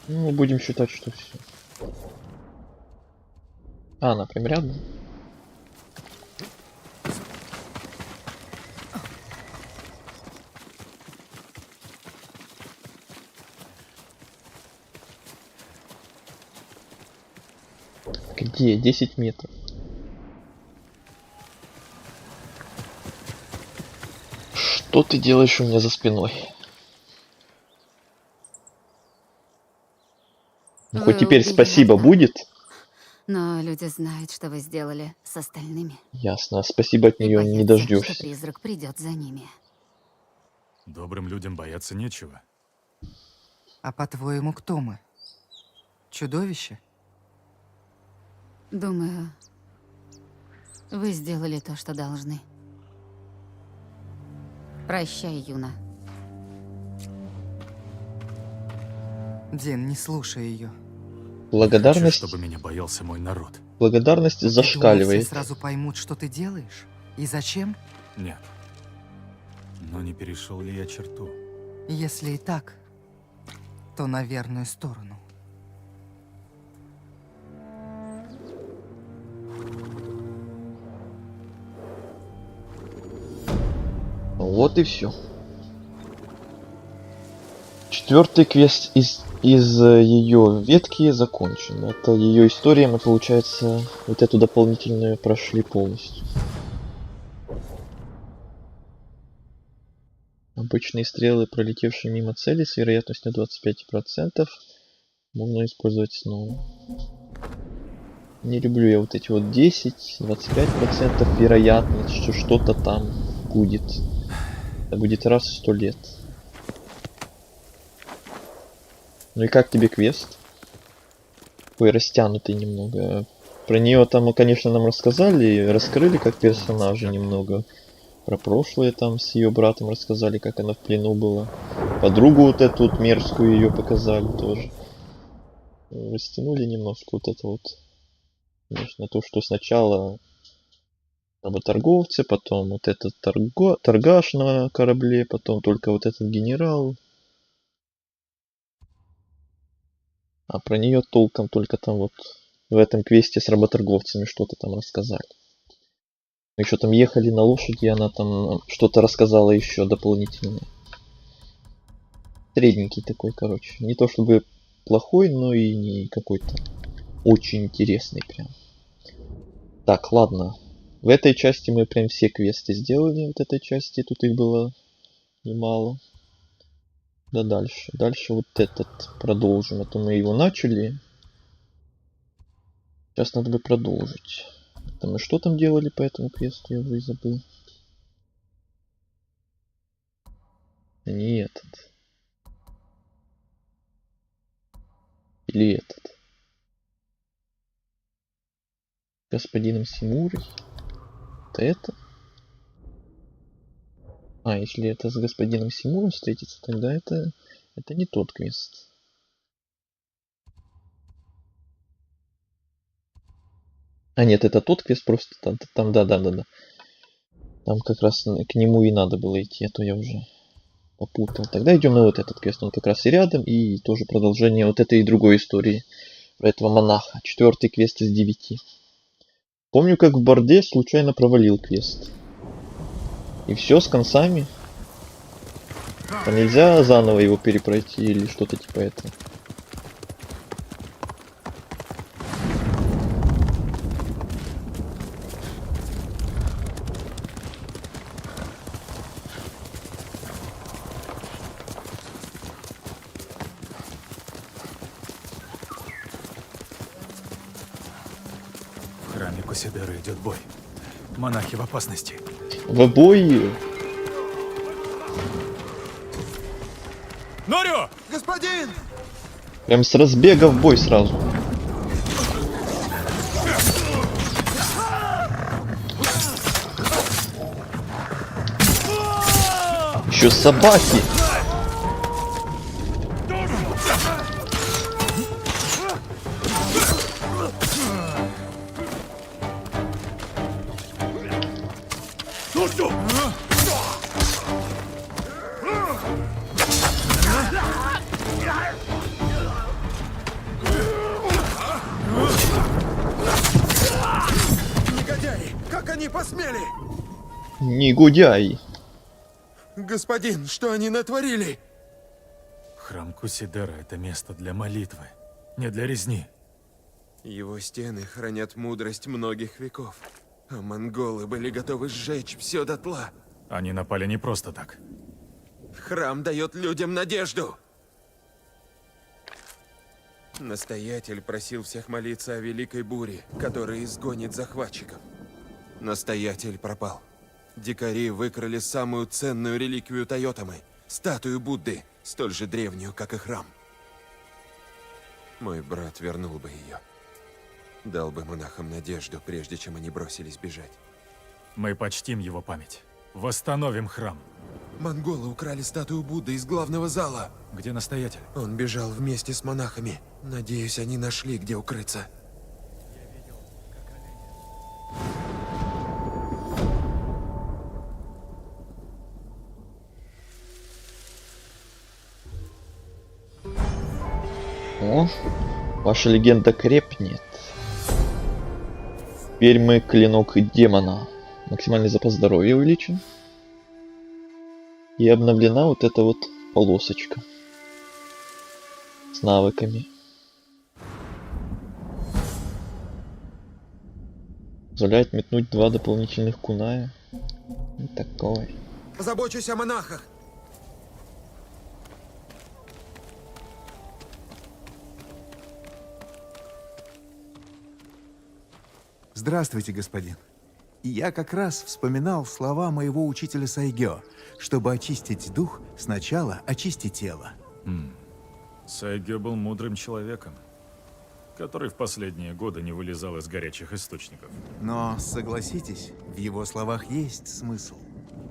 Ну, будем считать, что все. А, она прям рядом. Где? 10 метров. Что ты делаешь у меня за спиной? Ну, хоть теперь спасибо будет. Но люди знают, что вы сделали с остальными. Ясно, спасибо от нее не Что дождешься. призрак придет за ними. Добрым людям бояться нечего. А по-твоему, кто мы? Чудовище? Думаю, вы сделали то, что должны. Прощай, Юна. Дин, не слушай ее. Благодарность... Хочу, чтобы меня боялся мой народ. Благодарность Все зашкаливает. сразу поймут, что ты делаешь? И зачем? Нет. Но не перешел ли я черту? Если и так, то на верную сторону. Вот и все. 4-й квест из ее ветки закончен. Это ее история, мы, получается, вот эту дополнительную прошли полностью. Обычные стрелы, пролетевшие мимо цели с вероятностью 25%, можно использовать снова. Не люблю я вот эти вот 10-25% вероятность, что что-то там будет. Это будет раз в 100 лет. Ну и как тебе квест? Такой растянутый немного. Про нее там, конечно, нам рассказали, раскрыли как персонажа немного. Про прошлое там с ее братом рассказали, как она в плену была. Подругу вот эту вот мерзкую ее показали тоже. Растянули немножко вот это вот. Конечно, то, что сначала работорговцы, потом вот этот торгаш на корабле, потом только вот этот генерал. А про нее толком только там вот в этом квесте с работорговцами что-то там рассказали. Еще там ехали на лошади, и она там что-то рассказала еще дополнительное. Средненький такой, короче. Не то чтобы плохой, но и не какой-то очень интересный прям. Так, ладно. В этой части мы прям все квесты сделали. Вот этой части, тут их было немало. Да дальше. Дальше вот этот продолжим. А то мы его начали. Сейчас надо бы продолжить. Там мы что там делали по этому квесту, я уже и забыл. Не этот. Или этот. Господином Симурой. Это? А, если это с господином Симуром встретиться, тогда это не тот квест. А нет, это тот квест, просто там да. Там как раз к нему и надо было идти, а то я уже попутал. Тогда идем на вот этот квест, он как раз и рядом, и тоже продолжение вот этой и другой истории про этого монаха. 4-й квест из 9. Помню, как в Борде случайно провалил квест. И все с концами. Там нельзя заново его перепройти или что-то типа этого. В храме Кусидера идет бой. Монахи в опасности. В бой. Норио! Господин! Прям с разбега в бой сразу. Еще собаки. Негодяи! Как они посмели? Негодяи. Господин, что они натворили? Храм Кусидера — это место для молитвы, не для резни. Его стены хранят мудрость многих веков, а монголы были готовы сжечь все дотла. Они напали не просто так. Храм дает людям надежду. Настоятель просил всех молиться о великой буре, которая изгонит захватчиков. Настоятель пропал. Дикари выкрали самую ценную реликвию Тойотамы – статую Будды, столь же древнюю, как и храм. Мой брат вернул бы ее. Дал бы монахам надежду, прежде чем они бросились бежать. Мы почтим его память. Восстановим храм. Монголы украли статую Будды из главного зала. Где настоятель? Он бежал вместе с монахами. Надеюсь, они нашли, где укрыться. О, ваша легенда крепнет. Теперь мы клинок демона. Максимальный запас здоровья увеличен. И обновлена вот эта вот полосочка с навыками. Позволяет метнуть 2 дополнительных куная. Вот такой. Позабочусь о монахах. Здравствуйте, господин. Я как раз вспоминал слова моего учителя Сайгё. Чтобы очистить дух, сначала очисти тело. Сайгё был мудрым человеком, который в последние годы не вылезал из горячих источников. Но, согласитесь, в его словах есть смысл.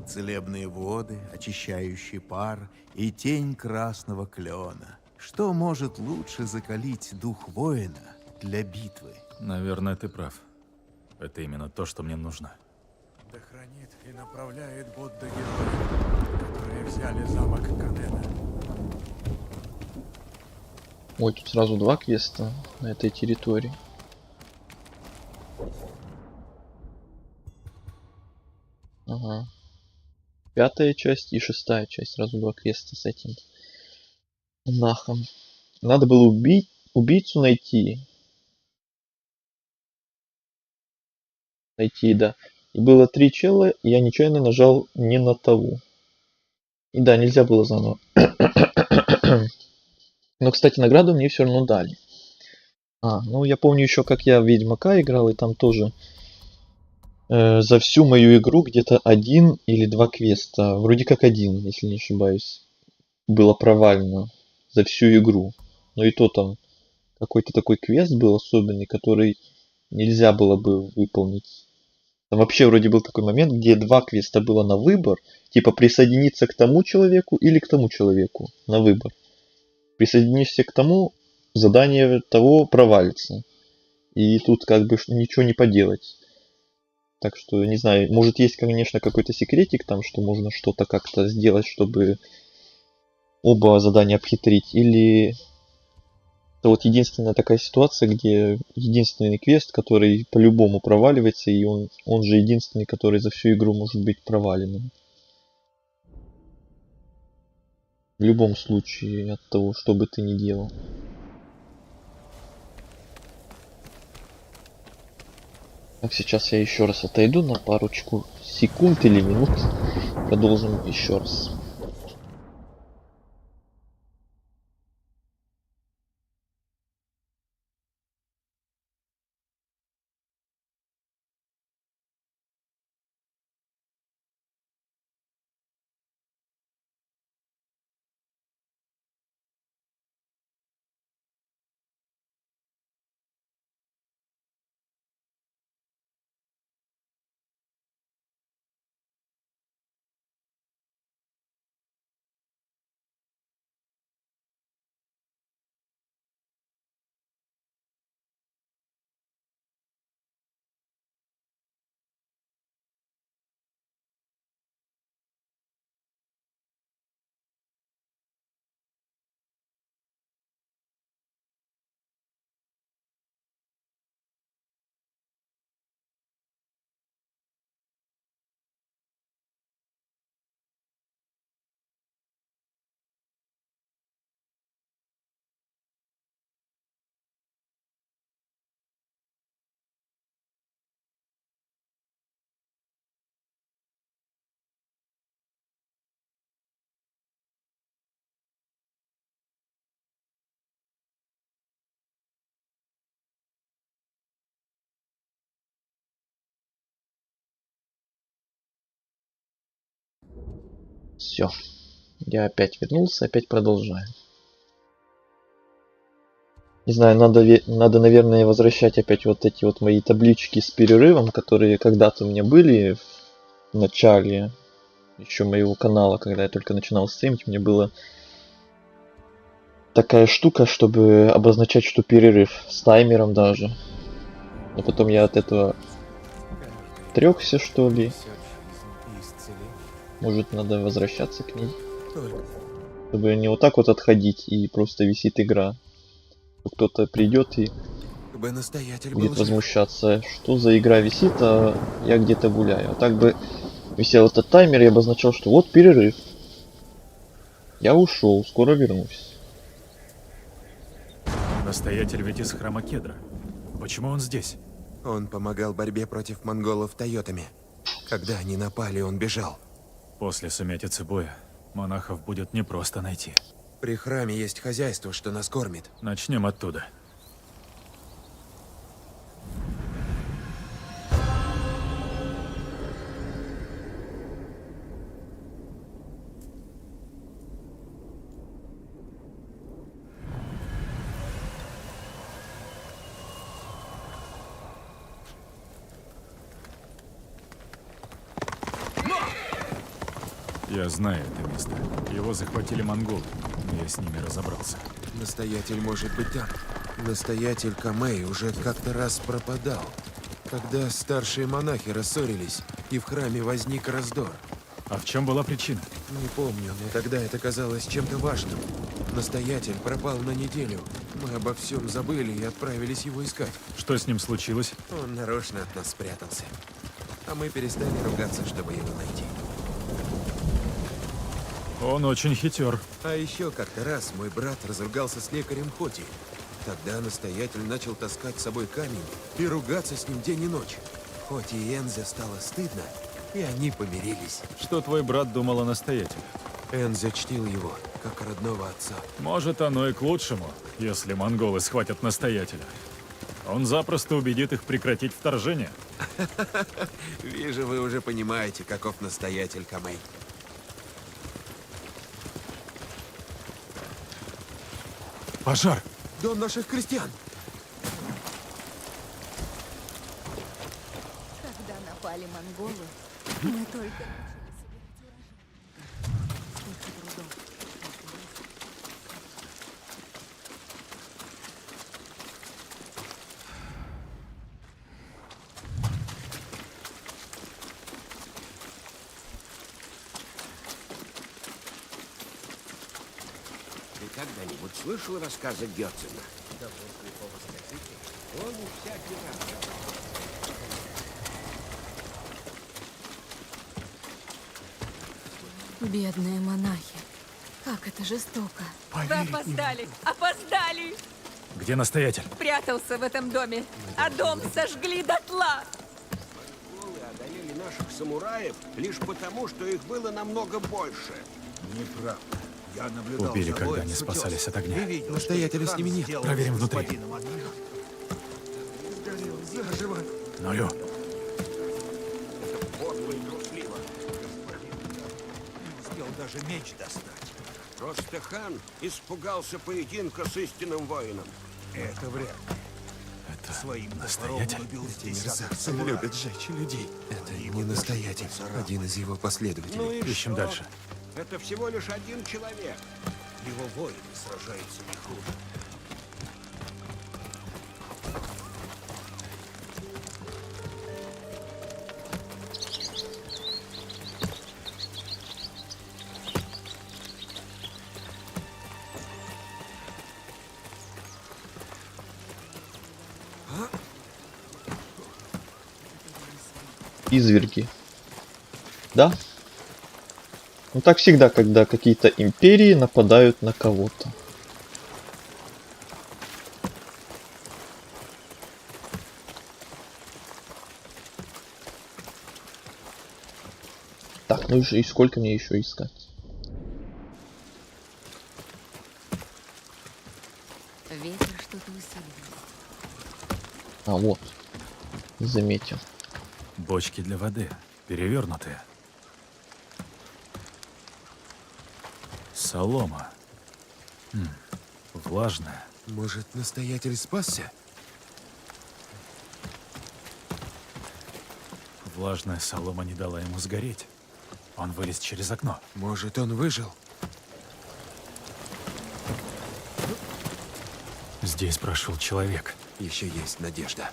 Целебные воды, очищающий пар и тень красного клена. Что может лучше закалить дух воина для битвы? Наверное, ты прав. Это именно то, что мне нужно. Да хранит и направляет Будда героев, которые взяли замок Канена. Ой, тут сразу 2 квеста на этой территории. Ага. 5-я часть и 6-я часть. Сразу 2 квеста с этим нахом. Надо было убийцу найти. Да. И было 3 чела, и я нечаянно нажал не на того. И да, нельзя было заново. Но, кстати, награду мне все равно дали. Ну я помню еще, как я в Ведьмака играл, и там тоже за всю мою игру где-то 1 или 2 квеста. Вроде как 1, если не ошибаюсь. Было провально за всю игру. Но и то там какой-то такой квест был особенный, который нельзя было бы выполнить. Там вообще вроде был такой момент, где 2 квеста было на выбор. Типа присоединиться к тому человеку или к тому человеку на выбор. Присоединишься к тому, задание того провалится. И тут как бы ничего не поделать. Так что, не знаю, может есть, конечно, какой-то секретик там, что можно что-то как-то сделать, чтобы оба задания обхитрить. Или это вот единственная такая ситуация, где единственный квест, который по-любому проваливается, и он же единственный, который за всю игру может быть проваленным. В любом случае, от того, что бы ты ни делал. Так, сейчас я еще раз отойду на парочку секунд или минут. Продолжим еще раз. Все. Я опять вернулся, опять продолжаем. Не знаю, надо, наверное, возвращать опять вот эти вот мои таблички с перерывом, которые когда-то у меня были в начале еще моего канала, когда я только начинал стримить, мне было такая штука, чтобы обозначать, что перерыв, с таймером даже. Но потом я от этого отрёкся, что ли. Может, надо возвращаться к ней. Чтобы не вот так вот отходить и просто висит игра. Кто-то придет и будет возмущаться, что за игра висит, а я где-то гуляю. А так бы висел этот таймер и обозначал, что вот перерыв. Я ушел, скоро вернусь. Настоятель ведь из храма Кедра. Почему он здесь? Он помогал борьбе против монголов тойотами. Когда они напали, он бежал. После сумятицы боя монахов будет непросто найти. При храме есть хозяйство, что нас кормит. Начнем оттуда. Я знаю это место. Его захватили монголы, но я с ними разобрался. Настоятель может быть там. Настоятель Камэй уже как-то раз пропадал. Когда старшие монахи рассорились, и в храме возник раздор. А в чем была причина? Не помню, но тогда это казалось чем-то важным. Настоятель пропал на неделю. Мы обо всем забыли и отправились его искать. Что с ним случилось? Он нарочно от нас спрятался. А мы перестали ругаться, чтобы его найти. Он очень хитер. А еще как-то раз мой брат разругался с лекарем Хоти. Тогда настоятель начал таскать с собой камень и ругаться с ним день и ночь. Хоти и Энзе стало стыдно, и они помирились. Что твой брат думал о настоятеле? Энзе чтил его, как родного отца. Может, оно и к лучшему, если монголы схватят настоятеля. Он запросто убедит их прекратить вторжение. Вижу, вы уже понимаете, каков настоятель Камэй. Пожар! Дом наших крестьян! Когда напали монголы, мы только... Ты когда-нибудь слышал рассказы Гёцена? Он всякий раз. Бедные монахи. Как это жестоко. Вы опоздали! Опоздали! Где настоятель? Прятался в этом доме, а дом сожгли дотла! Монголы одолели наших самураев лишь потому, что их было намного больше. Неправда. Я наблюдал Убили, за когда боем они с спасались утёса от огня. и видел, Настоятеля что с ними нет. сделал Проверим с внутри. господином Андреем. Сгорел заживо. Нулю. Это подло и трусливо. Не успел даже меч достать. Просто хан испугался поединка с истинным воином. Это вряд ли. Это Своим настоятель? топором убил Эти десяток мерзавцы самураев. любят жечь людей. Это Его не настоятель, даже не один из его последователей. Ну и Ищем что? дальше. Это всего лишь один человек. Его воины сражаются не хуже. Изверги. Да? Ну так всегда, когда какие-то империи нападают на кого-то. Так, ну и сколько мне еще искать? Ветер что-то усиливается. А, вот. Заметил. Бочки для воды. Перевернутые. Солома. Влажная. Может, настоятель спасся? Влажная солома не дала ему сгореть. Он вылез через окно. Может, он выжил? Здесь прошел человек. Еще есть надежда.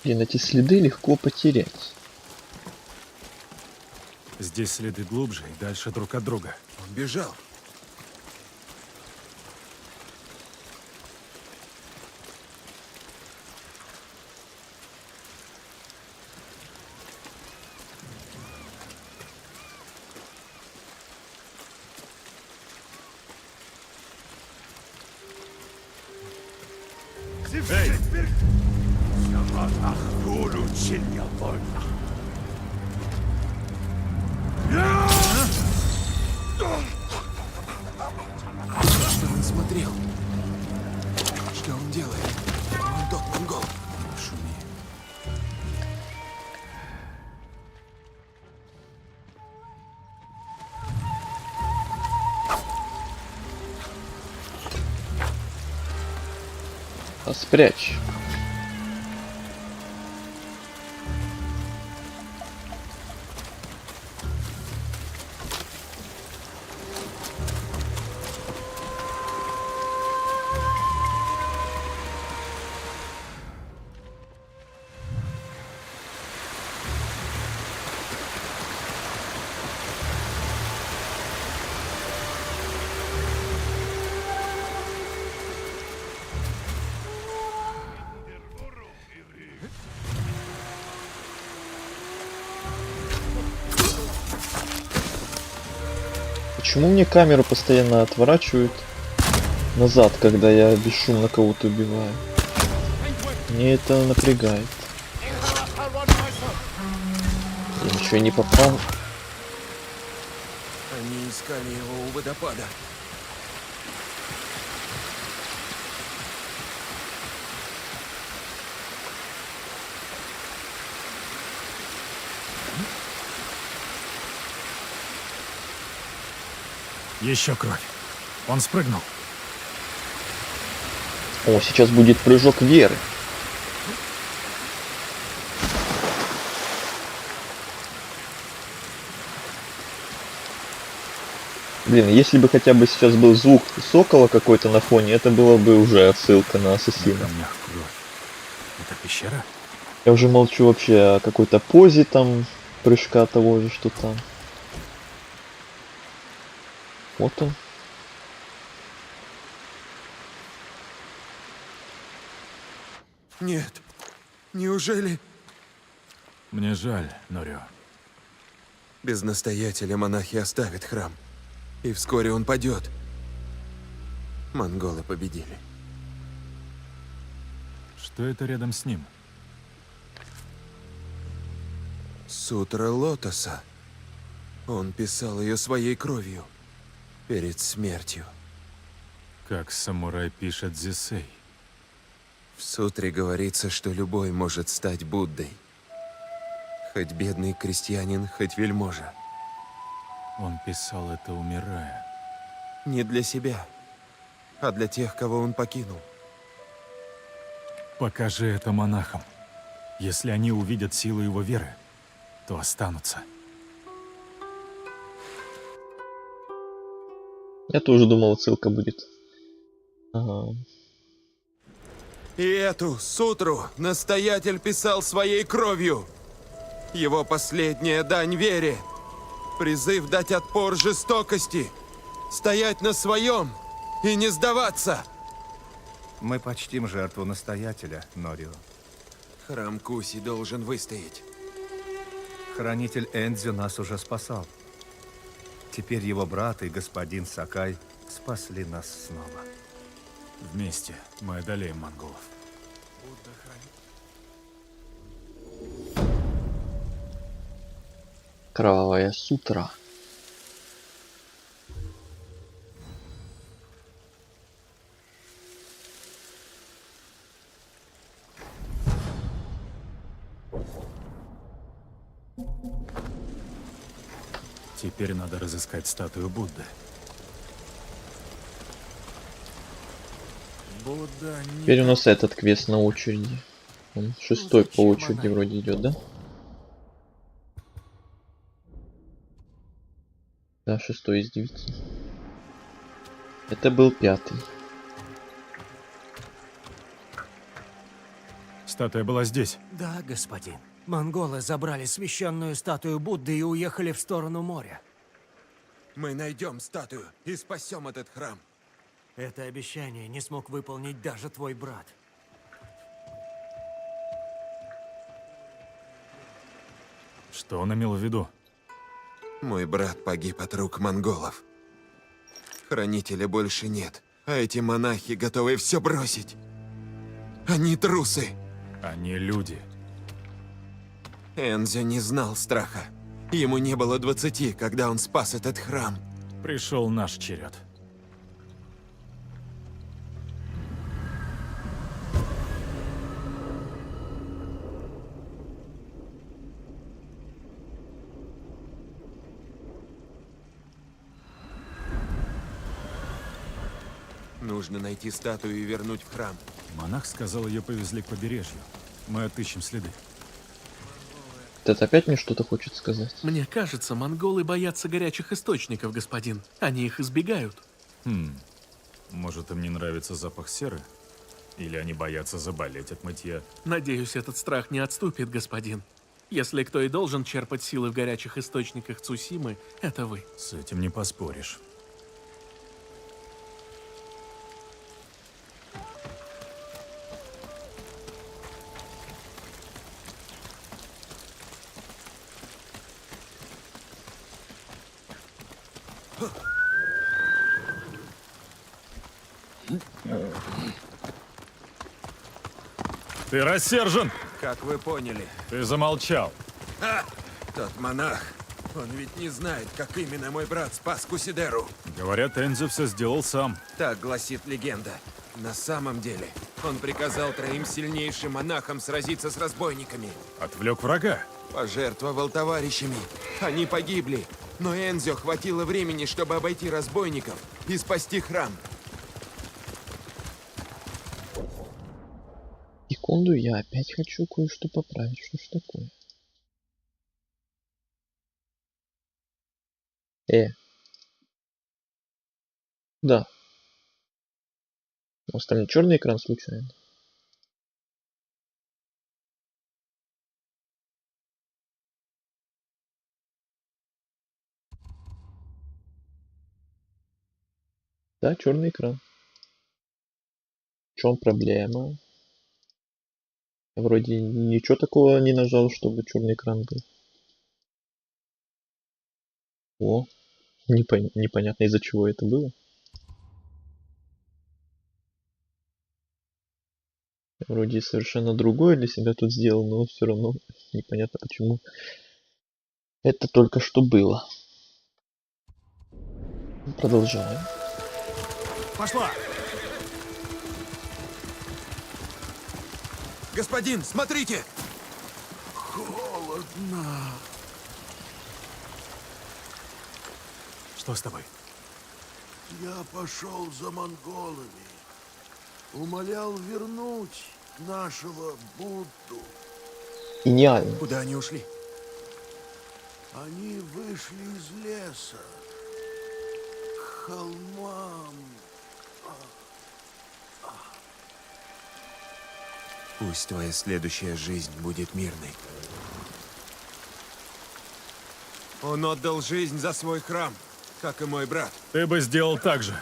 Блин, эти следы легко потерять. Здесь следы глубже и дальше друг от друга. Он бежал. Что он смотрел? Что он делает? Он тот монгол. Шуми. А спрячь. Почему мне камеру постоянно отворачивают назад, когда я бесшумно кого-то убиваю? Мне это напрягает. Я ничего не попал. Они искали его у водопада. Еще кровь. Он спрыгнул. О, сейчас будет прыжок веры. Блин, если бы хотя бы сейчас был звук сокола какой-то на фоне, это было бы уже отсылка на ассасина. Это пещера? Я уже молчу вообще о какой-то позе там, прыжка того же, что там. Вот он. Нет. Неужели... Мне жаль, Норио. Без настоятеля монахи оставят храм. И вскоре он падет. Монголы победили. Что это рядом с ним? Сутра Лотоса. Он писал ее своей кровью. Перед смертью. Как самурай пишет Зисей. В сутре говорится, что любой может стать Буддой. Хоть бедный крестьянин, хоть вельможа. Он писал это, умирая. Не для себя, а для тех, кого он покинул. Покажи это монахам. Если они увидят силу его веры, то останутся. Я тоже думал, отсылка будет. Ага. И эту сутру настоятель писал своей кровью. Его последняя дань вере. Призыв дать отпор жестокости. Стоять на своем и не сдаваться. Мы почтим жертву настоятеля, Норио. Храм Куси должен выстоять. Хранитель Эндзю нас уже спасал. Теперь его брат и господин Сакай спасли нас снова. Вместе мы одолеем монголов. Кровавая сутра. Теперь надо разыскать статую Будды. Будда не... Теперь у нас этот квест на очереди. Он 6-й по очереди вроде идет, да? Да, 6-й из 9. Это был 5-й. Статуя была здесь. Да, господин. Монголы забрали священную статую Будды и уехали в сторону моря. Мы найдем статую и спасем этот храм. Это обещание не смог выполнить даже твой брат. Что он имел в виду? Мой брат погиб от рук монголов. Хранителя больше нет, а эти монахи готовы все бросить. Они трусы. Они люди. Энзо не знал страха. Ему не было 20, когда он спас этот храм. Пришел наш черед. Нужно найти статую и вернуть в храм. Монах сказал, ее повезли к побережью. Мы отыщем следы. Ты опять мне что-то хочет сказать? Мне кажется, монголы боятся горячих источников, господин. Они их избегают. Может, им не нравится запах серы? Или они боятся заболеть от мытья? Надеюсь, этот страх не отступит, господин. Если кто и должен черпать силы в горячих источниках Цусимы, это вы. С этим не поспоришь. Ты рассержен! Как вы поняли? Ты замолчал. Тот монах. Он ведь не знает, как именно мой брат спас Кусидеру. Говорят, Энзо все сделал сам. Так гласит легенда. На самом деле, он приказал 3 сильнейшим монахам сразиться с разбойниками. Отвлек врага. Пожертвовал товарищами. Они погибли. Но Энзо хватило времени, чтобы обойти разбойников и спасти храм. Секунду, я опять хочу кое-что поправить. Что ж такое? Да. У нас там не черный экран случайно. Да, черный экран. В чем проблема? Я вроде ничего такого не нажал, чтобы черный экран был. О, непонятно из-за чего это было. Я вроде совершенно другое для себя тут сделал, но все равно непонятно почему это только что было. Продолжаем. Пошла! Господин, смотрите! Холодно. Что с тобой? Я пошел за монголами. Умолял вернуть нашего Будду. Гениально. Куда они ушли? Они вышли из леса. К холмам. Пусть твоя следующая жизнь будет мирной. Он отдал жизнь за свой храм, как и мой брат. Ты бы сделал так же.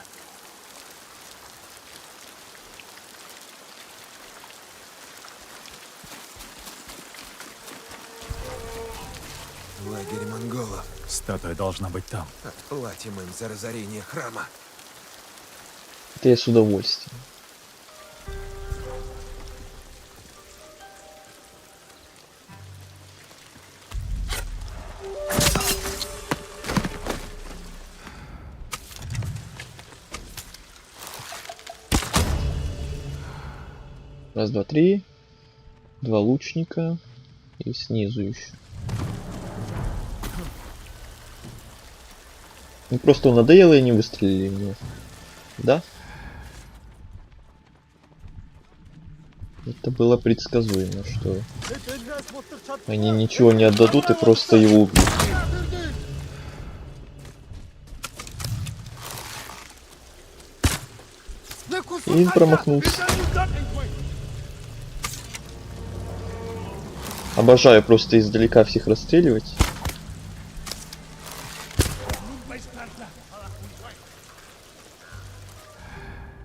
Лагерь монголов. Статуя должна быть там. Отплатим им за разорение храма. Это я с удовольствием. Раз, два, три. 2 лучника. И снизу еще. Ну просто он надоело и не выстрелили в него. Да? Это было предсказуемо, что они ничего не отдадут и просто его убьют. И промахнулся. Обожаю просто издалека всех расстреливать.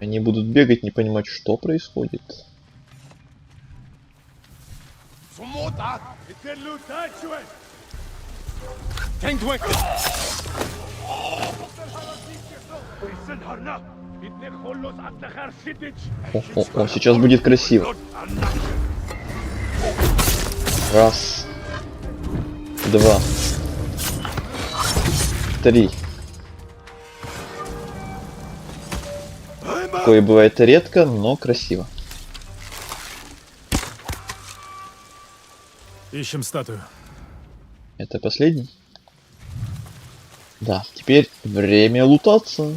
Они будут бегать, не понимать, что происходит. О, сейчас будет красиво. Раз. Два. Три. Такое бывает редко, но красиво. Ищем статую. Это последний? Да, теперь время лутаться.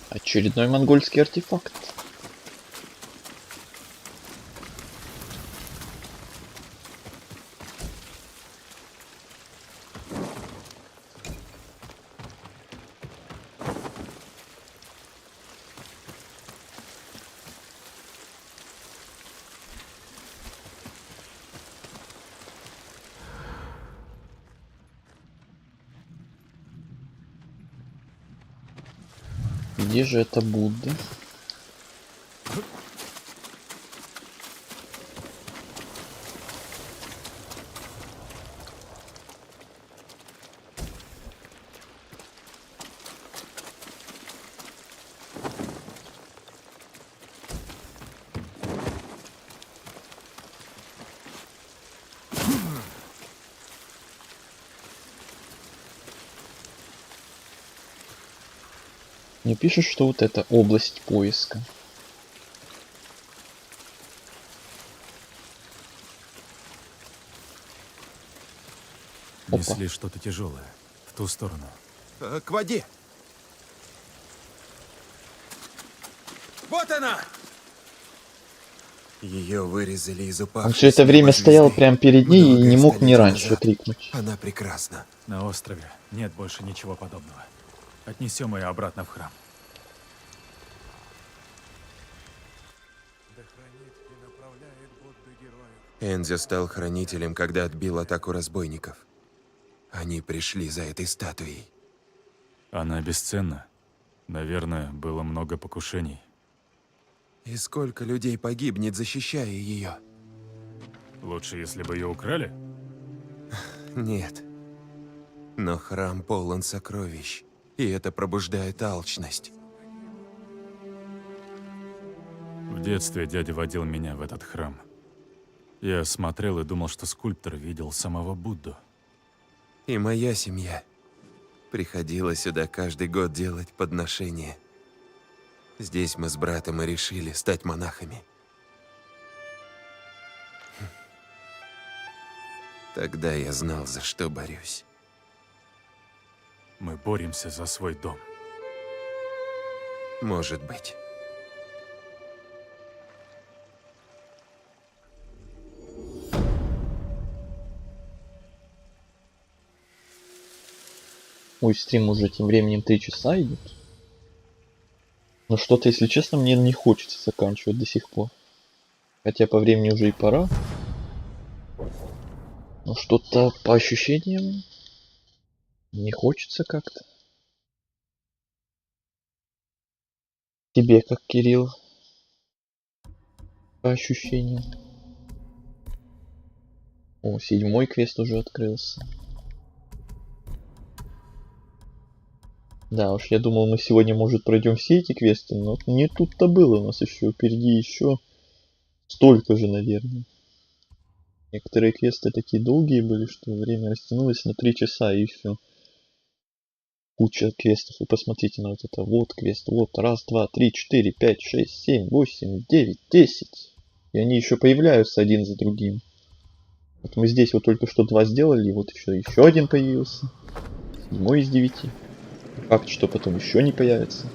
Очередной монгольский артефакт. Где же это Будда? Мне пишут, что вот это область поиска. Несли что-то тяжелое. В ту сторону. К воде. Вот она! Ее вырезали из упавшей. Он все это время стоял прямо перед ней и не мог ни раньше крикнуть. Она прекрасна. На острове нет больше ничего подобного. Отнесем ее обратно в храм. Энзо стал хранителем, когда отбил атаку разбойников. Они пришли за этой статуей. Она бесценна. Наверное, было много покушений. И сколько людей погибнет, защищая ее? Лучше, если бы ее украли? Нет. Но храм полон сокровищ, и это пробуждает алчность. В детстве дядя водил меня в этот храм. Я смотрел и думал, что скульптор видел самого Будду. И моя семья приходила сюда каждый год делать подношения. Здесь мы с братом и решили стать монахами. Тогда я знал, за что борюсь. Мы боремся за свой дом. Может быть. Ой, стрим уже тем временем 3 часа идет. Но что-то, если честно, мне не хочется заканчивать до сих пор. Хотя по времени уже и пора. Но что-то по ощущениям не хочется как-то. Тебе как, Кирилл? По ощущениям. О, 7-й квест уже открылся. Да уж, я думал, мы сегодня, может, пройдем все эти квесты, но не тут-то было. У нас еще впереди еще столько же, наверное. Некоторые квесты такие долгие были, что время растянулось на 3 часа и все. Куча квестов. Вы посмотрите на вот это. Вот квест. Вот. 1, 2, 3, 4, 5, 6, 7, 8, 9, 10. И они еще появляются один за другим. Вот мы здесь вот только что 2 сделали. И вот еще один появился. 7 из 9. Факт, что потом еще не появится.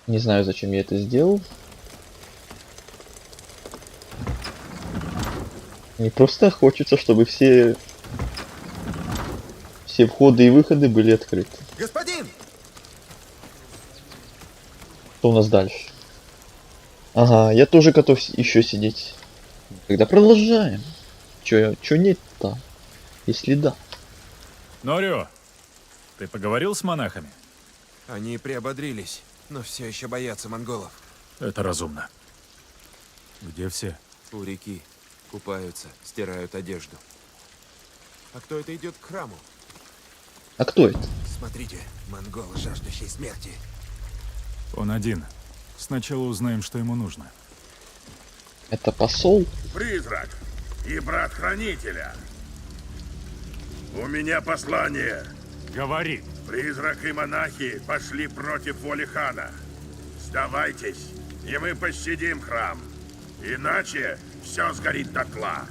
Не знаю, зачем я это сделал. Мне просто хочется, чтобы все входы и выходы были открыты. Господин! Что у нас дальше? Ага, я тоже готов еще сидеть. Тогда продолжаем. Чё нет-то? Если да. Норио, ты поговорил с монахами? Они приободрились, но все еще боятся монголов. Это разумно. Где все? У реки. Купаются, стирают одежду. А кто это идет к храму? А кто это? Смотрите, монгол, жаждущий смерти. Он один. Сначала узнаем, что ему нужно. Это посол? Призрак и брат хранителя. У меня послание. Говори. Призрак и монахи пошли против воли хана. Сдавайтесь, и мы пощадим храм. Иначе все сгорит дотла.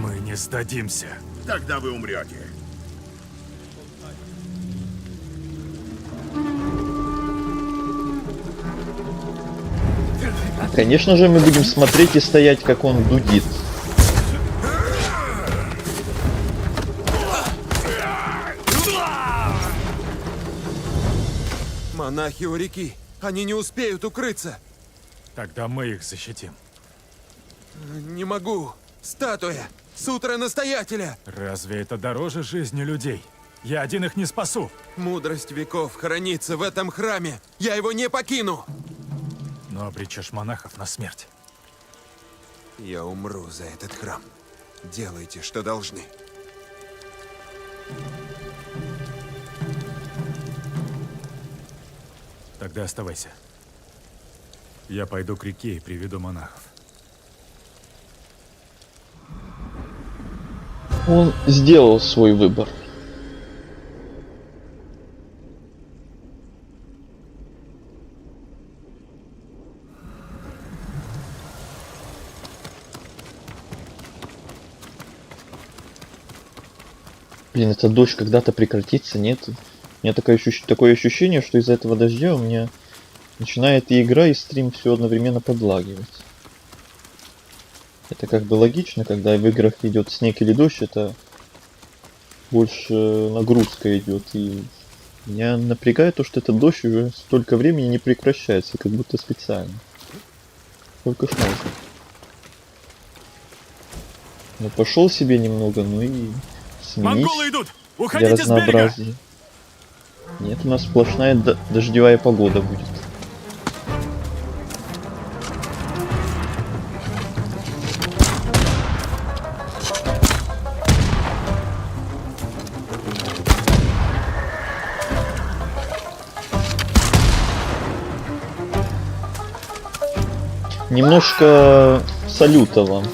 Мы не сдадимся. Тогда вы умрете. Конечно же, мы будем смотреть и стоять, как он дудит. Монахи у реки. Они не успеют укрыться. Тогда мы их защитим. Не могу. Статуя. Сутра настоятеля. Разве это дороже жизни людей? Я один их не спасу. Мудрость веков хранится в этом храме. Я его не покину. Но обречешь монахов на смерть. Я умру за этот храм. Делайте, что должны. Тогда оставайся. Я пойду к реке и приведу монахов. Он сделал свой выбор. Блин, эта дождь когда-то прекратится, нет? У меня такое ощущение, что из-за этого дождя у меня начинает и игра, и стрим все одновременно подлагивать. Это как бы логично, когда в играх идет снег или дождь, это больше нагрузка идет. И меня напрягает то, что этот дождь уже столько времени не прекращается, как будто специально. Только ж можно. Ну пошел себе немного, ну и сменить идут! для Уходите с берега! разнообразия. Нет, у нас сплошная дождевая погода будет. Немножко салюта вам.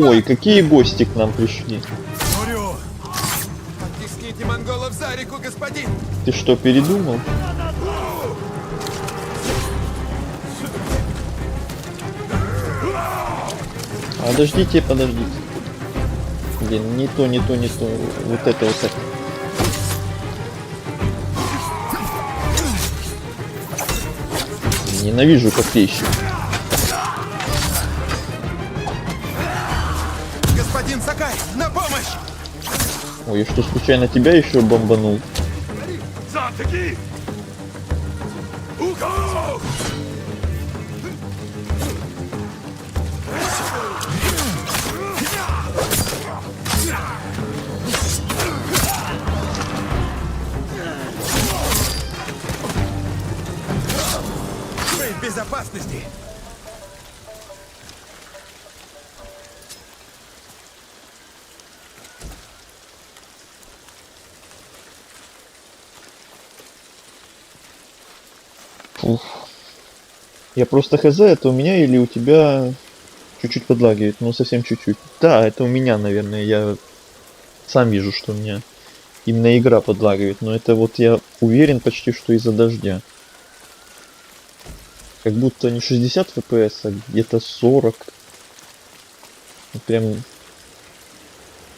Ой, какие гости к нам пришли. Оттесните монголов за реку, господин! Ты что, передумал? Подождите. Блин, не то. Вот это. Ненавижу копейщик. Господин Сакай, на помощь! Ой, я что, случайно тебя еще бомбанул? Мы в безопасности. Уф. Я просто хз, это у меня или у тебя чуть-чуть подлагивает, ну совсем чуть-чуть. Да, это у меня, наверное, я сам вижу, что у меня именно игра подлагивает, но это вот я уверен почти, что из-за дождя. Как будто не 60 FPS, а где-то 40. Прям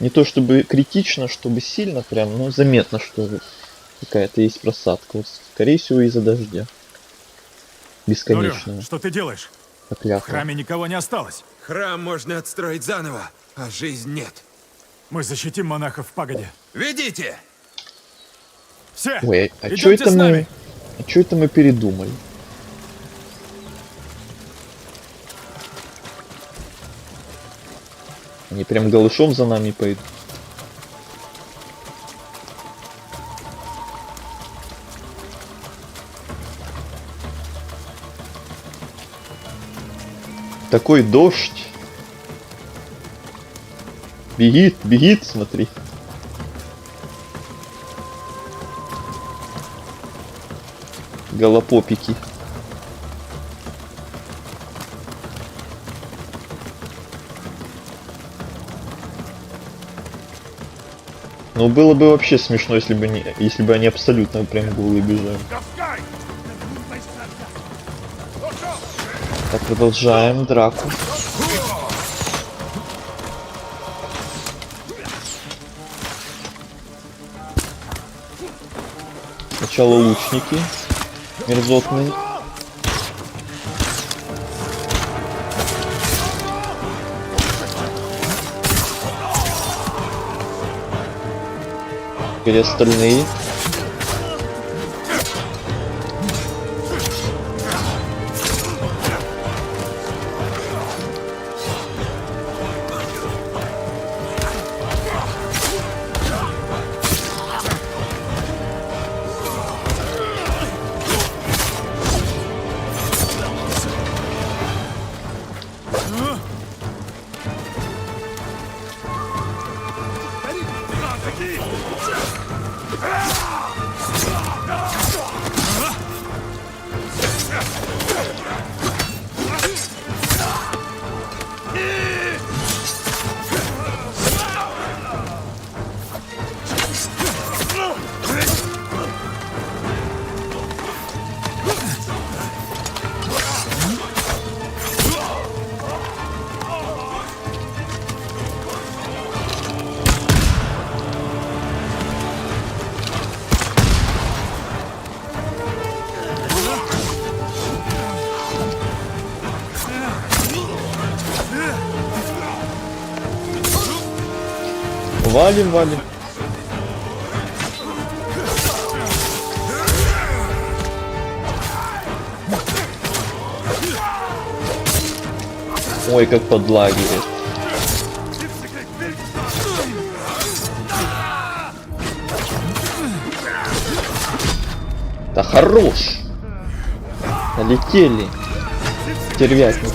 не то чтобы критично, чтобы сильно прям, но заметно, что какая-то есть просадка. Вот, скорее всего, из-за дождя. Бесконечного. Что ты делаешь? В Проклятого. храме никого не осталось. Храм можно отстроить заново, а жизнь нет. Мы защитим монахов в пагоде. Ведите! Все! Ой, а что идемте это с нами! мы? А что это мы передумали? Они прям голышом за нами пойдут. Такой дождь. Бегит, бегит, смотри. Голопопики. Ну было бы вообще смешно, если бы они абсолютно прям голые бежали. Так, продолжаем драку. Сначала лучники мерзотные. Теперь остальные. Валим, валим. Ой, как подлагивает. Да хорош. Налетели. Тервятницы.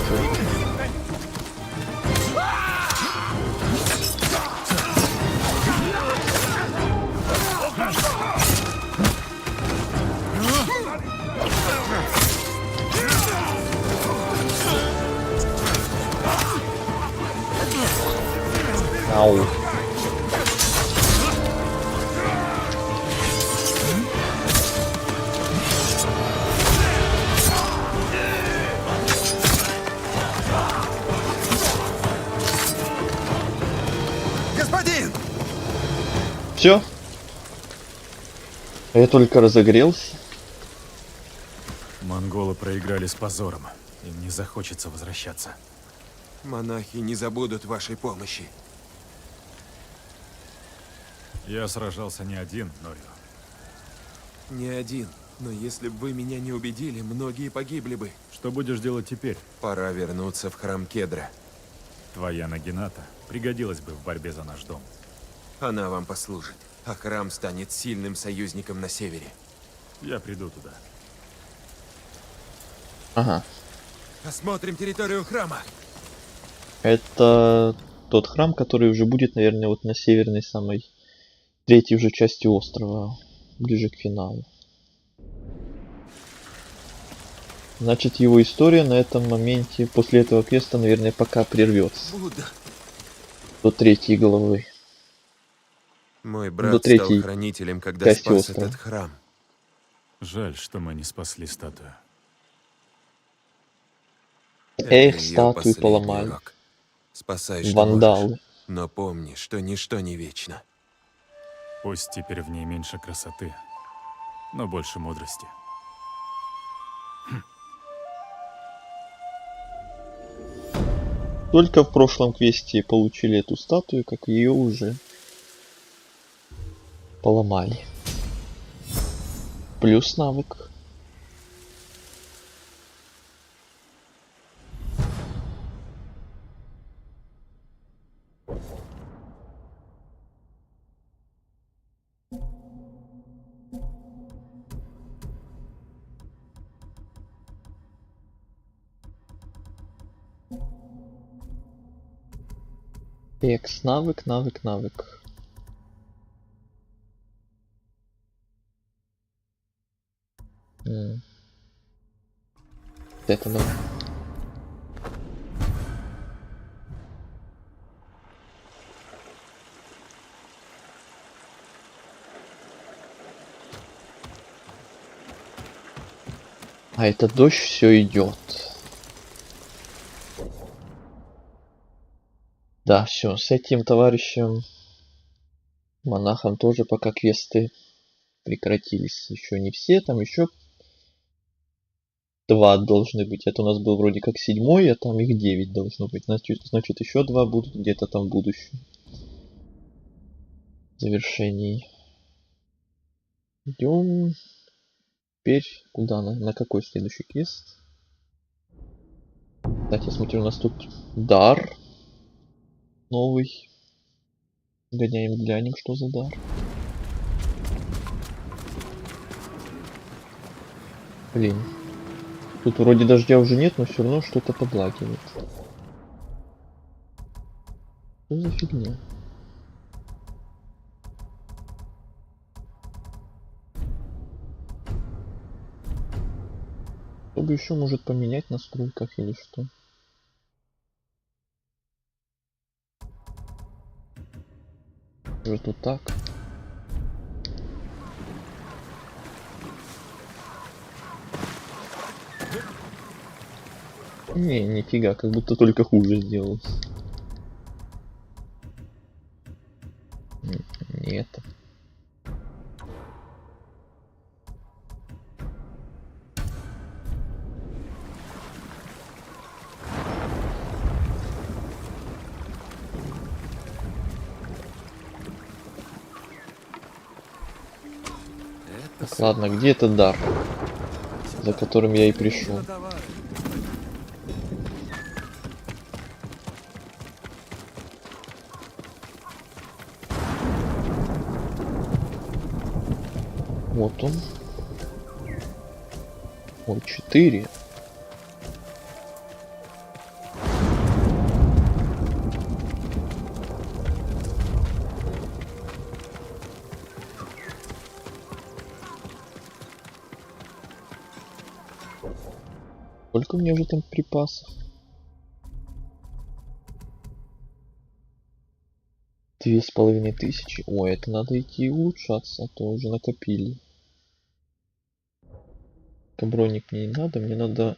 Ау. Господин! Все? Я только разогрелся. Монголы проиграли с позором. Им не захочется возвращаться. Монахи не забудут вашей помощи. Я сражался не один, Норио. Не один. Но если бы вы меня не убедили, многие погибли бы. Что будешь делать теперь? Пора вернуться в храм Кедра. Твоя Нагината пригодилась бы в борьбе за наш дом. Она вам послужит, а храм станет сильным союзником на севере. Я приду туда. Ага. Осмотрим территорию храма. Это тот храм, который уже будет, наверное, вот на северной самой третьей уже части острова, ближе к финалу. Значит, его история на этом моменте, после этого квеста, наверное, пока прервется. Будда. До третьей главы. Мой До брат третьей стал хранителем, когда части спас острова. этот храм. Жаль, что мы не спасли статую. Это Эх, её статую последний поломали. урок. Спасай, что Вандалы. можешь. Но помни, что ничто не вечно. Пусть теперь в ней меньше красоты, но больше мудрости. Только в прошлом квесте получили эту статую, как ее уже поломали. Плюс навык. Экс, навык, навык, навык. Это да. А это дождь все идет. Да, все, с этим товарищем монахом тоже пока квесты прекратились. Еще не все, там еще 2 должны быть. Это у нас был вроде как 7, а там их 9 должно быть. Значит еще 2 будут где-то там в будущем. В завершении. Идем. Теперь куда? На какой следующий квест? Кстати, смотрю, у нас тут дар новый. Гоняем, глянем, что за дар. Блин. Тут вроде дождя уже нет, но все равно что-то подлагивает. Что за фигня? Кто бы еще может поменять в настройках или что? Может тут так? Не, нифига, как будто только хуже сделалось. Не это. Так, ладно, где этот дар, за которым я и пришел? Вот он. Ой, 4. Сколько у меня уже там припасов? 2500. Ой, это надо идти улучшаться, а то уже накопили. Броник мне не надо, мне надо...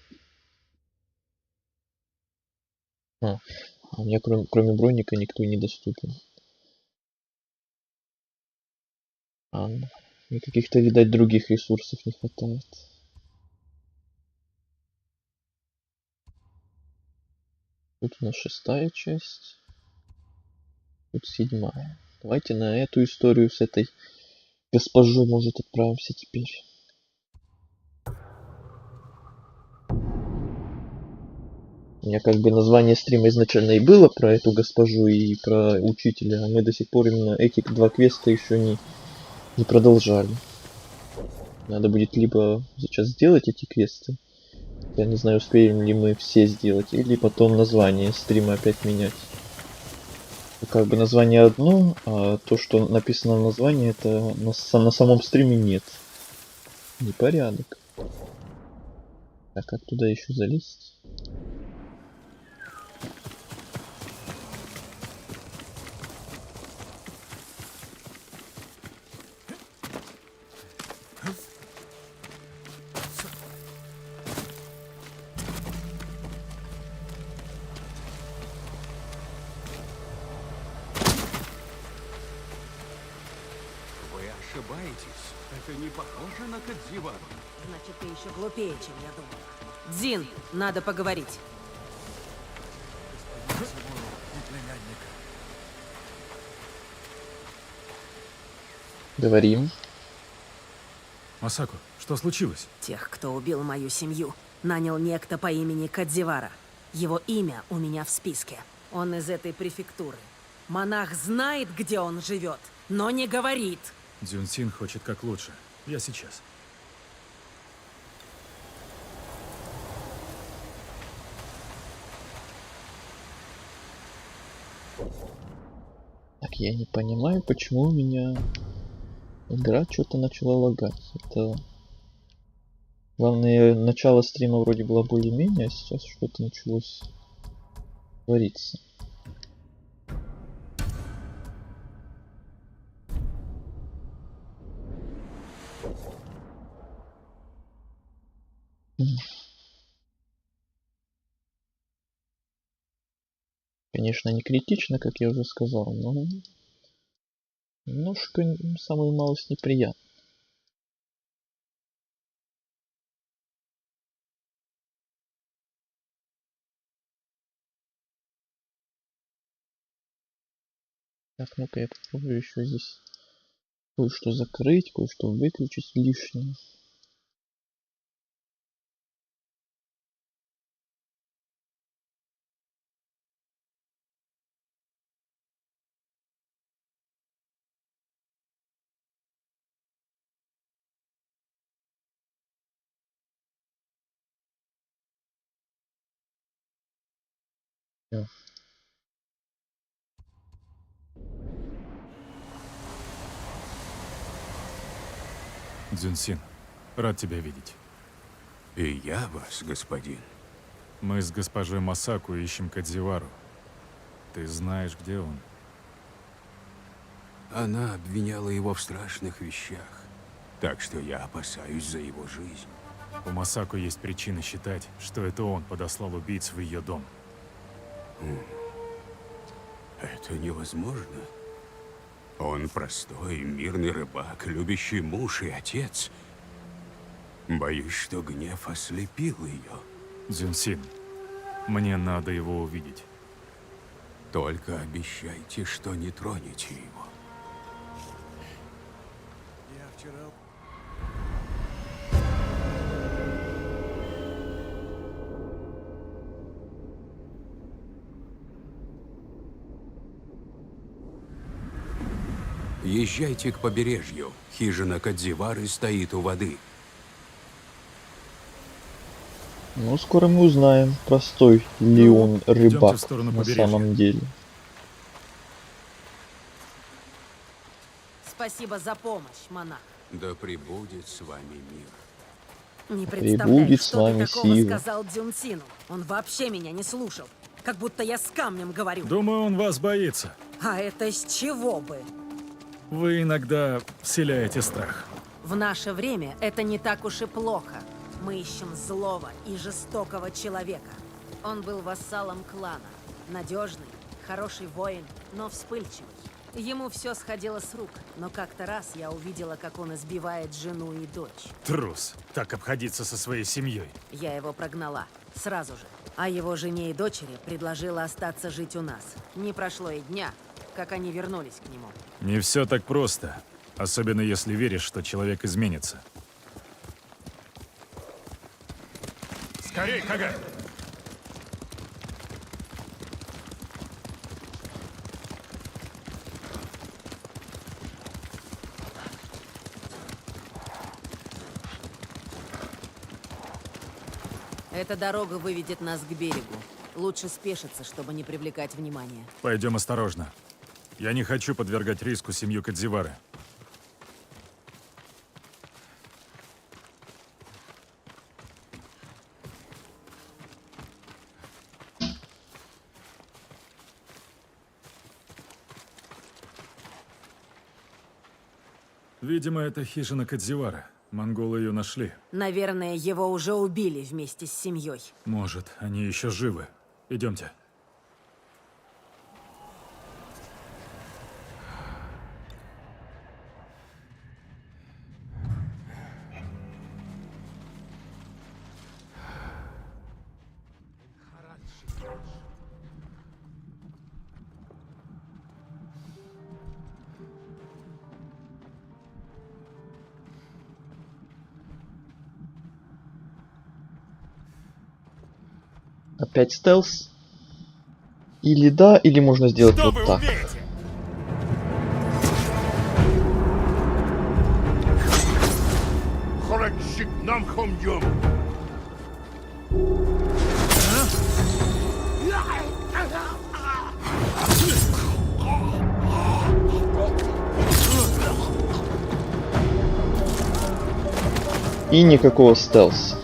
А у меня кроме броника никто не доступен. Мне каких-то, видать, других ресурсов не хватает. Тут у нас 6-я часть. Тут 7-я. Давайте на эту историю с этой госпожой, может, отправимся теперь. У меня как бы название стрима изначально и было про эту госпожу и про учителя, а мы до сих пор именно эти два квеста еще не продолжали. Надо будет либо сейчас сделать эти квесты, я не знаю, успеем ли мы все сделать, или потом название стрима опять менять. Как бы название одно, а то, что написано в названии, это на самом стриме нет. Непорядок. А как туда еще залезть? Ошибаетесь. Это не похоже на Кодзивару. Значит, ты еще глупее, чем я думала. Дзин, надо поговорить. Говорим. Масако, что случилось? Тех, кто убил мою семью, нанял некто по имени Кодзивара. Его имя у меня в списке. Он из этой префектуры. Монах знает, где он живет, но не говорит. Дзюнсин хочет как лучше. Я сейчас. Так, я не понимаю, почему у меня игра что-то начала лагать. Это... Главное, начало стрима вроде было более-менее, а сейчас что-то началось твориться. Конечно, не критично, как я уже сказал, но немножко самую малость неприятно. Так, ну-ка я попробую еще здесь кое-что закрыть, кое-что выключить лишнее. Дзюнсин, рад тебя видеть. И я вас, господин. Мы с госпожой Масаку ищем Кодзивару. Ты знаешь, где он? Она обвиняла его в страшных вещах, так что я опасаюсь за его жизнь. У Масаку есть причины считать, что это он подослал убийц в ее дом. Это невозможно. Он простой, мирный рыбак, любящий муж и отец. Боюсь, что гнев ослепил ее. Дзюнсин, мне надо его увидеть. Только обещайте, что не тронете его. Я вчера... Езжайте к побережью. Хижина Кодзивары стоит у воды. Ну, скоро мы узнаем, простой ли он рыбак на самом деле. Спасибо за помощь, монах. Да пребудет с вами мир. Не представляю, Прибудет с что вами ты такого сила. сказал Дзюнсину. Он вообще меня не слушал. Как будто я с камнем говорю. Думаю, он вас боится. А это с чего бы? Вы иногда вселяете страх. В наше время это не так уж и плохо. Мы ищем злого и жестокого человека. Он был вассалом клана. Надежный, хороший воин, но вспыльчивый. Ему все сходило с рук, но как-то раз я увидела, как он избивает жену и дочь. Трус. Так обходиться со своей семьей. Я его прогнала. Сразу же. А его жене и дочери предложила остаться жить у нас. Не прошло и дня, как они вернулись к нему. Не все так просто. Особенно если веришь, что человек изменится. Скорей, Хагай! Эта дорога выведет нас к берегу. Лучше спешиться, чтобы не привлекать внимания. Пойдем осторожно. Я не хочу подвергать риску семью Кадзивары. Видимо, это хижина Кадзивары. Монголы ее нашли. Наверное, его уже убили вместе с семьей. Может, они еще живы. Идемте. Опять стелс? Или да, или можно сделать вот так. И никакого стелса.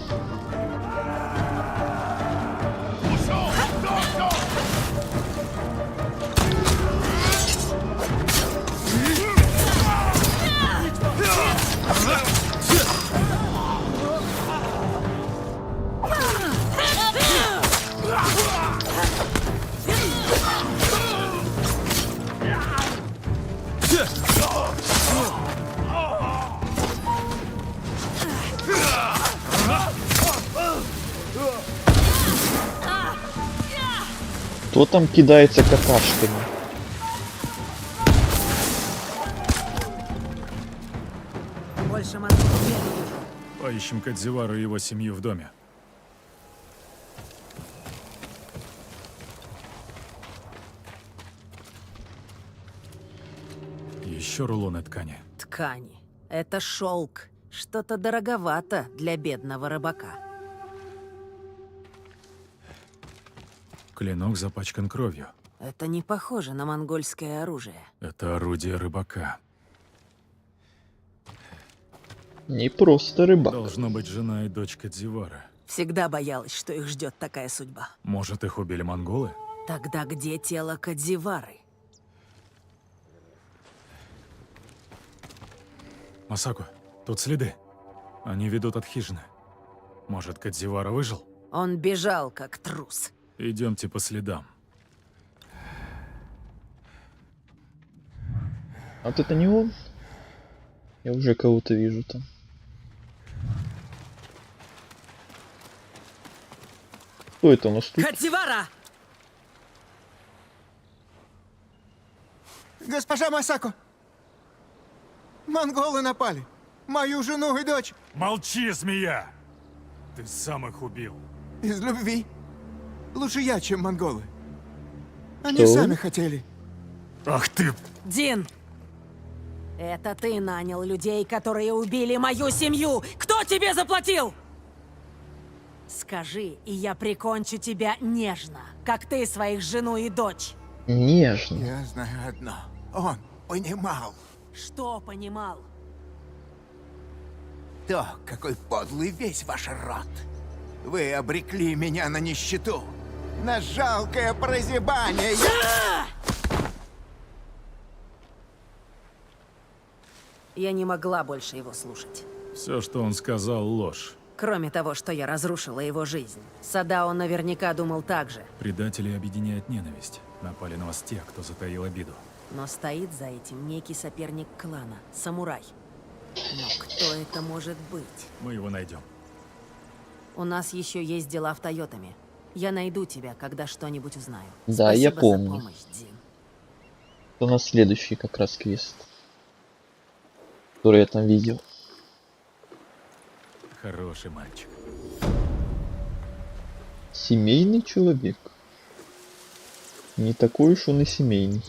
Кто там кидается какашками? Больше монголов не вижу. Поищем Кадзивару и его семью в доме. Еще рулоны ткани. Ткани. Это шелк. Что-то дороговато для бедного рыбака. Клинок запачкан кровью. Это не похоже на монгольское оружие. Это орудие рыбака. Не просто рыбак. Должно быть жена и дочь Кадзивары. Всегда боялась, что их ждет такая судьба. Может, их убили монголы? Тогда где тело Кадзивары? Масако, тут следы. Они ведут от хижины. Может, Кадзивара выжил? Он бежал, как трус. Идемте по следам. А вот это не он? Я уже кого-то вижу там. Кто это у нас тут? Кадзивара! Госпожа Масако! Монголы напали! Мою жену и дочь! Молчи, змея! Ты сам их убил. Из любви. Лучше я, чем монголы. Они Что? сами хотели. Ах ты! Дин! Это ты нанял людей, которые убили мою семью! Кто тебе заплатил? Скажи, и я прикончу тебя нежно, как ты своих жену и дочь. Нежно. Я знаю одно. Он понимал. Что понимал? То, какой подлый весь ваш род. Вы обрекли меня на нищету. На жалкое прозябание. Я не могла больше его слушать. Все, что он сказал, ложь. Кроме того, что я разрушила его жизнь. Садао наверняка думал так же. Предателей объединяет ненависть. Напали на вас те, кто затаил обиду. Но стоит за этим некий соперник клана, самурай. Но кто это может быть? Мы его найдем. У нас еще есть дела в Тойотами. Я найду тебя, когда что-нибудь узнаю. Да, я Спасибо помню. за помощь, Дин. Это у нас следующий как раз квест, который я там видел. Хороший мальчик. Семейный человек. Не такой уж он и семейный.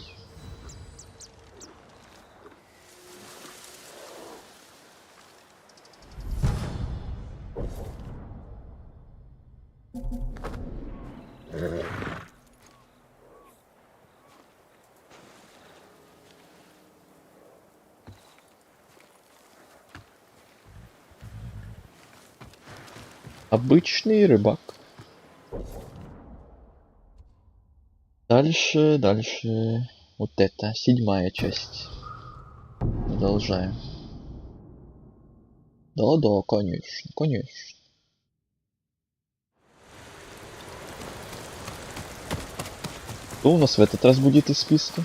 Обычный рыбак. Дальше. Вот это, 7-я часть. Продолжаем. Да, конечно. Что у нас в этот раз будет из списка?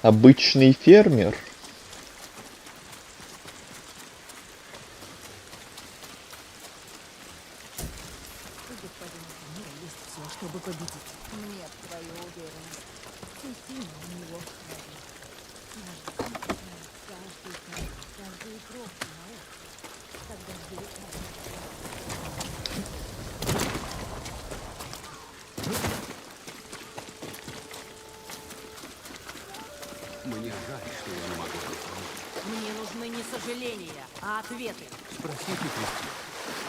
Обычный фермер. Чтобы победить. Мне твою уверенность. Пусти на него. Каждый крок наук. Когда Мне жаль, что я не могу помочь. Мне нужны не сожаления, а ответы. Спросите Кристину.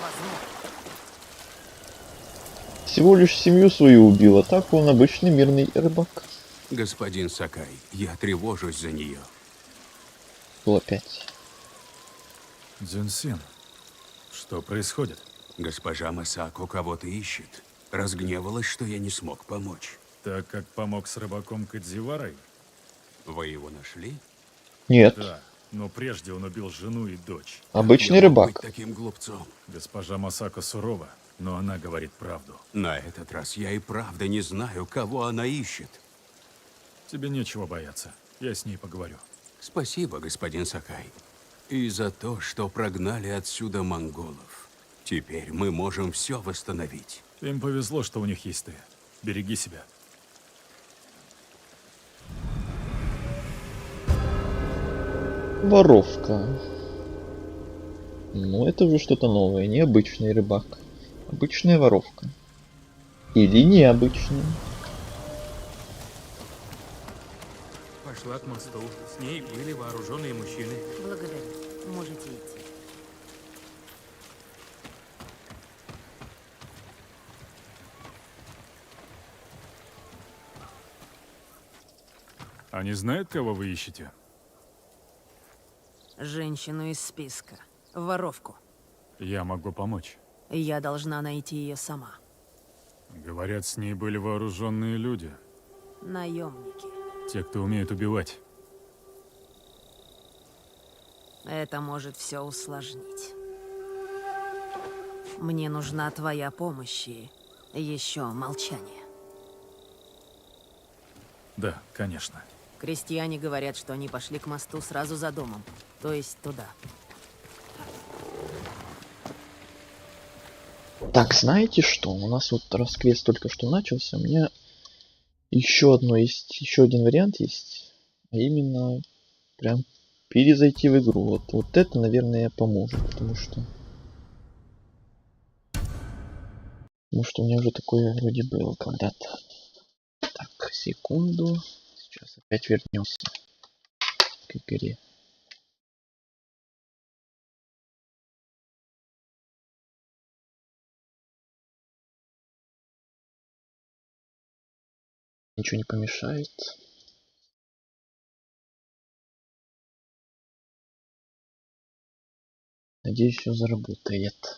Возможно. Всего лишь семью свою убил, а так он обычный мирный рыбак. Господин Сакай, я тревожусь за нее. Что опять? Дзюнсин, что происходит? Госпожа Масако кого-то ищет. Разгневалась, что я не смог помочь. Так как помог с рыбаком Кадзиварой? Вы его нашли? Нет. Да, но прежде он убил жену и дочь. Обычный Я мог рыбак. быть таким глупцом. Госпожа Масако сурова, но она говорит правду. На этот раз я и правда не знаю, кого она ищет. Тебе нечего бояться. Я с ней поговорю. Спасибо, господин Сакай. И за то, что прогнали отсюда монголов. Теперь мы можем все восстановить. Им повезло, что у них есть ты. Береги себя. Воровка. Ну, это уже что-то новое. Необычный рыбак. Обычная воровка. Или необычная. Пошла к мосту. С ней были вооруженные мужчины. Благодарю. Можете идти. Они знают, кого вы ищете? Женщину из списка. Воровку. Я могу помочь. Я должна найти ее сама. Говорят, с ней были вооруженные люди. Наемники. Те, кто умеет убивать. Это может все усложнить. Мне нужна твоя помощь и еще молчание. Да, конечно. Крестьяне говорят, что они пошли к мосту сразу за домом. То есть туда. Так, знаете что? У нас вот расквест только что начался. У меня еще один вариант есть. А именно, прям перезайти в игру. Вот это, наверное, поможет, потому что у меня уже такое вроде было когда-то. Так, секунду. Сейчас опять вернемся к игре. Ничего не помешает. Надеюсь, все заработает.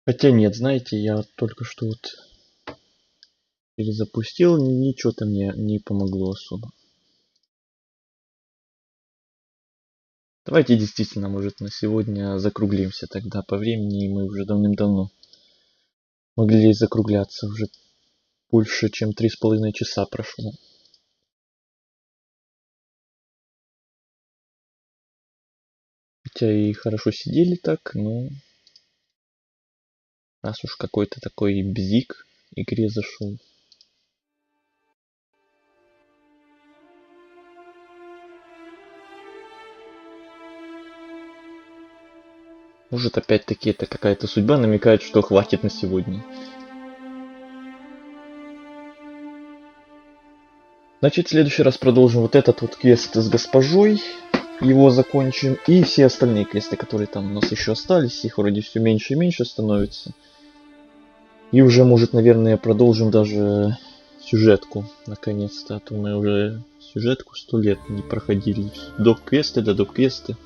Хотя нет, знаете, я только что вот перезапустил, ничего-то мне не помогло особо. Давайте действительно, может, на сегодня закруглимся тогда по времени, мы уже давным-давно могли закругляться, уже больше, чем 3,5 часа прошло. Хотя и хорошо сидели так, но раз уж какой-то такой бзик игре зашел. Может, опять-таки это какая-то судьба намекает, что хватит на сегодня. Значит, в следующий раз продолжим вот этот вот квест с госпожой. Его закончим. И все остальные квесты, которые там у нас еще остались. Их вроде все меньше и меньше становится. И уже, может, наверное, продолжим даже сюжетку. Наконец-то. А то мы уже сюжетку 100 лет не проходили. Доп-квесты, да доп-квесты.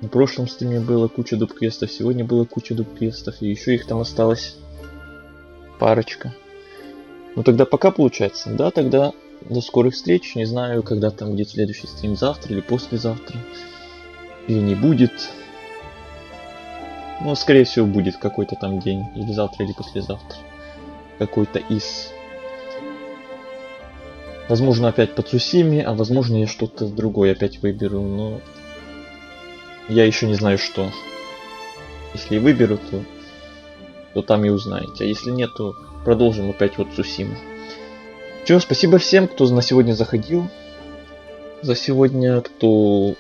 На прошлом стриме было куча доп-квестов, сегодня было куча доп-квестов, и еще их там осталось парочка. Ну тогда пока получается, да, тогда до скорых встреч, не знаю, когда там будет следующий стрим, завтра или послезавтра, или не будет. Ну, скорее всего, будет какой-то там день, или завтра, или послезавтра. Какой-то из. Возможно, опять по Цусиме, а возможно, я что-то другое опять выберу, но я еще не знаю, что. Если выберу, то там и узнаете. А если нет, то продолжим опять вот Цусиму. Все, спасибо всем, кто на сегодня заходил. За сегодня, кто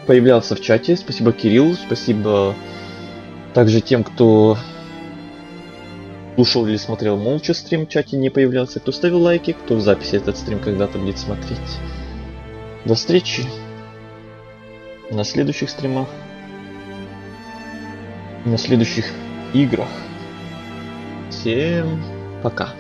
появлялся в чате. Спасибо Кириллу, спасибо также тем, кто слушал или смотрел молча стрим в чате, не появлялся. Кто ставил лайки, кто в записи этот стрим когда-то будет смотреть. До встречи на следующих стримах, на следующих играх. Всем пока.